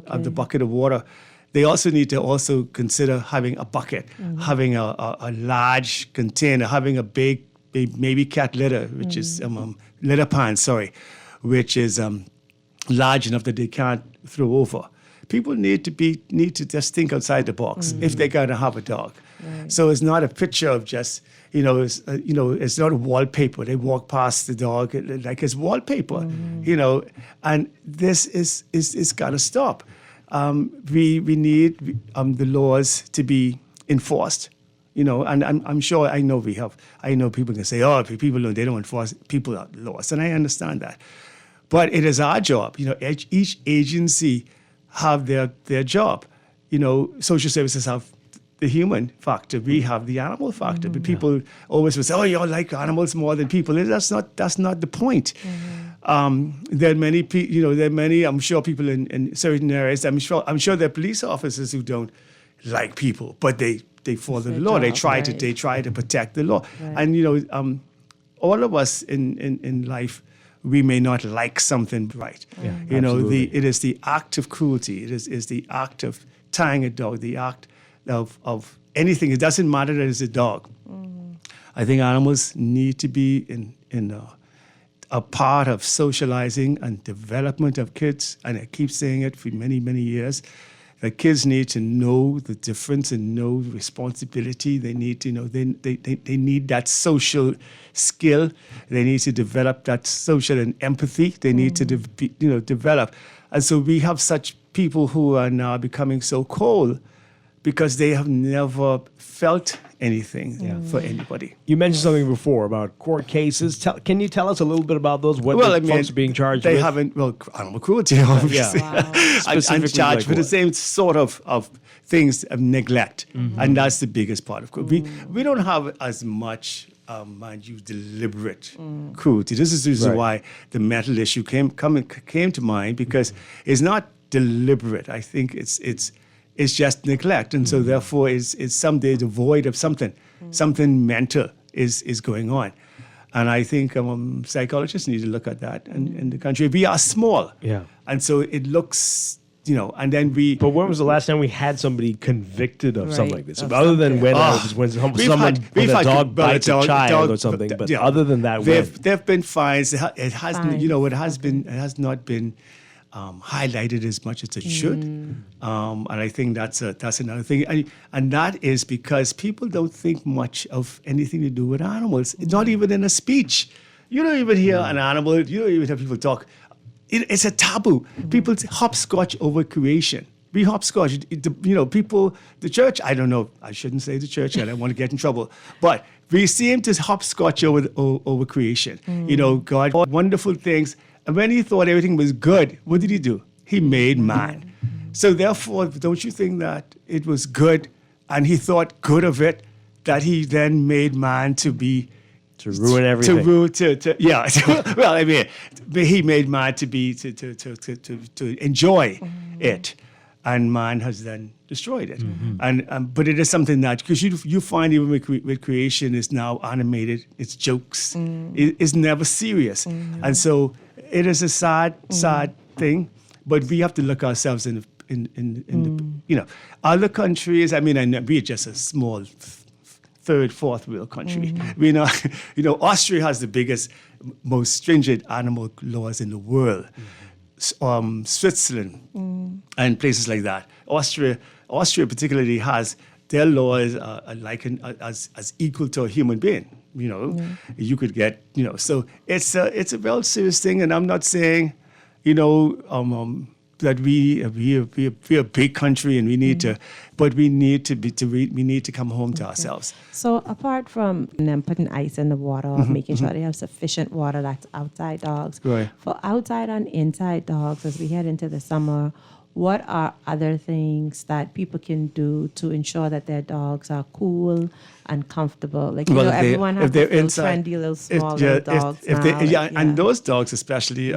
of the bucket of water. They also need to consider having a bucket, having a large container, having a big maybe cat litter, which is litter pan, which is large enough that they can't throw over. People need to just think outside the box if they're going to have a dog. Right. So it's not a picture of just it's not a wallpaper. They walk past the dog like it's wallpaper, and this is got to stop. We need the laws to be enforced. And I'm sure I know people can say, oh, people they don't enforce people are laws, and I understand that. But it is our job. Each agency have their job. Social services have the human factor. We have the animal factor. But people always will say, "Oh, you all like animals more than people." That's not the point. There are many. I'm sure people in certain areas. I'm sure there are police officers who don't like people, but they follow the law. They try to protect the law. Right. And all of us in life, we may not like something right. Yeah, it is the act of cruelty. It is the act of tying a dog, the act of anything. It doesn't matter that it's a dog. I think animals need to be in a part of socializing and development of kids. And I keep saying it for many, many years. The kids need to know the difference and know responsibility. They need to know they need that social skill. They need to develop that social and empathy. They need to develop. And so we have such people who are now becoming so cold because they have never felt anything for anybody. You mentioned something before about court cases. Can you tell us a little bit about those? What folks are being charged with? They haven't, animal cruelty, obviously. I'm charged with the same sort of things of neglect. And that's the biggest part of cruelty. We don't have as much, mind you, deliberate cruelty. This is the reason why the mental issue came to mind, because it's not deliberate. I think it's just neglect, and so therefore it's someday devoid of something mental is going on. And I think psychologists need to look at that. And in the country, we are small. Yeah. And so it looks, and then we... But when was the last time we had somebody convicted of something like this? Of Other than when We've someone had- when we've a had dog bites a dog- child or dog- something. But yeah. other than that, there when? have been fines. It has, Fines. it has not been highlighted as much as it should. And I think that's another thing. And that is because people don't think much of anything to do with animals. It's not even in a speech. You don't even hear an animal. You don't even hear people talk. It's a taboo. People hopscotch over creation. We hopscotch. People, the church, I don't know. I shouldn't say the church. I don't want to get in trouble. But we seem to hopscotch over creation. God, wonderful things. And when he thought everything was good, what did he do? He made man. So therefore, don't you think that it was good, and he thought good of it, that he then made man to be... To ruin everything. Yeah. Well, I mean, he made man to be to enjoy it, and man has then destroyed it. And but it is something that, because you find even with creation is now animated, it's jokes, it's never serious, and so it is a sad thing. But we have to look ourselves in the other countries. I mean, we're just a small third, fourth world country. We know, Austria has the biggest, most stringent animal laws in the world. Switzerland and places like that. Austria particularly has their laws are likened as equal to a human being. You could get, so it's a real serious thing. And I'm not saying, that we're a big country and we need to, but we need to come home to ourselves. So apart from them putting ice in the water, making sure they have sufficient water, that's outside dogs. Right. For outside and inside dogs, as we head into the summer, what are other things that people can do to ensure that their dogs are cool and comfortable? Like, everyone has those little trendy little small little dogs now. And those dogs especially,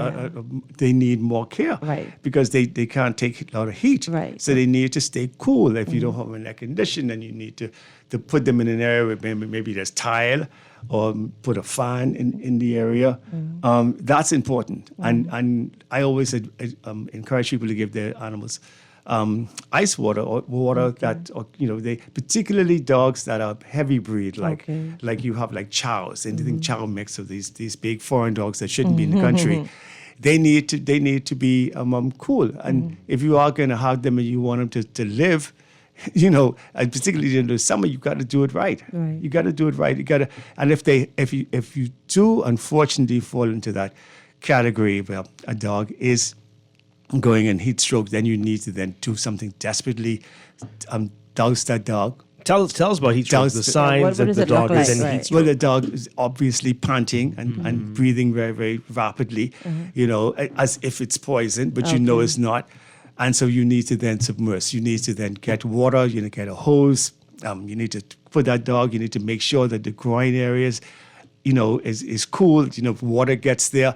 they need more care. Right. Because they can't take a lot of heat. Right. So they need to stay cool. If you don't have an air condition, then you need to put them in an area where maybe there's tile, or put a fan in the area. That's important. And I always encourage people to give their animals ice water or water that, they, particularly dogs that are heavy breed, like you have like chows, anything chow mix of these big foreign dogs that shouldn't be in the country. They need to be cool. And if you are going to have them and you want them to live, and particularly in the summer, you got to do it right. You got to do it right. You got to, and if you do unfortunately fall into that category where a dog is going in heat stroke, then you need to then do something desperately, douse that dog. Tell us about heat stroke. The signs that the dog is in heat stroke. Well, the dog is obviously panting and breathing very, very rapidly. As if it's poison, but it's not. And so you need to then submerge. You need to then get water. You need to get a hose. You need to put that dog. You need to make sure that the groin areas, is cool. If water gets there,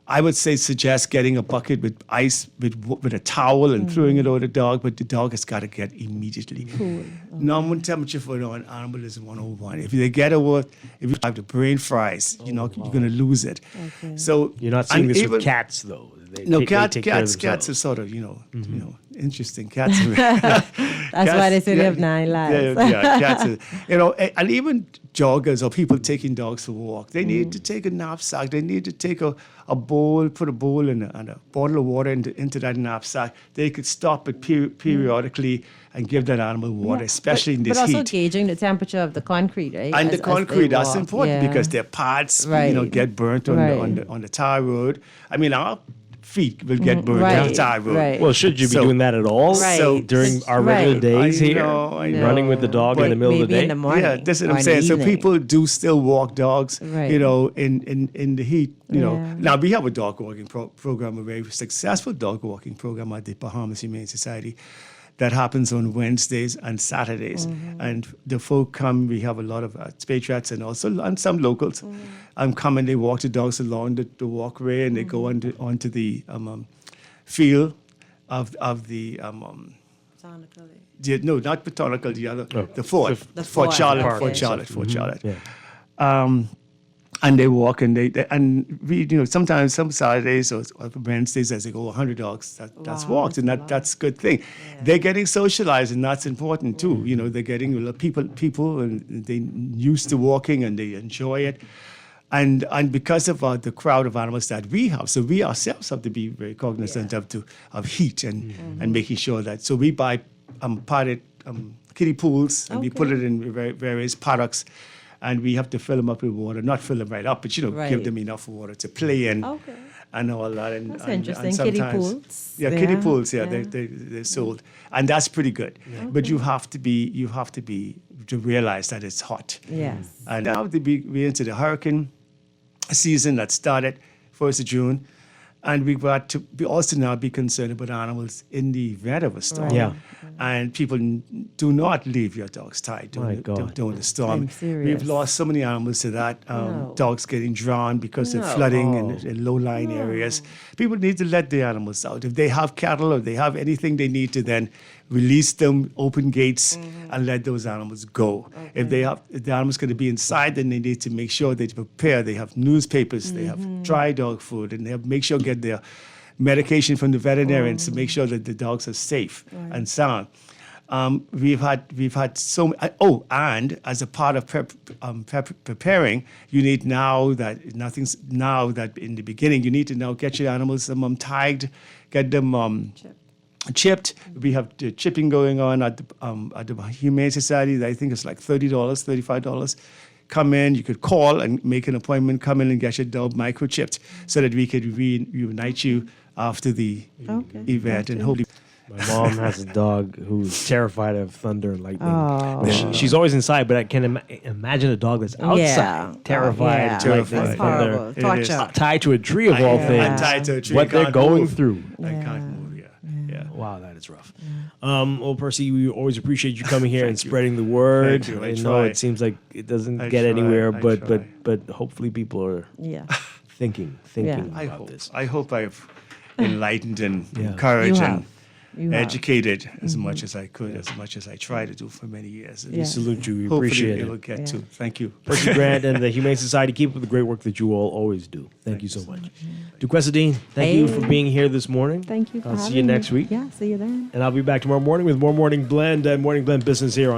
I would suggest getting a bucket with ice with a towel and throwing it over the dog. But the dog has got to get immediately. Cool. Normal temperature for an animal is 101. If they get if you have the brain fries, you're going to lose it. Okay. So you're not seeing this with cats, though. Cats are sort of, interesting. Cats. That's why they say they have 9 lives. Cats. And even joggers or people taking dogs for a walk, they need to take a knapsack. They need to take a bowl, put a bowl and a bottle of water into that knapsack. They could stop it periodically and give that animal water, especially in this heat. But also gauging the temperature of the concrete, right? And the concrete, that's important because their pads, get burnt on the tar road. I mean, our feet will get burnt on the tar road. Right. Well, should you be doing that at all? Right. So during our regular days here, running with the dog in the middle of the day? In the morning. Yeah, that's what I'm saying. So people do still walk dogs, in the heat. Now we have a dog walking program, a very successful dog walking program at the Bahamas Humane Society. That happens on Wednesdays and Saturdays. And the folk come, we have a lot of expatriates and some locals come and they walk the dogs along the walkway and they go onto the field of the... no, not Botanical, the other, the Fort. Fort Charlotte. Yeah. And they walk and and we, sometimes some Saturdays or Wednesdays as they go 100 dogs that's walked, and that's a good thing. Yeah. They're getting socialized, and that's important too. They're getting people and they used to walking and they enjoy it. And because of the crowd of animals that we have, so we ourselves have to be very cognizant of heat and making sure that. So we buy potted kiddie pools and we put it in various paddocks. And we have to fill them up with water, not fill them right up, but give them enough water to play in and all that. And, that's interesting. And kiddie pools. Yeah, kiddie pools. Yeah, they're sold, and that's pretty good. Yeah. But you have to realize that it's hot. Yes. And now we're into the hurricane season that started 1st of June. And we've got to also now be concerned about animals in the event of a storm. Right. Yeah. And people do not leave your dogs tied during the storm. We've lost so many animals to that. Dogs getting drowned because of flooding in low-lying areas. People need to let the animals out. If they have cattle or they have anything, they need to then release them, open gates, and let those animals go. Okay. If the animal's going to be inside, then they need to make sure they prepare. They have newspapers, they have dry dog food, and they have make sure get their medication from the veterinarians to make sure that the dogs are safe and sound. We've had so and as a part of preparing, you need now that in the beginning you need to now get your animals tagged, get them chipped. We have the chipping going on at the Humane Society. I think it's like $30, $35. Come in, you could call and make an appointment, come in and get your dog microchipped so that we could reunite you after the event. And hopefully. My mom has a dog who's terrified of thunder and lightning. She's always inside, but I can imagine a dog that's outside, terrified of lightning and thunder. Torture. Tied to a tree of all things. Tied to a tree. What they're going through. I can't move. Yeah. Wow, that is rough. Well, Percy, we always appreciate you coming here and spreading the word. Thank you. I know it seems like it doesn't get anywhere, but hopefully people are thinking about this. I hope I've enlightened and encouraged and educated as much as I could, as much as I try to do for many years. We salute you. We Hopefully appreciate it it. will get to. Thank you. Percy Grant and the Humane Society, keep up the great work that you all always do. Thank you so much. Duquesa Dean, thank you for being here this morning. Thank you for I'll see you next week. Yeah, see you then. And I'll be back tomorrow morning with more Morning Blend and Morning Blend Business here on